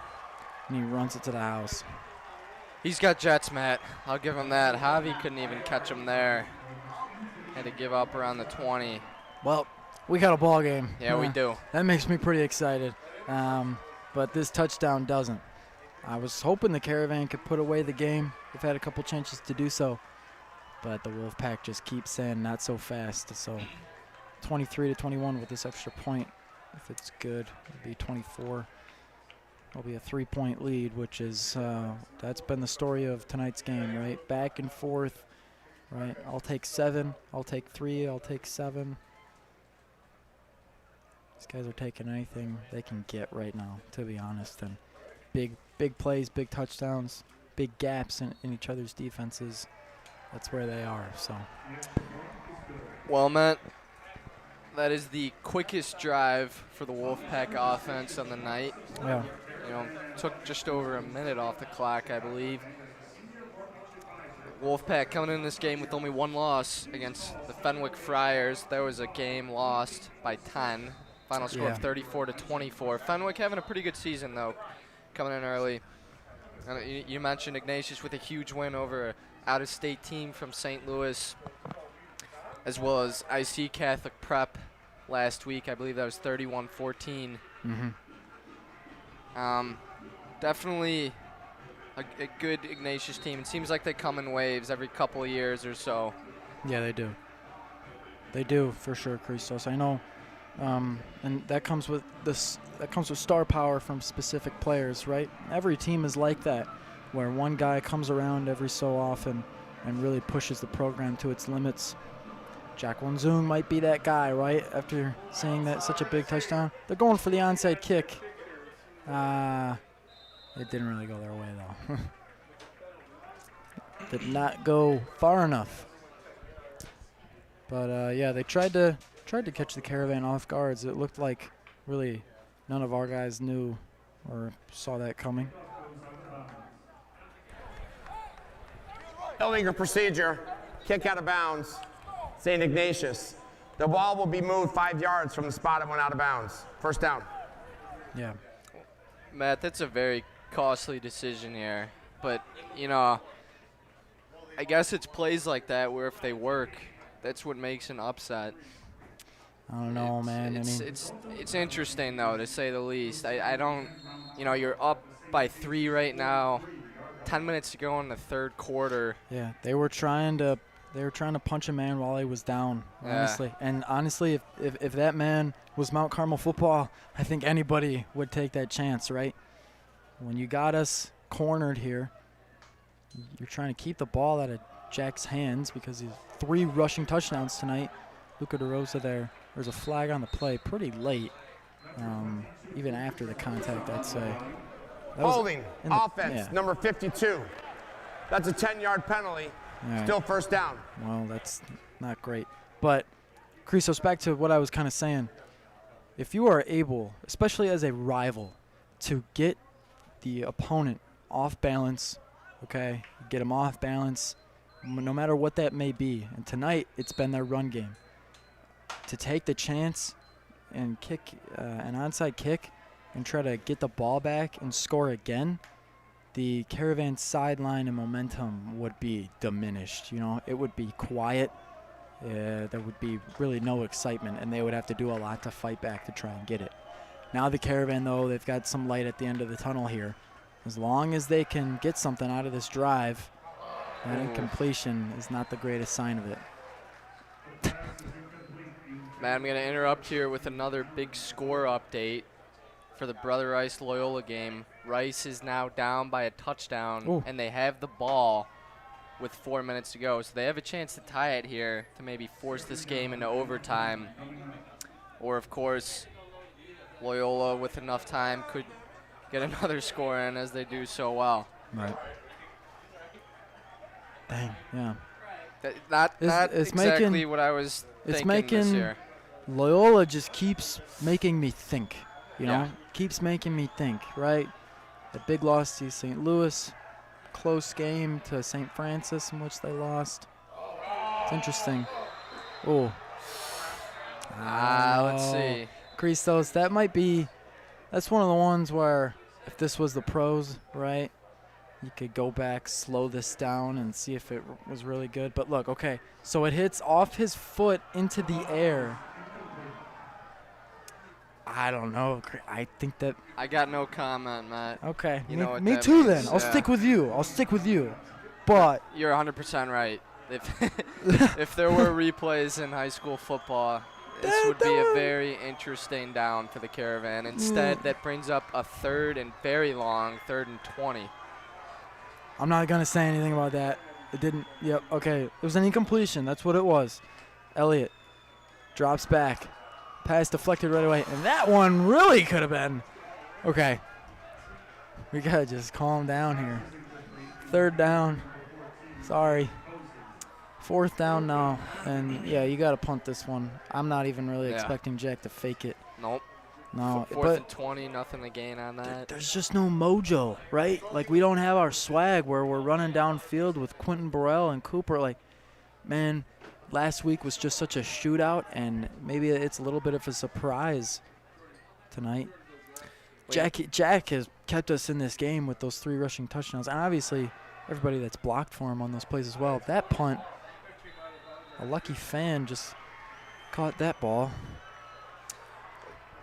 and he runs it to the house. He's got jets, Matt. I'll give him that. Javi couldn't even catch him there. Had to give up around the 20. Well, we got a ball game. Yeah, we do. That makes me pretty excited. But this touchdown doesn't. I was hoping the Caravan could put away the game. They've had a couple chances to do so. But the Wolfpack just keeps saying not so fast. So 23-21 with this extra point. If it's good, it'll be 24. It'll be a 3-point lead, which is, that's been the story of tonight's game, right? Back and forth, right? I'll take 7. I'll take 3. I'll take 7. These guys are taking anything they can get right now, to be honest. And big plays, big touchdowns, big gaps in each other's defenses. That's where they are. So, well, Matt, that is the quickest drive for the Wolfpack offense on the night. Yeah. You know, took just over a minute off the clock, I believe. Wolfpack coming in this game with only 1 loss against the Fenwick Friars. There was a game lost by 10. Final score of 34-24. Fenwick having a pretty good season, though, coming in early. And you mentioned Ignatius with a huge win over an out-of-state team from St. Louis, as well as IC Catholic Prep last week. I believe that was 31-14. Definitely a good Ignatius team. It seems like they come in waves every couple of years or so. Yeah, they do. They do, for sure, Christos. I know. And that comes with star power from specific players, right? Every team is like that, where one guy comes around every so often and really pushes the program to its limits. Jack Wanzung might be that guy, right? After seeing that such a big touchdown, they're going for the onside kick. It didn't really go their way though. Did not go far enough. But yeah, they tried to catch the Caravan off guards. It looked like really none of our guys knew or saw that coming. Illegal procedure, kick out of bounds, St. Ignatius. The ball will be moved 5 yards from the spot it went out of bounds. First down. Yeah. Matt, that's a very costly decision here. But, you know, I guess it's plays like that where if they work, that's what makes an upset. I don't know, man. It's interesting, though, to say the least. I don't, you know, you're up by 3 right now. 10 minutes to go in the third quarter. Yeah, they were trying to punch a man while he was down, honestly. Yeah. And honestly, if that man was Mount Carmel football, I think anybody would take that chance, right? When you got us cornered here, you're trying to keep the ball out of Jack's hands because he's 3 rushing touchdowns tonight. Luca DeRosa there. There's a flag on the play pretty late, even after the contact, I'd say. Holding, offense, number 52. That's a 10-yard penalty. Right. Still first down. Well, that's not great. But, Christos, back to what I was kind of saying. if you are able, especially as a rival, to get the opponent off balance, okay, get them off balance, no matter what that may be. And tonight, it's been their run game. To take the chance and kick an onside kick and try to get the ball back and score again, the Caravan sideline and momentum would be diminished. You know, it would be quiet. There would be really no excitement, and they would have to do a lot to fight back to try and get it. Now the Caravan, though, they've got some light at the end of the tunnel here. As long as they can get something out of this drive, that incompletion is not the greatest sign of it. Matt, I'm going to interrupt here with another big score update for the Brother Rice Loyola game. Rice is now down by a touchdown, and they have the ball with 4 minutes to go. So they have a chance to tie it here to maybe force this game into overtime. Or, of course, Loyola with enough time could get another score in, as they do so well. Right. Dang, yeah. Not exactly making, what I was it's thinking making this year. Loyola just keeps making me think, you Yeah. know? Keeps making me think, right? The big loss to St. Louis, close game to St. Francis in which they lost. It's interesting. Oh. Let's see. Christos, that might be, that's one of the ones where if this was the pros, right, you could go back, slow this down, and see if it was really good. But look, okay, so it hits off his foot into the air. I don't know. I think that. I got no comment, Matt. Okay. You know what me that too means. then. I'll stick with you. I'll stick with you. But. You're 100% right. If there were replays in high school football, this would be a very interesting down for the Caravan. Instead, that brings up a third and very long, 3rd and 20. I'm not going to say anything about that. It didn't. Yep. Okay. It was an incompletion. That's what it was. Elliott drops back. Pass deflected right away. And that one really could have been. Okay. We got to just calm down here. 3rd down. Sorry. 4th down now. And, yeah, you got to punt this one. I'm not even really expecting Jack to fake it. Nope. No. 4th and 20, nothing to gain on that. There's just no mojo, right? Like, we don't have our swag where we're running downfield with Quentin Burrell and Cooper. Like, man, last week was just such a shootout, and maybe it's a little bit of a surprise tonight. Jack has kept us in this game with those 3 rushing touchdowns, and obviously everybody that's blocked for him on those plays as well. That punt, a lucky fan just caught that ball.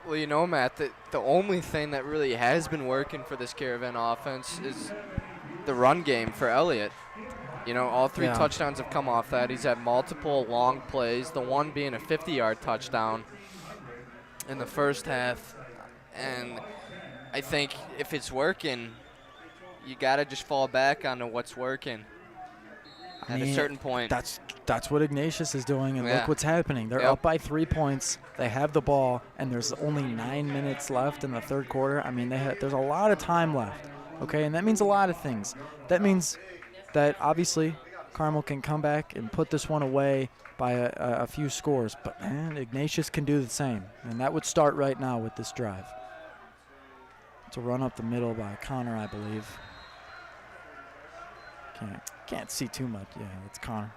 Well, you know, Matt, the only thing that really has been working for this Caravan offense is the run game for Elliott. You know, all 3 touchdowns have come off that. He's had multiple long plays, the one being a 50-yard touchdown in the first half. And I think if it's working, you got to just fall back onto what's working at a certain point. That's what Ignatius is doing, and look what's happening. They're up by 3 points. They have the ball, and there's only 9 minutes left in the 3rd quarter. I mean, there's a lot of time left, okay? And that means a lot of things. That means that obviously Carmel can come back and put this one away by a few scores. But, man, Ignatius can do the same, and that would start right now with this drive. It's a run up the middle by Connor, I believe. Can't see too much. Yeah, it's Connor.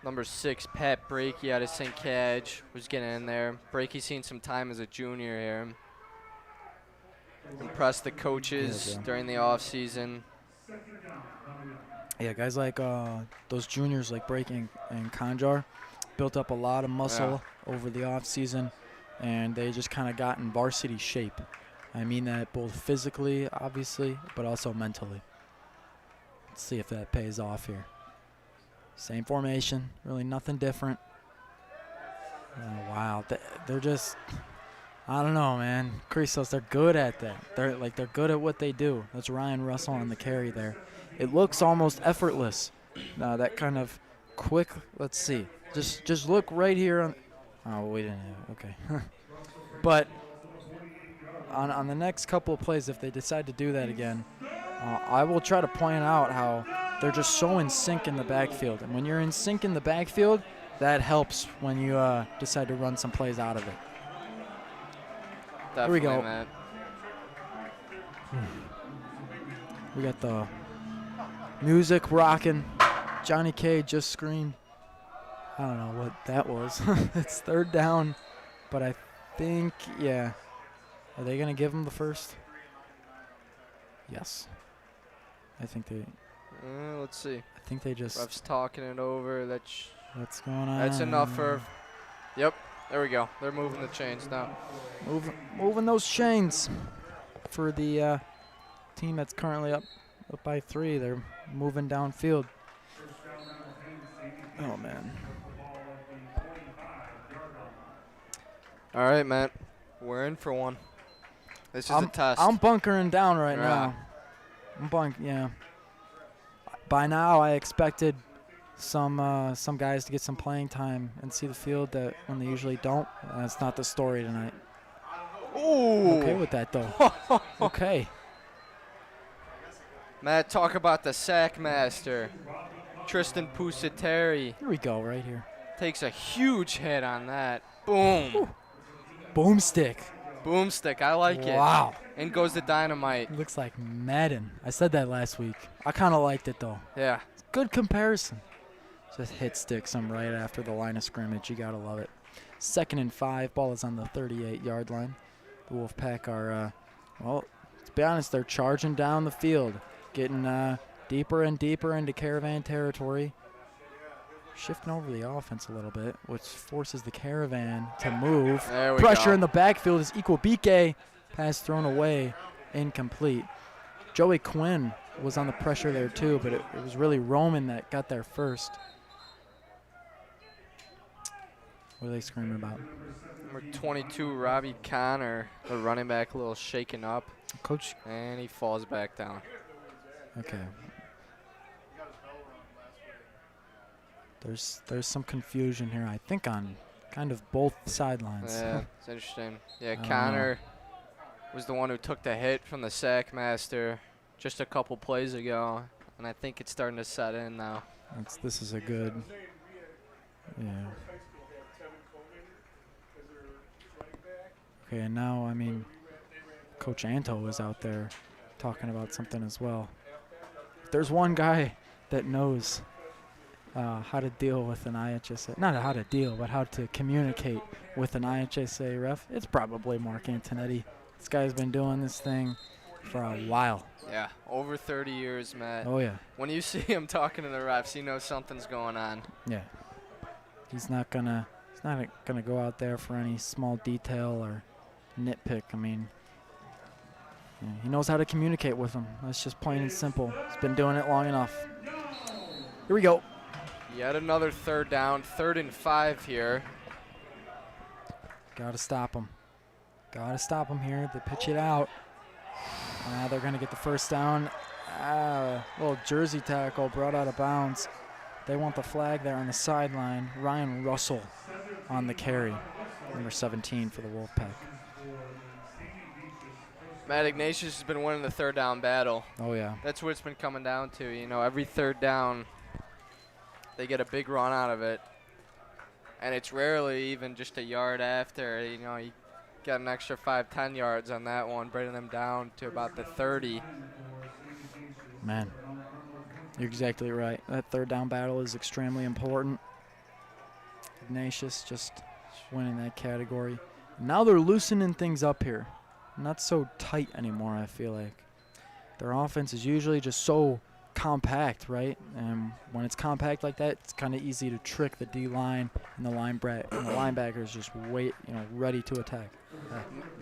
Number 6, Pat Brakey out of St. Cadge was getting in there. Brakey's seen some time as a junior here. Impressed the coaches during the offseason. Yeah, guys like those juniors like Brakey and Conjar built up a lot of muscle over the offseason, and they just kind of got in varsity shape. I mean that both physically, obviously, but also mentally. Let's see if that pays off here. Same formation, really nothing different. Oh, wow, they're just, I don't know, man. Christos, they're good at that. They're good at what they do. That's Ryan Russell on the carry there. It looks almost effortless. That kind of quick. Let's see. Just look right here on. Oh, we didn't. Okay. But on the next couple of plays, if they decide to do that again, I will try to point out how they're just so in sync in the backfield. And when you're in sync in the backfield, that helps when you decide to run some plays out of it. Definitely, Here we go. Matt. We got the music rocking. Johnny K just screamed. I don't know what that was. It's third down, but I think, yeah. Are they going to give him the first? Yes. I think they. Let's see. I think they just. Ref's talking it over. What's going on? That's enough for. Yep. There we go. They're moving the chains now. Moving those chains for the team that's currently up by 3. They're moving downfield. Oh, man. All right, Matt. We're in for one. This is a test. I'm bunkering down right now. Yeah. By now, I expected some guys to get some playing time and see the field that when they usually don't. That's not the story tonight. Ooh. I'm okay with that, though. Okay. Matt, talk about the sack master. Tristan Pusateri. Here we go, right here. Takes a huge hit on that. Boom. Ooh. Boomstick. Boomstick, I like it. Wow. In goes the dynamite. It looks like Madden. I said that last week. I kind of liked it, though. Yeah. Good comparison. Just hit sticks him right after the line of scrimmage. You got to love it. 2nd and 5. Ball is on the 38-yard line. The Wolfpack are, well, to be honest, they're charging down the field, getting deeper and deeper into Caravan territory. Shifting over the offense a little bit, which forces the Caravan to move. There we Pressure go. in the backfield is Ikwabike. Pass thrown away, incomplete. Joey Quinn was on the pressure there too, but it was really Roman that got there first. What are they screaming about? Number 22, Robbie Connor, the running back, a little shaken up. Coach. And he falls back down. Okay. There's some confusion here, I think, on kind of both sidelines. Yeah, it's interesting. Yeah, I don't Connor was the one who took the hit from the sack master just a couple plays ago, and I think it's starting to set in now. This is a good, yeah. Okay, and now, I mean, Coach Anto was out there talking about something as well. There's one guy that knows how to deal with an IHSA, not how to deal, but how to communicate with an IHSA ref. It's probably Mark Antonetti. This guy's been doing this thing for a while. Yeah, over 30 years, Matt. Oh, yeah. When you see him talking to the refs, you know something's going on. Yeah. He's not gonna go out there for any small detail or nitpick. I mean, yeah, he knows how to communicate with them. That's just plain and simple. He's been doing it long enough. Here we go. Yet another third down, 3rd and 5 here. Gotta stop him. Gotta stop him here. They pitch it out. They're gonna get the first down. Little jersey tackle brought out of bounds. They want the flag there on the sideline. Ryan Russell on the carry, number 17 for the Wolfpack. Matt Ignatius has been winning the third down battle. Oh, yeah. That's what it's been coming down to. You know, every third down, they get a big run out of it. And it's rarely even just a yard after. You know, you got an extra 5-10 yards on that one, bringing them down to about the 30. Man, you're exactly right. That third down battle is extremely important. Ignatius just winning that category. Now they're loosening things up here. Not so tight anymore, I feel like. Their offense is usually just so compact, right? And when it's compact like that, it's kind of easy to trick the D-line and the linebackers just wait, ready to attack.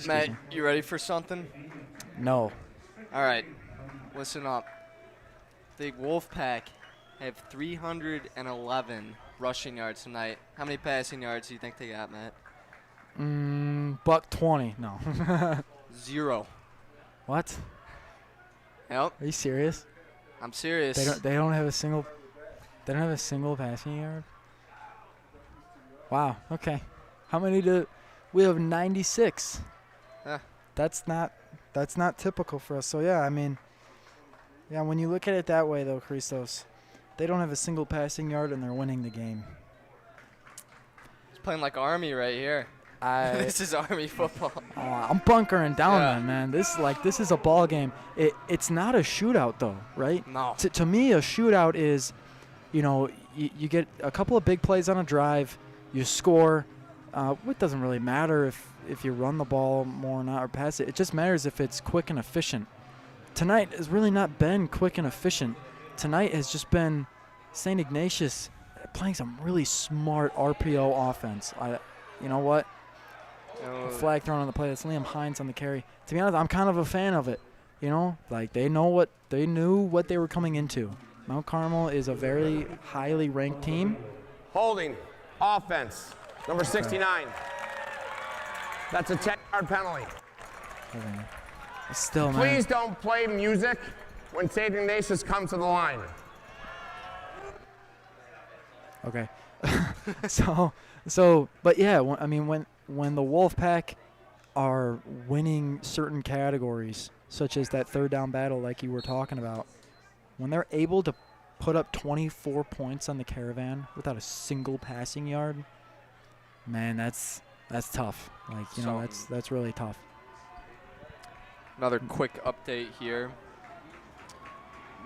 Matt, you ready for something? No. All right, listen up. The Wolfpack have 311 rushing yards tonight. How many passing yards do you think they got, Matt? $120. No. 0. What? Yep. Are you serious? I'm serious. They don't have a single. They don't have a single passing yard. Wow. Okay. How many do we have? 96. That's not typical for us. So yeah, I mean, yeah. When you look at it that way, though, Christos, they don't have a single passing yard and they're winning the game. Playing like Army right here. This is Army football. I'm bunkering down, Yeah. man. This is a ball game. It's not a shootout though, right? No. To me, a shootout is, you get a couple of big plays on a drive, you score. It doesn't really matter if you run the ball more or not or pass it. It just matters if it's quick and efficient. Tonight has really not been quick and efficient. Tonight has just been St. Ignatius playing some really smart RPO offense. You know what? Flag thrown on the play. That's Liam Hines on the carry. To be honest, I'm kind of a fan of it. Like they knew what they were coming into. Mount Carmel is a very highly ranked team. Holding, offense, number 69. That's a 10-yard penalty. Still, man. Please don't play music when St. Ignatius comes to the line. Okay. But yeah, when the Wolfpack are winning certain categories, such as that third down battle like you were talking about, when they're able to put up 24 points on the Caravan without a single passing yard, man, that's tough. That's really tough. Another quick update here.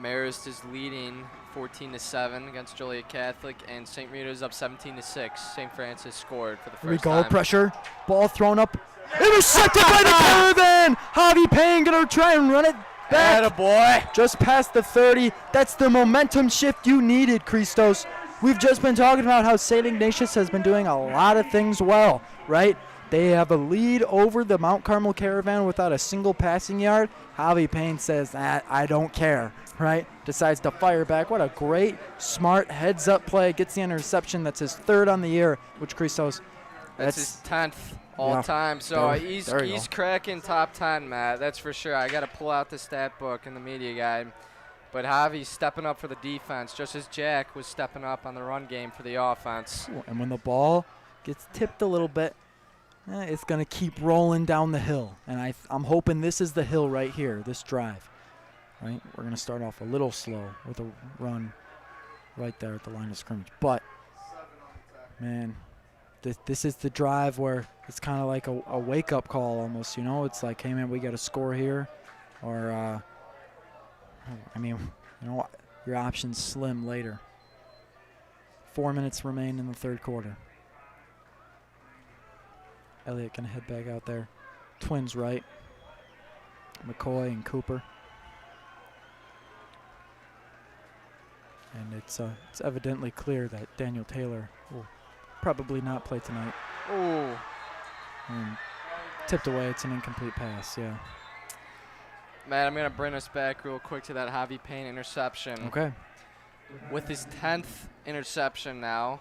Marist is leading 14-7 against Joliet Catholic, and St. Rita's up 17-6. St. Francis scored for the Here we first go, time. pressure, ball thrown up, intercepted by the Caravan. Javi Payne gonna try and run it back. Attaboy. Just past the 30. That's the momentum shift you needed, Christos. We've just been talking about how St. Ignatius has been doing a lot of things well, right? They have a lead over the Mount Carmel Caravan without a single passing yard. Javi Payne says, I don't care, right? Decides to fire back. What a great, smart, heads-up play. Gets the interception. That's his third on the year, which Christos. That's his 10th all time. So he's cracking top 10, Matt. That's for sure. I got to pull out the stat book and the media guide. But Javi's stepping up for the defense, just as Jack was stepping up on the run game for the offense. And when the ball gets tipped a little bit, it's going to keep rolling down the hill. And I'm hoping this is the hill right here, this drive. Right? We're going to start off a little slow with a run right there at the line of scrimmage. But, man, this is the drive where it's kind of like a wake-up call almost, It's like, hey, man, we got to score here. Or, your options slim later. 4 minutes remain in the third quarter. Elliott going to head back out there. Twins right. McCoy and Cooper. And it's evidently clear that Daniel Taylor will probably not play tonight. Oh. Tipped away. It's an incomplete pass, yeah. Matt, I'm going to bring us back real quick to that Javi Payne interception. Okay. With his 10th interception now,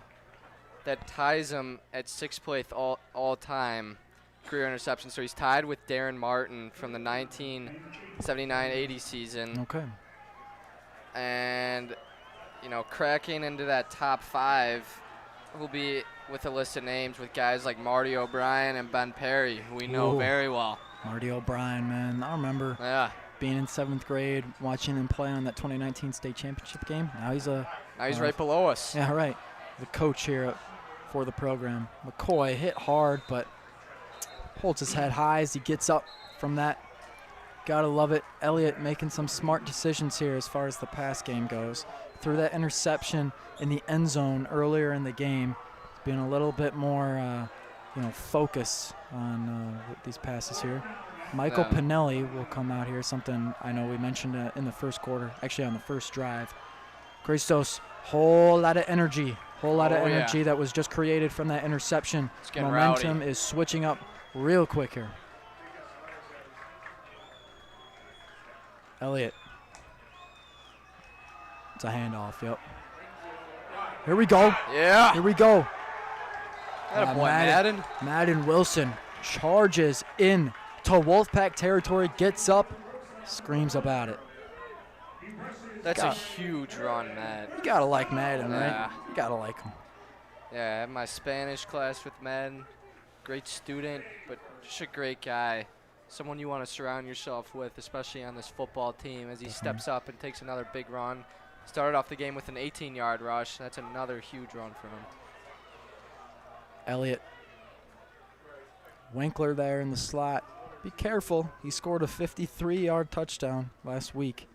that ties him at 6th place all-time career interception. So he's tied with Darren Martin from the 1979-80 season. Okay. And, cracking into that top 5 will be with a list of names with guys like Marty O'Brien and Ben Perry, who we know very well. Marty O'Brien, man. I remember being in 7th grade, watching him play on that 2019 state championship game. Now he's right below us. Yeah, right. The coach here for the program. McCoy hit hard, but holds his head high as he gets up from that. Gotta love it. Elliott making some smart decisions here as far as the pass game goes. Threw that interception in the end zone earlier in the game. Being a little bit more, focus on these passes here. Michael Pinelli will come out here, something I know we mentioned in the first quarter, actually on the first drive. Christos, whole lot of energy. That was just created from that interception. Momentum is switching up real quick here. Elliott. It's a handoff, yep. Here we go. Yeah. Here we go. Madden. Madden Wilson charges in to Wolfpack territory, gets up, screams about it. That's a huge run, Matt. You gotta like Madden, right? You gotta like him. Yeah, I had my Spanish class with Madden. Great student, but just a great guy. Someone you want to surround yourself with, especially on this football team, as he steps up and takes another big run. Started off the game with an 18-yard rush. That's another huge run for him. Elliott. Winkler there in the slot. Be careful. He scored a 53-yard touchdown last week.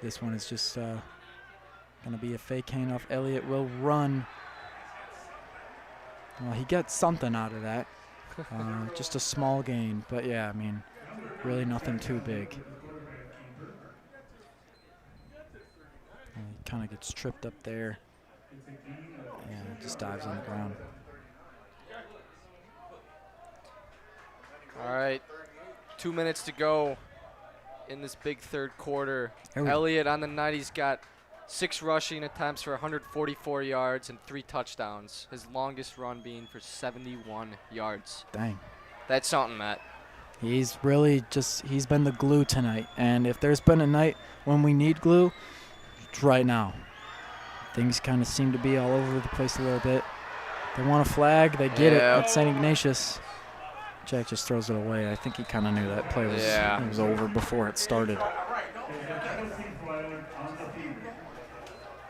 This one is just going to be a fake handoff. Elliott will run. Well, he gets something out of that. Just a small gain. But, yeah, I mean, really nothing too big. And he kind of gets tripped up there. And just dives on the ground. All right, 2 minutes to go in this big third quarter. Elliott on the night, he's got 6 rushing attempts for 144 yards and 3 touchdowns. His longest run being for 71 yards. Dang. That's something, Matt. He's really he's been the glue tonight. And if there's been a night when we need glue, it's right now. Things kind of seem to be all over the place a little bit. They want a flag, they get it. That's St. Ignatius. Jack just throws it away. I think he kind of knew that play was over before it started.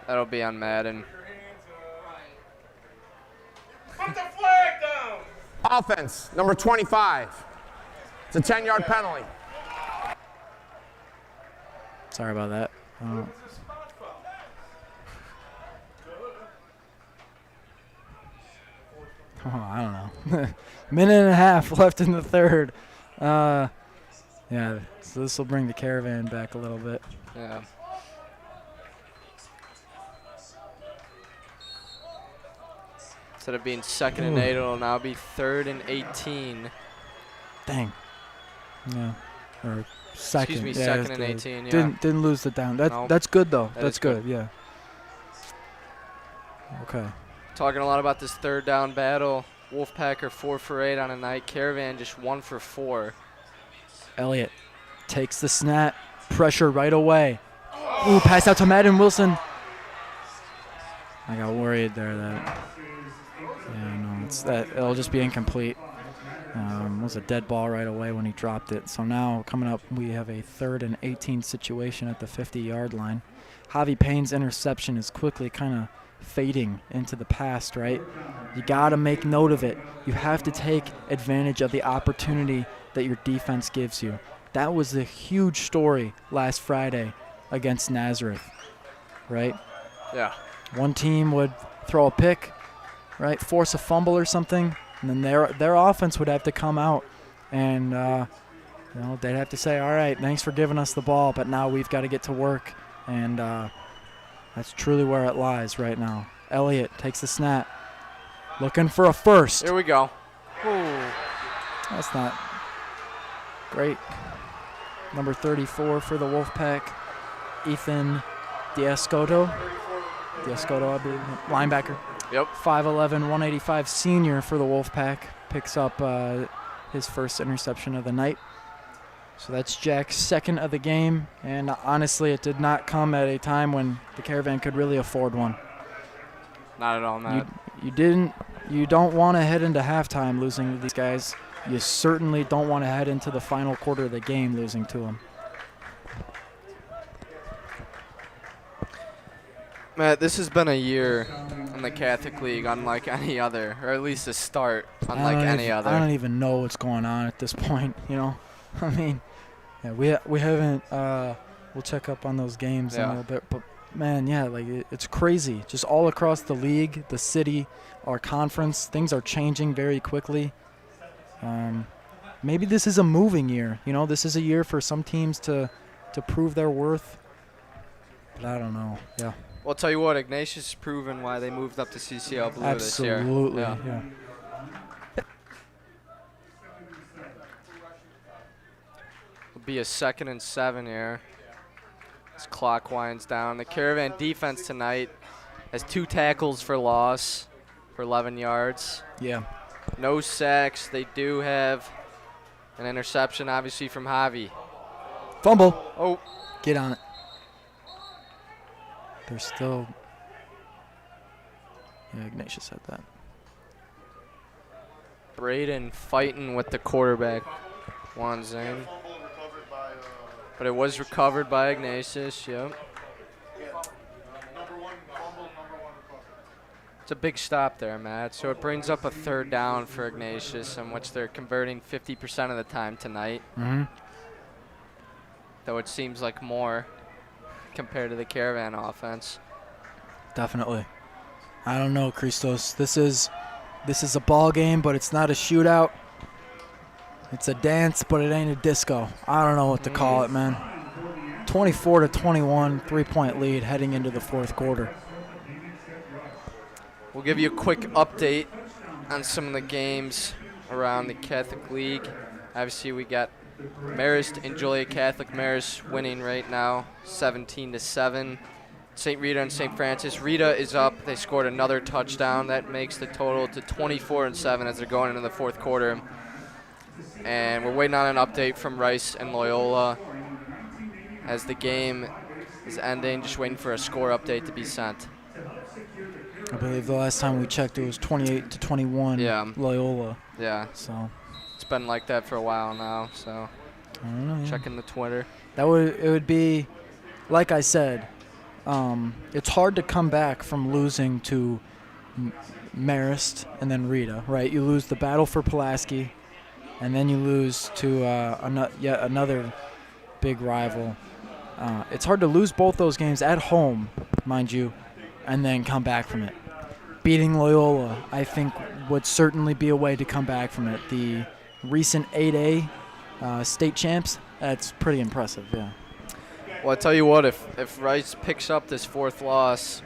That'll be on Madden. Put the flag down. Offense, number 25. It's a 10-yard penalty. Sorry about that. I don't know. Minute and a half left in the third. Yeah, so this will bring the Caravan back a little bit. Yeah. Instead of being 2nd and 8, it'll now be 3rd and 18. Dang. Yeah. Or second. Excuse me, 2nd and 18. Yeah. Didn't lose the down. That's good though. That's good. Yeah. Okay. Talking a lot about this 3rd down battle. Wolfpack are 4 for 8 on a night. Caravan just 1 for 4. Elliott takes the snap. Pressure right away. Ooh, pass out to Madden Wilson. I got worried there that. Yeah, no, it's that. It'll just be incomplete. It was a dead ball right away when he dropped it. So now coming up, we have a 3rd and 18 situation at the 50-yard line. Javi Payne's interception is quickly kind of fading into the past, right? You got to make note of it. You have to take advantage of the opportunity that your defense gives you. That was a huge story last Friday against Nazareth, right? Yeah. One team would throw a pick, right, force a fumble or something, and then their offense would have to come out and they'd have to say, all right, thanks for giving us the ball, but now we've got to get to work, and that's truly where it lies right now. Elliott takes the snap, looking for a first. Here we go. Ooh. That's not great. Number 34 for the Wolfpack, Ethan Diascoto, I believe, linebacker. Yep. 5'11", 185 senior for the Wolfpack. Picks up his first interception of the night. So that's Jack's 2nd of the game. And honestly, it did not come at a time when the Caravan could really afford one. Not at all, Matt. You don't want to head into halftime losing to these guys. You certainly don't want to head into the final quarter of the game losing to them. Matt, this has been a year in the Catholic League unlike any other, or at least a start unlike any other. I don't even know what's going on at this point, you know. I mean, yeah, we haven't. We'll check up on those games in a little bit, but man, yeah, like it's crazy. Just all across the league, the city, our conference, things are changing very quickly. Maybe this is a moving year. You know, this is a year for some teams to prove their worth. But I don't know. Yeah. Well, I'll tell you what, Ignatius has proven why they moved up to CCL Blue this year. Absolutely, yeah. It'll be a 2nd and 7 here. This clock winds down. The Caravan defense tonight has 2 tackles for loss for 11 yards. Yeah. No sacks. They do have an interception, obviously, from Javi. Fumble. Oh. Get on it. They're still. Yeah, Ignatius said that. Braden fighting with the quarterback. One's in. But it was recovered by Ignatius, yep. It's a big stop there, Matt. So it brings up a 3rd down for Ignatius, in which they're converting 50% of the time tonight. Mm-hmm. Though it seems like more compared to the Caravan offense. Definitely. I don't know, Christos. This is a ball game, but it's not a shootout. It's a dance, but it ain't a disco. I don't know what to call it, man. 24-21, 3-point lead heading into the 4th quarter. We'll give you a quick update on some of the games around the Catholic League. Obviously, we got Marist and Joliet Catholic. Marist winning right now, 17-7. St. Rita and St. Francis. Rita is up. They scored another touchdown. That makes the total to 24-7 as they're going into the 4th quarter. And we're waiting on an update from Rice and Loyola as the game is ending. Just waiting for a score update to be sent. I believe the last time we checked, it was 28-21. Loyola. Yeah. So it's been like that for a while now. So I don't know. Checking the Twitter. It would be, like I said, it's hard to come back from losing to Marist and then Rita, right? You lose the battle for Pulaski, and then you lose to yet another big rival. It's hard to lose both those games at home, mind you, and then come back from it. Beating Loyola, I think, would certainly be a way to come back from it. The recent 8A state champs, that's pretty impressive, yeah. Well, I tell you what, if Rice picks up this 4th loss,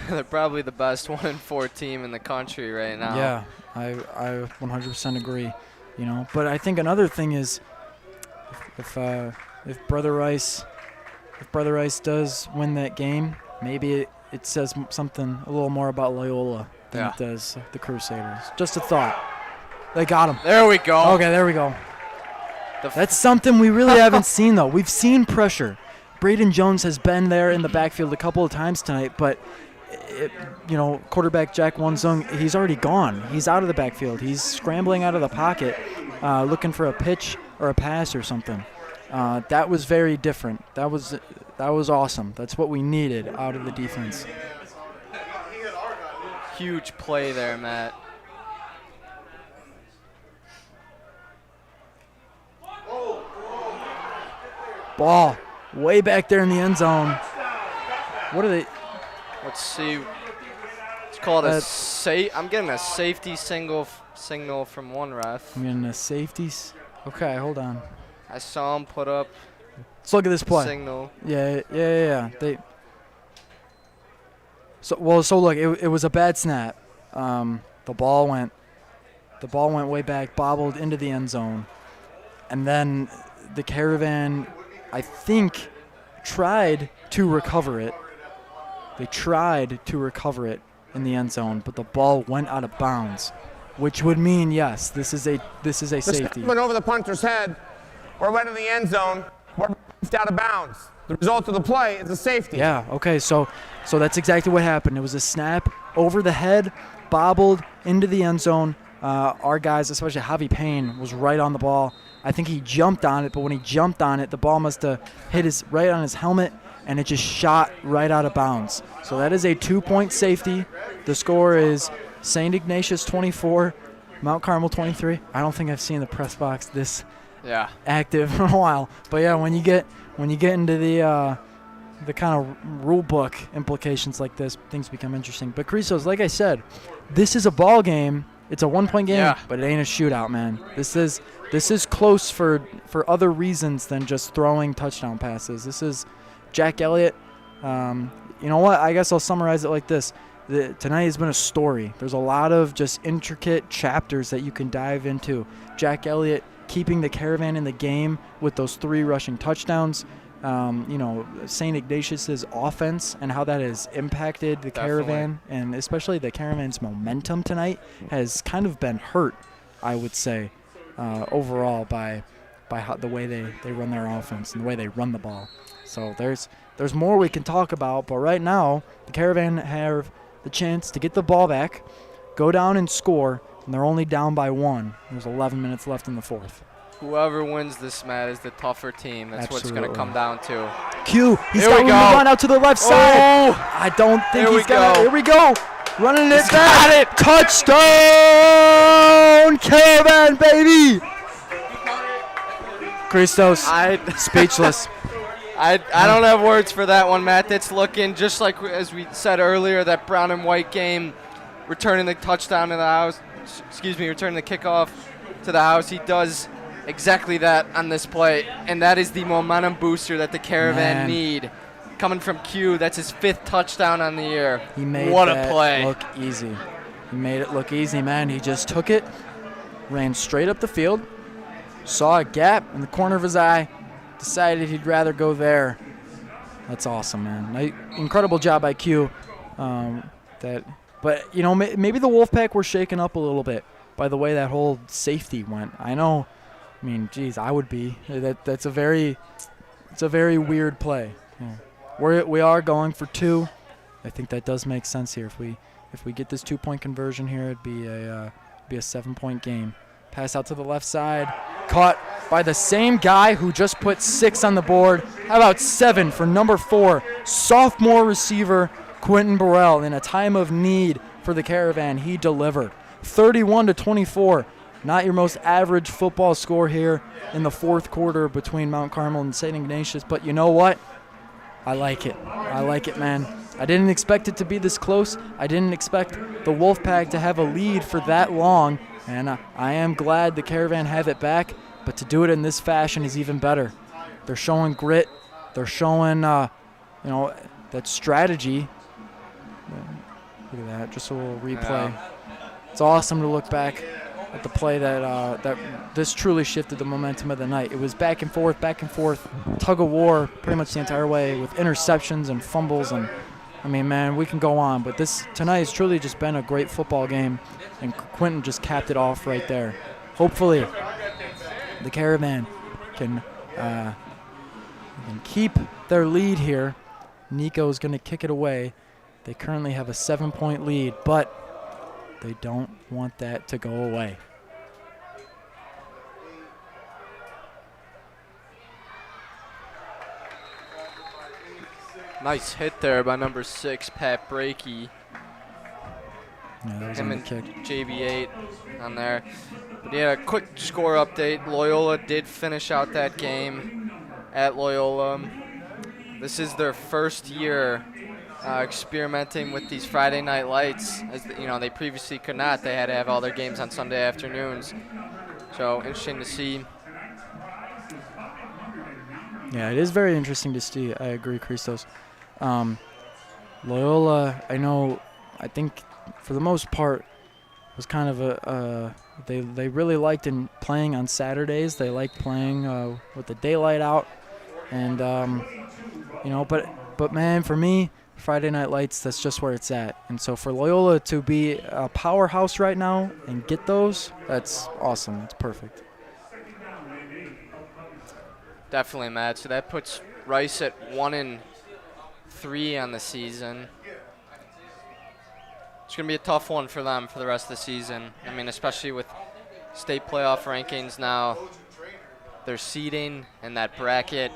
they're probably the best 1-4 team in the country right now. Yeah, I 100% agree. You know, but I think another thing is if Brother Rice does win that game, maybe it says something a little more about Loyola than it does the Crusaders. Just a thought. They got him. There we go. Okay, there we go. That's something we really haven't seen, though. We've seen pressure. Braden Jones has been there in the backfield a couple of times tonight, but quarterback Jack Wonzung, he's already gone. He's out of the backfield. He's scrambling out of the pocket, looking for a pitch or a pass or something. That was very different. That was awesome. That's what we needed out of the defense. Huge play there, Matt. Ball way back there in the end zone. What are they? Let's see. It's called I'm getting a safety signal from one ref. I'm getting a safeties. Okay, hold on. I saw him put up. Let's look at this play. Signal. Yeah. So look, it was a bad snap. The ball went way back, bobbled into the end zone, and then the Caravan, I think, tried to recover it. They tried to recover it in the end zone, but the ball went out of bounds, which would mean yes, this is a safety. Went over the punter's head, or went in the end zone, or out of bounds. The result of the play is a safety. Yeah. Okay. So that's exactly what happened. It was a snap over the head, bobbled into the end zone. Our guys, especially Javi Payne, was right on the ball. I think he jumped on it, but when he jumped on it, the ball must have hit right on his helmet, and it just shot right out of bounds. So that is a 2-point safety. The score is St. Ignatius 24, Mount Carmel 23. I don't think I've seen the press box this active in a while. But yeah, when you get into the kind of rule book implications like this, things become interesting. But Christos, like I said, this is a ball game. It's a 1-point game, but it ain't a shootout, man. This is close for other reasons than just throwing touchdown passes. This is Jack Elliott. You know what? I guess I'll summarize it like this. Tonight has been a story. There's a lot of just intricate chapters that you can dive into. Jack Elliott keeping the Caravan in the game with those 3 rushing touchdowns. St. Ignatius's offense and how that has impacted the Caravan, and especially the Caravan's momentum tonight has kind of been hurt, I would say, overall by the way they run their offense and the way they run the ball. So there's more we can talk about, but right now the Caravan have the chance to get the ball back, go down and score, and they're only down by 1. There's 11 minutes left in the 4th. Whoever wins this match is the tougher team. That's what's going to come down to. He's got room to run out to the left side. I don't think he's got it. Here we go. Running it back. Touchdown, Caravan, baby. Christos, speechless. I don't have words for that one, Matt. That's looking just like, as we said earlier, that brown and white game, returning the touchdown to the house. Returning the kickoff to the house. He does exactly that on this play, and that is the momentum booster that the Caravan need. Coming from Q, that's his 5th touchdown on the year. He made what that a play. look easy. He made it look easy, man. He just took it, ran straight up the field, saw a gap in the corner of his eye, decided he'd rather go there. That's awesome, man. Incredible job by Q. But, you know, maybe the Wolfpack were shaken up a little bit by the way that whole safety went. I know. I mean, geez, I would be. It's a very weird play. Yeah. We are going for 2. I think that does make sense here. If we get this 2-point conversion here, it'd be a 7-point game. Pass out to the left side, caught by the same guy who just put 6 on the board. How about 7 for number 4, sophomore receiver Quentin Burrell. In a time of need for the Caravan, he delivered. 31-24. Not your most average football score here in the 4th quarter between Mount Carmel and St. Ignatius, but you know what? I like it. I like it, man. I didn't expect it to be this close. I didn't expect the Wolfpack to have a lead for that long, and I am glad the Caravan have it back, but to do it in this fashion is even better. They're showing grit. They're showing, that strategy. Look at that, just a little replay. Yeah. It's awesome to look back at the play that this truly shifted the momentum of the night. It was back and forth, tug of war pretty much the entire way with interceptions and fumbles. And I mean, man, we can go on, but tonight has truly just been a great football game, and Quentin just capped it off right there. Hopefully, the Caravan can keep their lead here. Nico's going to kick it away. They currently have a 7-point lead, but they don't want that to go away. Nice hit there by number 6, Pat Brakey. Yeah, that was him on and the kick. JB8 on there. But yeah, a quick score update. Loyola did finish out that game at Loyola. This is their first year experimenting with these Friday night lights. As they previously could not. They had to have all their games on Sunday afternoons. So interesting to see. Yeah, it is very interesting to see. I agree, Christos. Loyola, I think for the most part was kind of they really liked playing on Saturdays. They liked playing with the daylight out, and but man, for me, Friday Night Lights, that's just where it's at. And so for Loyola to be a powerhouse right now and get those, that's awesome. It's perfect. Definitely, Matt. So that puts Rice at 1-3 on the season. It's going to be a tough one for them for the rest of the season. I mean, especially with state playoff rankings now, their seeding and that bracket.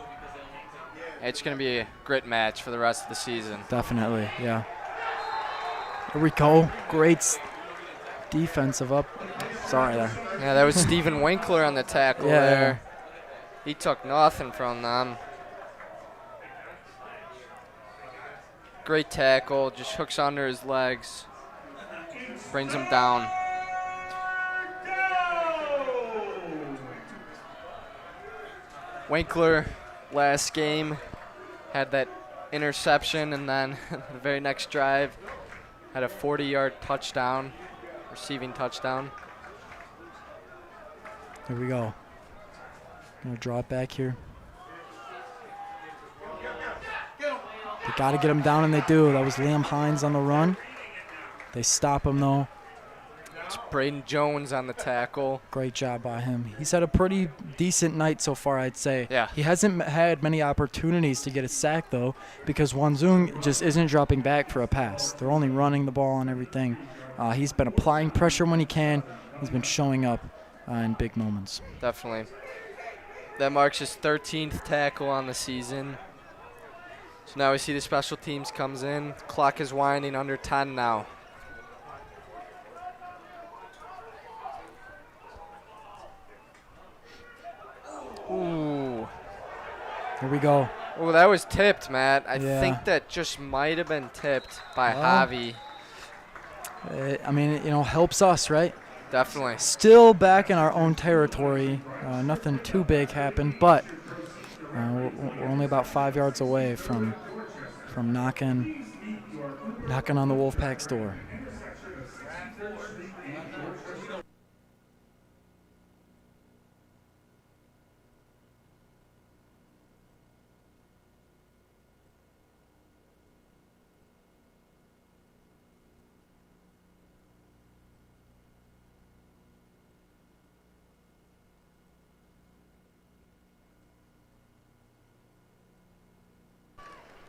It's going to be a grit match for the rest of the season. Definitely, yeah. Here we go. Great defensive up. Sorry there. Yeah, that was Stephen Winkler on the tackle there. He took nothing from them. Great tackle, just hooks under his legs, brings him down. Winkler, last game, had that interception, and then the very next drive had a 40-yard touchdown, receiving touchdown. Here we go. Gonna drop back here. They got to get him down, and they do. That was Liam Hines on the run. They stop him, though. It's Braden Jones on the tackle. Great job by him. He's had a pretty decent night so far, I'd say. Yeah. He hasn't had many opportunities to get a sack, though, because Wanzung just isn't dropping back for a pass. They're only running the ball and everything. He's been applying pressure when he can. He's been showing up in big moments. Definitely. That marks his 13th tackle on the season. So now we see the special teams comes in. Clock is winding under 10 now. Here we go. Oh, that was tipped, Matt. I Yeah. think that just might have been tipped by Well, Javi. I mean, helps us, right? Definitely. Still back in our own territory. Nothing too big happened, but we're only about 5 yards away from knocking on the Wolfpack's door.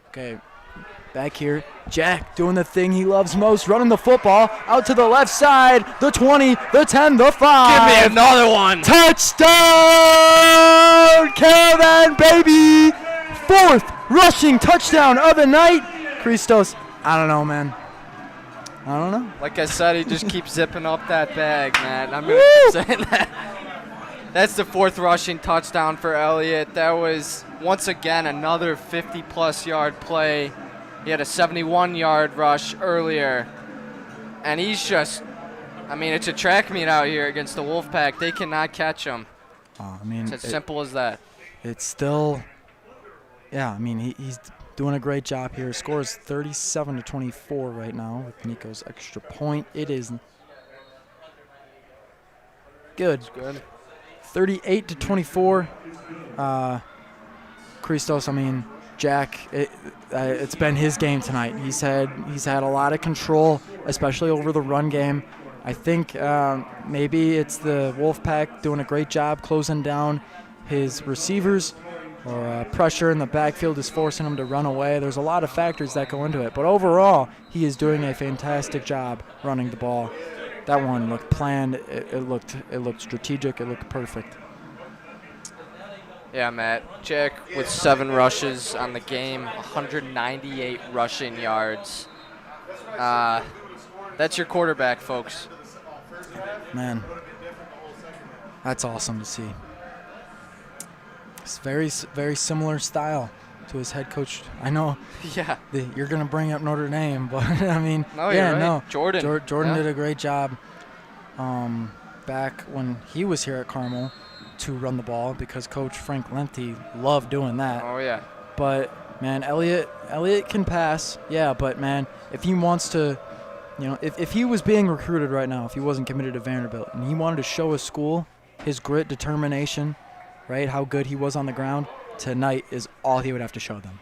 Okay, back here, Jack doing the thing he loves most, running the football out to the left side, the 20, the 10, the 5. Give me another one. Touchdown, Caravan, baby! 4th rushing touchdown of the night. Christos, I don't know, man. I don't know. Like I said, he just keeps zipping up that bag, man. I'm going to keep saying that. That's the 4th rushing touchdown for Elliott. That was, once again, another 50-plus yard play. He had a 71-yard rush earlier. And he's just, I mean, it's a track meet out here against the Wolfpack. They cannot catch him. I mean, it's as simple as that. It's still, yeah, I mean, he's doing a great job here. Scores 37-24 right now with Nico's extra point. It is good. It's good. 38-24. Christos, I mean, Jack, it's been his game tonight. He's had a lot of control, especially over the run game. I think maybe it's the Wolfpack doing a great job closing down his receivers, or pressure in the backfield is forcing him to run away. There's a lot of factors that go into it, but overall, he is doing a fantastic job running the ball. That one looked planned. It looked strategic. It looked perfect. Yeah, Matt. Jack with 7 rushes on the game, 198 rushing yards. That's your quarterback, folks. Man, that's awesome to see. It's very similar style to his head coach. I know. Yeah. You're gonna bring up Notre Dame, but I mean, no, yeah, you're right. no. Jordan. Jordan yeah. did a great job back when he was here at Carmel to run the ball, because Coach Frank Lenthe loved doing that. Oh yeah. But man, Elliott can pass. Yeah, but man, if he wants to, if he was being recruited right now, if he wasn't committed to Vanderbilt and he wanted to show his school his grit, determination, right, how good he was on the ground, tonight is all he would have to show them.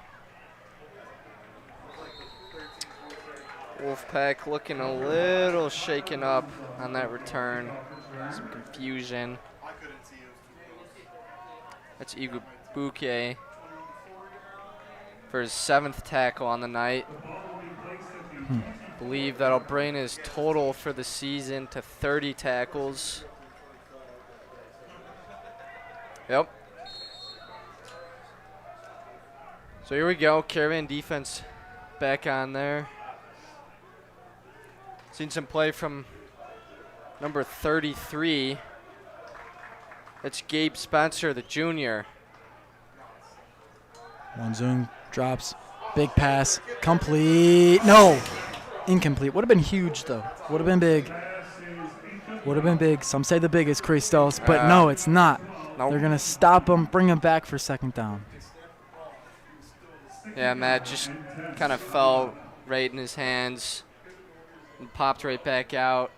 Wolfpack looking a little shaken up on that return. Some confusion. That's Igbokwe for his 7th tackle on the night. Believe that'll bring his total for the season to 30 tackles. Yep. So here we go. Caravan defense back on there. Seen some play from number 33. That's Gabe Spencer, the junior. Wanzoon drops, big pass, complete. No, incomplete. Would have been huge though. Would have been big. Would have been big. Some say the biggest, Christos, but no, it's not. Nope. They're gonna stop him, bring him back for 2nd down. Yeah, Matt just kind of fell right in his hands and popped right back out.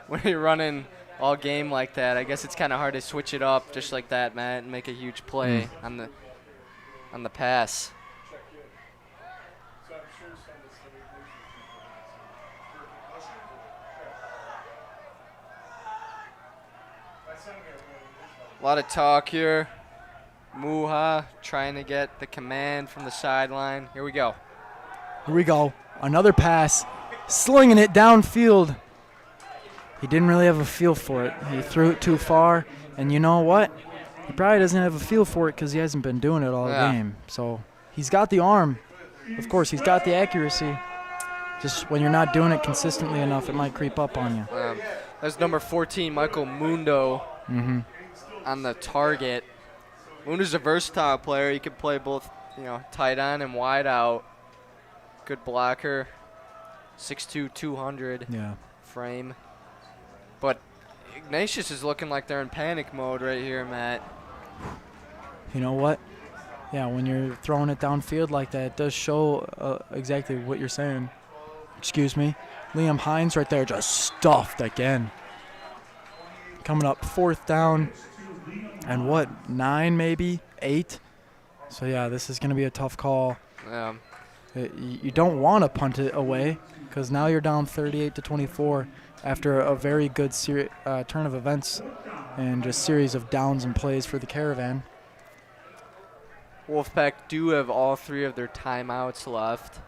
When you're running all game like that, I guess it's kind of hard to switch it up just like that, Matt, and make a huge play on the pass. A lot of talk here. Muha trying to get the command from the sideline. Here we go. Here we go. Another pass, slinging it downfield. He didn't really have a feel for it. He threw it too far, and you know what? He probably doesn't have a feel for it because he hasn't been doing it all game. So he's got the arm. Of course, he's got the accuracy. Just when you're not doing it consistently enough, it might creep up on you. That's number 14, Michael Mundo, on the target. Una's a versatile player. He can play both, tight end and wide out. Good blocker. 6'2", 200 frame. But Ignatius is looking like they're in panic mode right here, Matt. You know what? Yeah, when you're throwing it downfield like that, it does show exactly what you're saying. Excuse me. Liam Hines right there just stuffed again. Coming up 4th down and 9 maybe? 8? So, yeah, this is going to be a tough call. Yeah. You don't want to punt it away because now you're down 38-24 after a very good turn of events and just series of downs and plays for the Caravan. Wolfpack do have all 3 of their timeouts left.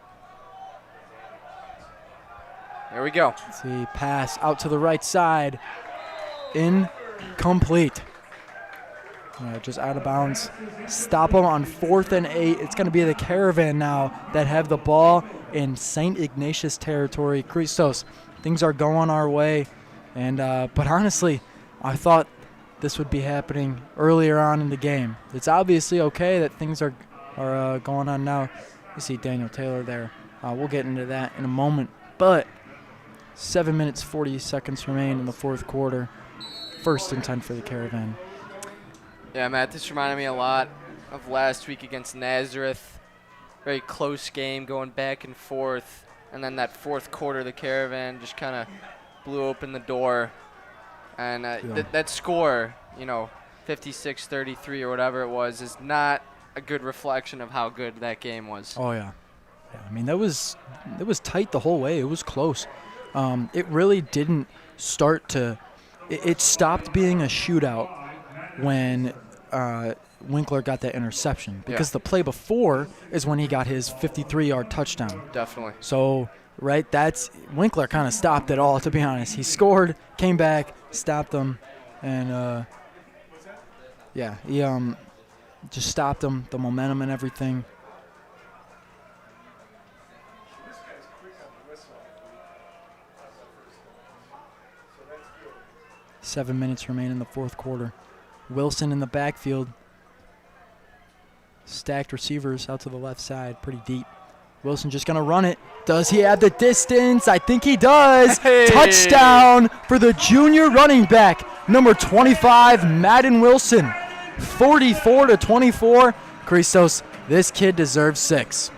There we go. See, pass out to the right side. Incomplete. Just out of bounds. Stop them on 4th and 8. It's going to be the Caravan now that have the ball in St. Ignatius territory. Christos, things are going our way. And but honestly, I thought this would be happening earlier on in the game. It's obviously okay that things are going on now. You see Daniel Taylor there. We'll get into that in a moment. But 7 minutes, 40 seconds remain in the 4th quarter. 1st and 10 for the Caravan. Yeah, Matt, this reminded me a lot of last week against Nazareth. Very close game going back and forth. And then that 4th quarter, the Caravan just kind of blew open the door. And that score, 56-33 or whatever it was, is not a good reflection of how good that game was. Oh, yeah. I mean, it was tight the whole way. It was close. It really didn't start to – it stopped being a shootout when Winkler got that interception because the play before is when he got his 53-yard touchdown. Definitely. So – right, that's Winkler kind of stopped it all, to be honest. He scored, came back, stopped them, and he just stopped them, the momentum and everything. Seven minutes remain in the 4th quarter. Wilson in the backfield. Stacked receivers out to the left side, pretty deep. Wilson just going to run it. Does he have the distance? I think he does. Hey. Touchdown for the junior running back, number 25, Madden Wilson. 44-24. Christos, this kid deserves 6.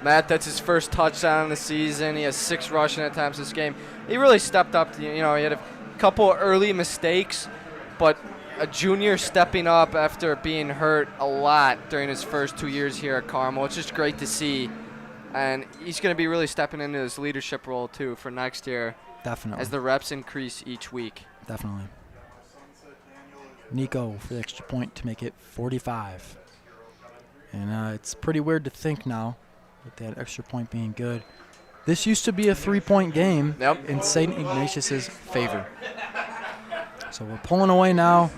Matt, that's his first touchdown of the season. He has 6 rushing attempts this game. He really stepped up. He had a couple early mistakes, but a junior stepping up after being hurt a lot during his first 2 years here at Carmel. It's just great to see. And he's going to be really stepping into his leadership role, too, for next year. Definitely. As the reps increase each week. Definitely. Nico for the extra point to make it 45. And it's pretty weird to think now, with that extra point being good. This used to be a 3-point game in St. Ignatius's favor. So we're pulling away now.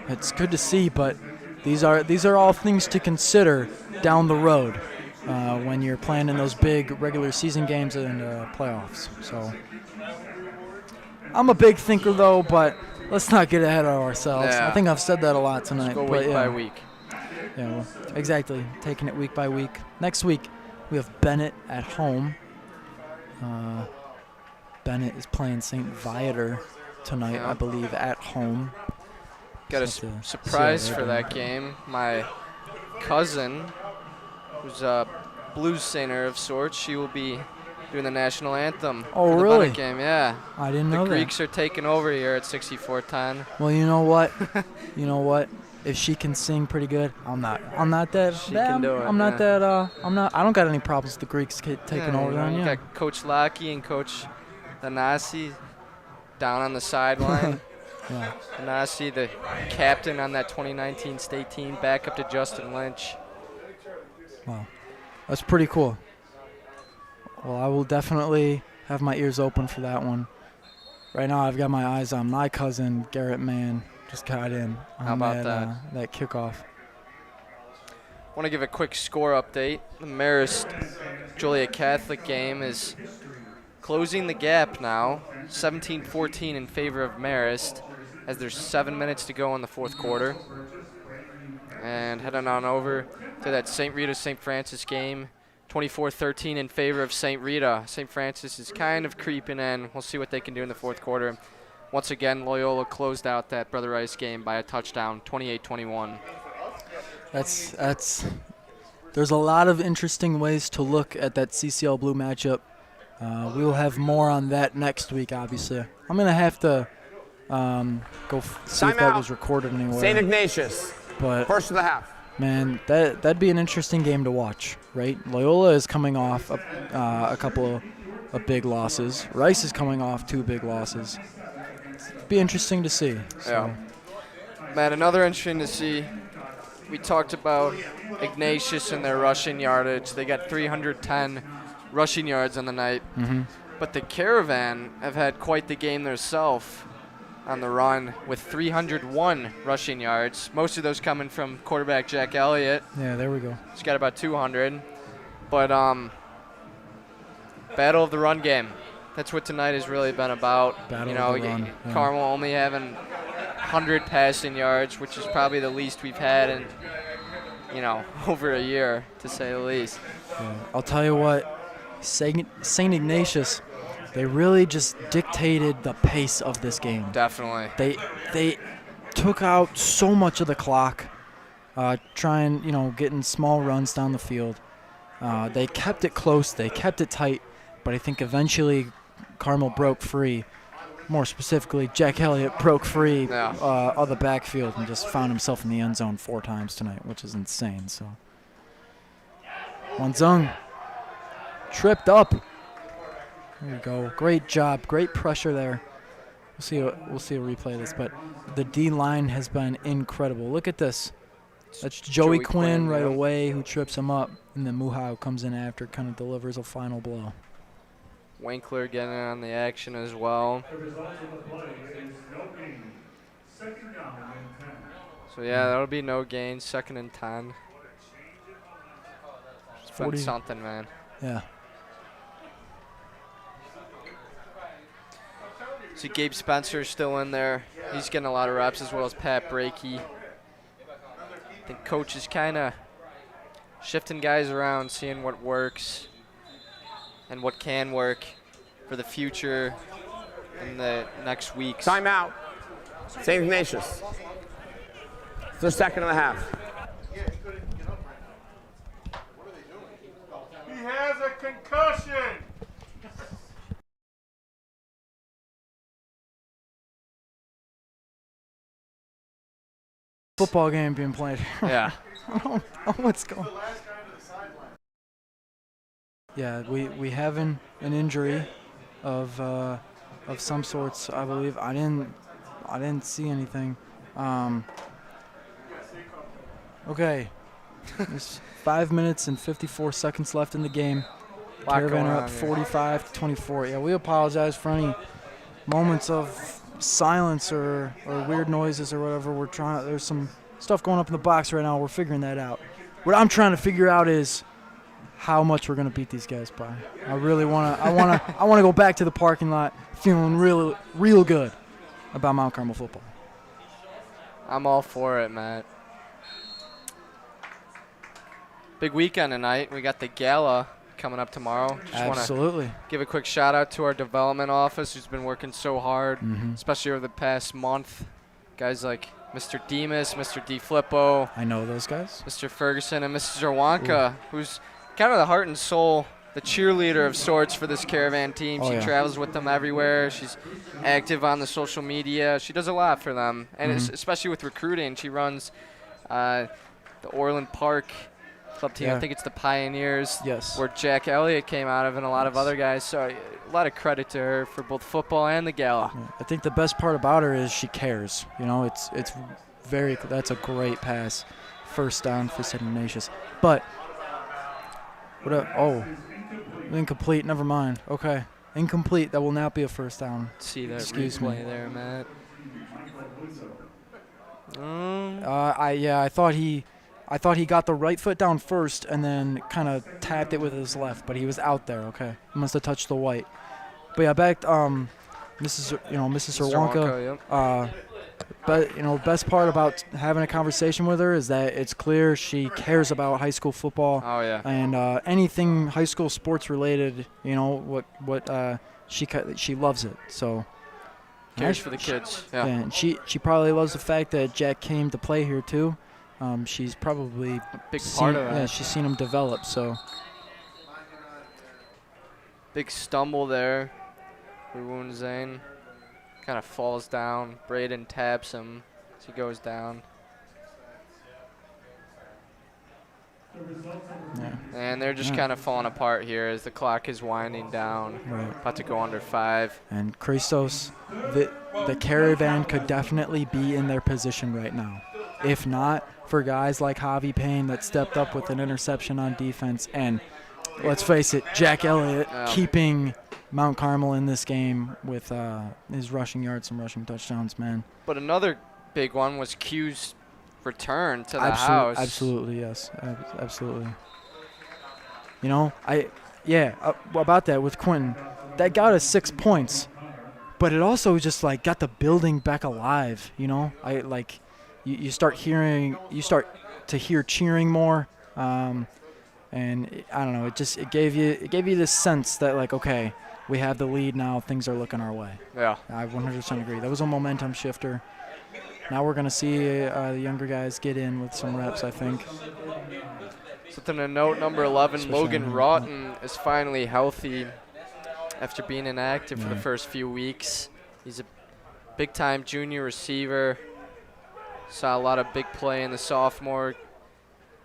It's good to see, but these are all things to consider down the road. When you're playing in those big regular season games and playoffs. So I'm a big thinker, though, but let's not get ahead of ourselves. Yeah. I think I've said that a lot tonight. Let's go week by week. Yeah, well, exactly. Taking it week by week. Next week, we have Bennett at home. Bennett is playing St. Viator tonight, I believe, at home. Got a surprise for that game. My cousin, who's a blues singer of sorts, she will be doing the national anthem for the really? Bennett game. Yeah. I didn't know the that. Greeks are taking over here at 64-10. Well, you know what? If she can sing pretty good, I'm not that. She can do it. I'm not that. I don't got any problems with the Greeks taking over. Then, you got Coach Lockey and Coach Danasi down on the sideline. Yeah. Danasi, the captain on that 2019 state team, back up to Justin Lynch. Wow, that's pretty cool. Well, I will definitely have my ears open for that one. Right now, I've got my eyes on my cousin, Garrett Mann. Just got in on How about that kickoff. I want to give a quick score update. The Marist Joliet Catholic game is closing the gap now, 17-14 in favor of Marist, as there's 7 minutes to go in the 4th quarter. And heading on over to that St. Rita-St. Francis game. 24-13 in favor of St. Rita. St. Francis is kind of creeping in. We'll see what they can do in the fourth quarter. Once again, Loyola closed out that Brother Rice game by a touchdown, 28-21. There's a lot of interesting ways to look at that CCL Blue matchup. We will have more on that next week, obviously. I'm going to have to see if that was recorded anywhere. St. Ignatius, but first of the half. Man, that'd be an interesting game to watch, right? Loyola is coming off a couple of big losses. Rice is coming off 2 big losses. It'd be interesting to see. So. Yeah. Man, another interesting to see. We talked about Ignatius and their rushing yardage. They got 310 rushing yards on the night. Mm-hmm. But the Caravan have had quite the game themselves on the run with 301 rushing yards. Most of those coming from quarterback Jack Elliott. Yeah, there we go. He's got about 200. But battle of the run game. That's what tonight has really been about. Battle of the run. Yeah. Carmel only having 100 passing yards, which is probably the least we've had in, over a year, to say the least. Yeah. I'll tell you what, St. Ignatius, they really just dictated the pace of this game. Definitely. They took out so much of the clock, getting small runs down the field. They kept it close, they kept it tight, but I think eventually Carmel broke free. More specifically, Jack Elliott broke free of the backfield and just found himself in the end zone 4 times tonight, which is insane. So, Wanzung tripped up. There you go. Great job. Great pressure there. We'll see a replay of this, but the D line has been incredible. Look at this. That's Joey Quinn right away who trips him up, and then Muhau comes in after, kind of delivers a final blow. Winkler getting in on the action as well. So yeah, that'll be no gain. 2nd and 10. It's been something, man. Yeah. See, Gabe Spencer's still in there. He's getting a lot of reps, as well as Pat Brakey. I think coach is kind of shifting guys around, seeing what works and what can work for the future in the next weeks. Timeout. St. Ignatius. It's their 2nd and a half. He has a concussion. Football game being played. Yeah. I don't know what's going on. Yeah, we have an injury of some sorts, I believe. I didn't see anything. Okay. There's 5 minutes and 54 seconds left in the game. Caravan are up 45-24. Yeah, we apologize for any moments of silence or weird noises or whatever. There's some stuff going up in the box right now. We're figuring that out. What I'm trying to figure out is how much we're gonna beat these guys by. I really wanna go back to the parking lot feeling real good about Mount Carmel football. I'm all for it, Matt. Big weekend tonight. We got the gala coming up tomorrow. Just Absolutely. Want to give a quick shout out to our development office, who's been working so hard, Mm-hmm. especially over the past month. Guys like Mr. Demas, Mr. D. Flippo. I know those guys. Mr. Ferguson and Mrs. Orwanka, who's kind of the heart and soul, the cheerleader of sorts for this Caravan team. She travels with them everywhere. She's active on the social media. She does a lot for them, and especially with recruiting. She runs the Orland Park club team. I think it's the Pioneers, where Jack Elliott came out of, and a lot of other guys. So a lot of credit to her for both football and the gala. Yeah. I think the best part about her is she cares. It's very. That's a great pass, first down for St. Ignatius. But incomplete. Never mind. Okay, incomplete. That will not be a first down. See that Excuse replay me. there, Matt. I thought he got the right foot down first and then kind of tapped it with his left, but he was out there. Okay, he must have touched the white. But yeah, back Mrs. Orwanka. But, best part about having a conversation with her is that it's clear she cares about high school football. Oh, yeah. And anything high school sports related, she loves it. So Cares for the kids. Yeah. and she probably loves the fact that Jack came to play here too. She's probably a big part of that. Yeah, she's seen him develop. So Big stumble there for Woon Zane. Kind of falls down. Braden taps him as he goes down. Yeah. And they're just kind of falling apart here as the clock is winding down. Right. About to go under 5. And Christos, the Caravan could definitely be in their position right now. If not for guys like Javi Payne that stepped up with an interception on defense, and let's face it, Jack Elliott keeping Mount Carmel in this game with his rushing yards and rushing touchdowns, man. But another big one was Q's return to the house. Absolutely, yes. Absolutely. About that with Quentin, that got us 6 points, but it also just got the building back alive. You start to hear cheering more, and I don't know. It gave you this sense that okay, we have the lead now. Things are looking our way. Yeah, I 100% agree. That was a momentum shifter. Now we're going to see the younger guys get in with some reps, I think. Something to note, number 11, Logan Roughton is finally healthy after being inactive for the first few weeks. He's a big-time junior receiver. Saw a lot of big play in the sophomore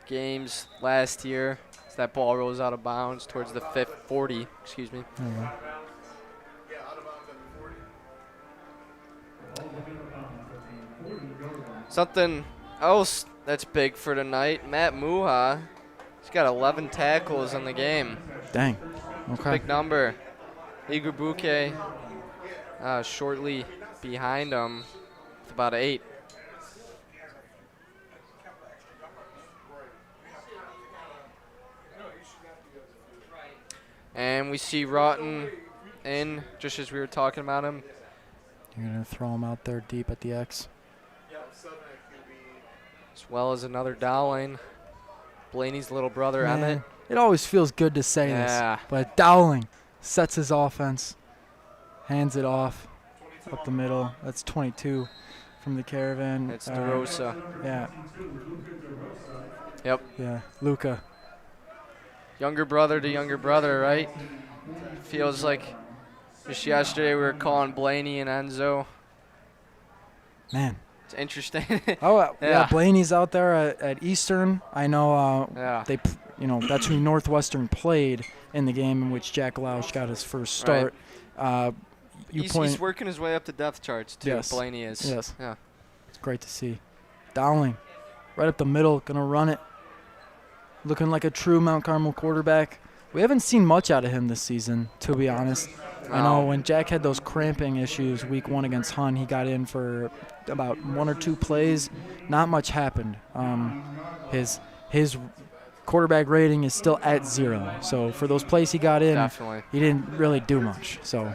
games last year as that ball rolls out of bounds towards the 40, excuse me. Something else that's big for tonight, Matt Muha. He's got 11 tackles in the game. Dang. Okay. Big number. Igor Bouquet shortly behind him with about 8. And we see Roughton in, just as we were talking about him. You're going to throw him out there deep at the X. As well as another Dowling, Blaney's little brother, Emmett. It always feels good to say this, but Dowling sets his offense, hands it off up the middle. That's 22 from the Caravan. It's DeRosa. Yeah. Yep. Yeah, Luca. Younger brother to younger brother, right? Feels like just yesterday we were calling Blaney and Enzo. Man. It's interesting. Yeah, Blaney's out there at Eastern. I know that's who Northwestern played in the game in which Jack Lausch got his first start. Right. He's working his way up the depth charts, too. Yes. Blaney is. Yes. Yeah. It's great to see. Dowling, right up the middle, going to run it. Looking like a true Mount Carmel quarterback. We haven't seen much out of him this season, to be honest. I know when Jack had those cramping issues week 1 against Hun, he got in for about 1 or 2 plays. Not much happened. His quarterback rating is still at 0. So for those plays he got in, he didn't really do much. So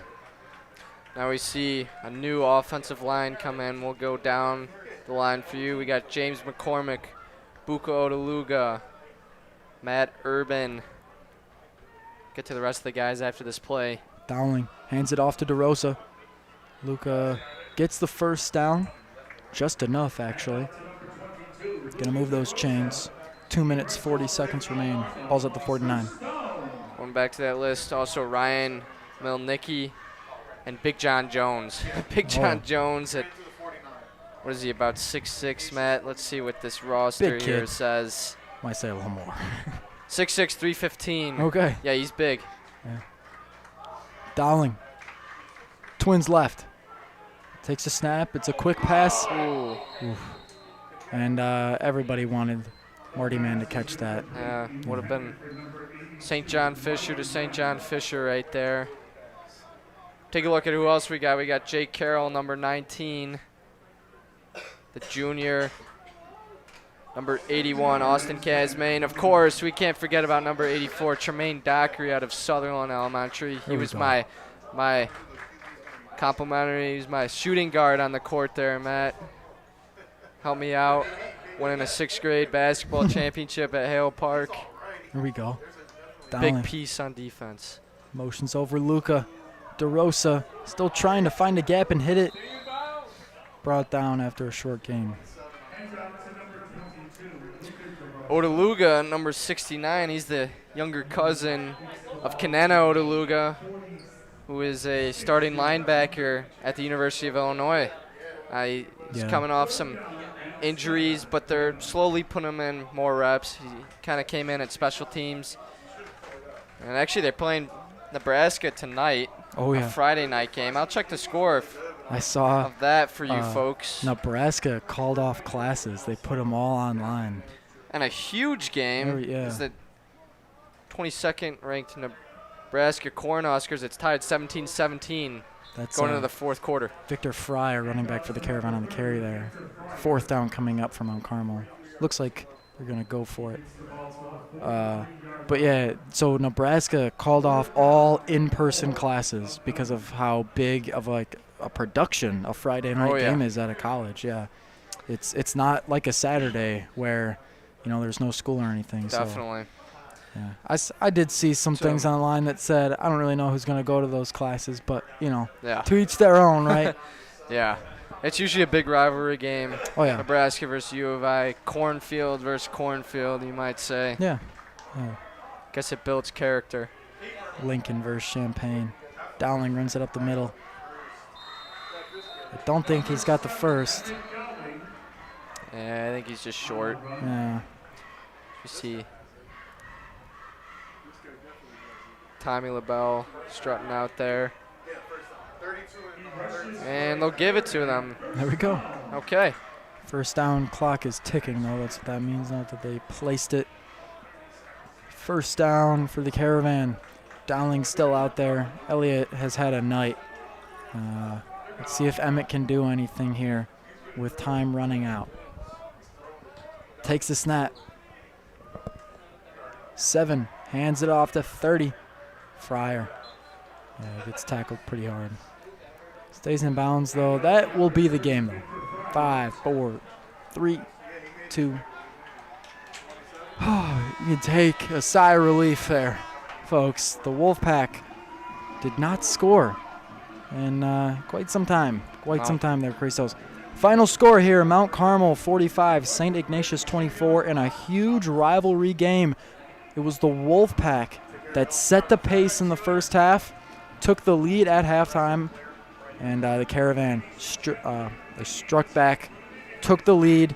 now we see a new offensive line come in. We'll go down the line for you. We got James McCormick, Buka Odeluga, Matt Urban. Get to the rest of the guys after this play. Dowling hands it off to DeRosa. Luca gets the first down. Just enough, actually. Gonna move those chains. 2 minutes, 40 seconds remain. Ball's at the 49. Going back to that list, also Ryan Milnicki and Big John Jones. Big John Jones at, what is he, about 6'6", Matt? Let's see what this roster here says. Might say a little more. 6'6", 315. Okay. Yeah, he's big. Yeah. Dowling. Twins left. Takes a snap. It's a quick pass. Ooh. Oof. And everybody wanted Marty Mann to catch that. Yeah, would have been St. John Fisher to St. John Fisher right there. Take a look at who else we got. We got Jake Carroll, number 19. The junior. Number 81, Austin Casmain. Of course, we can't forget about number 84, Tremaine Dockery out of Sutherland Elementary. He was my Complimentary. He's my shooting guard on the court there, Matt. Help me out. Winning a 6th grade basketball championship at Hale Park. Here we go. Big piece on defense. Motions over Luca. DeRosa still trying to find a gap and hit it. Brought down after a short game. Odeluga, number 69, he's the younger cousin of Kanana Odeluga, who is a starting linebacker at the University of Illinois. He's coming off some injuries, but they're slowly putting him in more reps. He kind of came in at special teams. And actually, they're playing Nebraska tonight. Oh, yeah. A Friday night game. I'll check the score I saw of that for you folks. Nebraska called off classes. They put them all online. And a huge game is the 22nd ranked Nebraska Cornhuskers. It's tied 17-17 going into the 4th quarter. Victor Fry, running back for the Caravan on the carry there. 4th down coming up from Mount Carmel. Looks like they're going to go for it. But yeah, so Nebraska called off all in-person classes because of how big of like a production a Friday night game is at a college. Yeah, it's not like a Saturday where there's no school or anything. Definitely. So, yeah, I did see some things online that said I don't really know who's going to go to those classes, but to each their own, right? Yeah. It's usually a big rivalry game. Oh, yeah. Nebraska versus U of I, cornfield versus cornfield, you might say. Yeah. Guess it builds character. Lincoln versus Champaign. Dowling runs it up the middle. I don't think he's got the first. Yeah, I think he's just short. Yeah. You see Tommy LaBelle strutting out there. And they'll give it to them. There we go. Okay. First down clock is ticking, though. That's what that means, not that they placed it. First down for the Caravan. Dowling's still out there. Elliott has had a night. Let's see if Emmett can do anything here with time running out. Takes the snap. 7. Hands it off to 30. Fryer. Yeah, gets tackled pretty hard. Stays in bounds, though. That will be the game, though. 5, 4, 3, 2. You take a sigh of relief there, folks. The Wolfpack did not score in quite some time. Some time there, Christos. Final score here, Mount Carmel 45, St. Ignatius 24, in a huge rivalry game. It was the Wolfpack that set the pace in the first half, took the lead at halftime, and the Caravan they struck back, took the lead,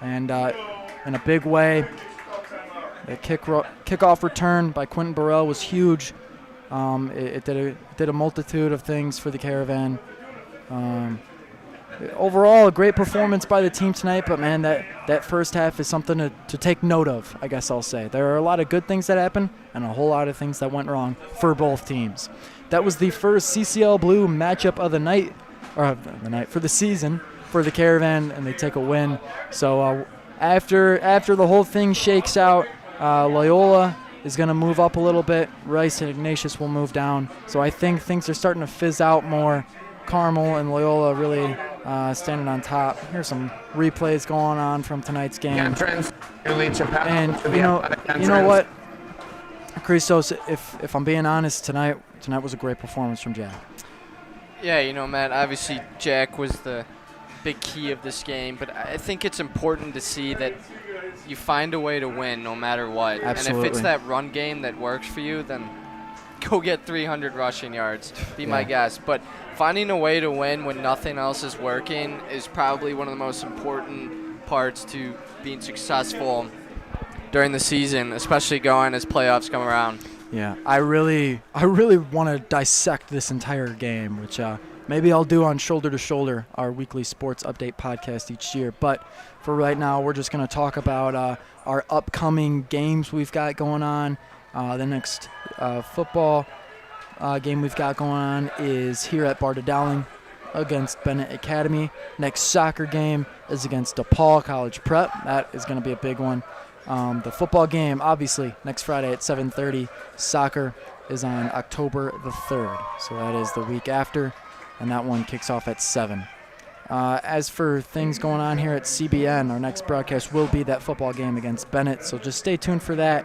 and in a big way. The kickoff return by Quentin Burrell was huge. It did a multitude of things for the Caravan. Overall, a great performance by the team tonight, but man, that first half is something to take note of, I guess I'll say. There are a lot of good things that happened and a whole lot of things that went wrong for both teams. That was the first CCL Blue matchup of the night, for the season for the Caravan, and they take a win. So after the whole thing shakes out, Loyola is going to move up a little bit. Rice and Ignatius will move down. So I think things are starting to fizz out more. Carmel and Loyola really standing on top. Here's some replays going on from tonight's game. And you know what, Christos, if I'm being honest, tonight was a great performance from Jack. Yeah, Matt, obviously Jack was the big key of this game, but I think it's important to see that you find a way to win no matter what. Absolutely. And if it's that run game that works for you, then go get 300 rushing yards, be my guess. But finding a way to win when nothing else is working is probably one of the most important parts to being successful during the season, especially going as playoffs come around. Yeah, I really want to dissect this entire game, which maybe I'll do on Shoulder to Shoulder, our weekly sports update podcast each year. But for right now, we're just going to talk about our upcoming games we've got going on. The next football game we've got going on is here at Barta Dowling against Bennett Academy. Next soccer game is against DePaul College Prep. That is going to be a big one. The football game, obviously, next Friday at 7:30. Soccer is on October the 3rd, so that is the week after. and that one kicks off at 7. As for things going on here at CBN, our next broadcast will be that football game against Bennett, so just stay tuned for that.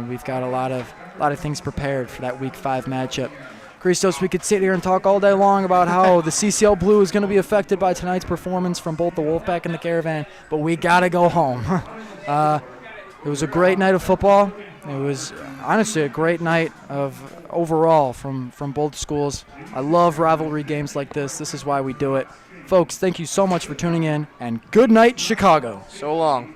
We've got a lot of things prepared for that Week 5 matchup. Christos, we could sit here and talk all day long about how the CCL Blue is going to be affected by tonight's performance from both the Wolfpack and the Caravan, but we got to go home. It was a great night of football. It was honestly a great night of overall from both schools. I love rivalry games like this. This is why we do it. Folks, thank you so much for tuning in, and good night, Chicago. So long.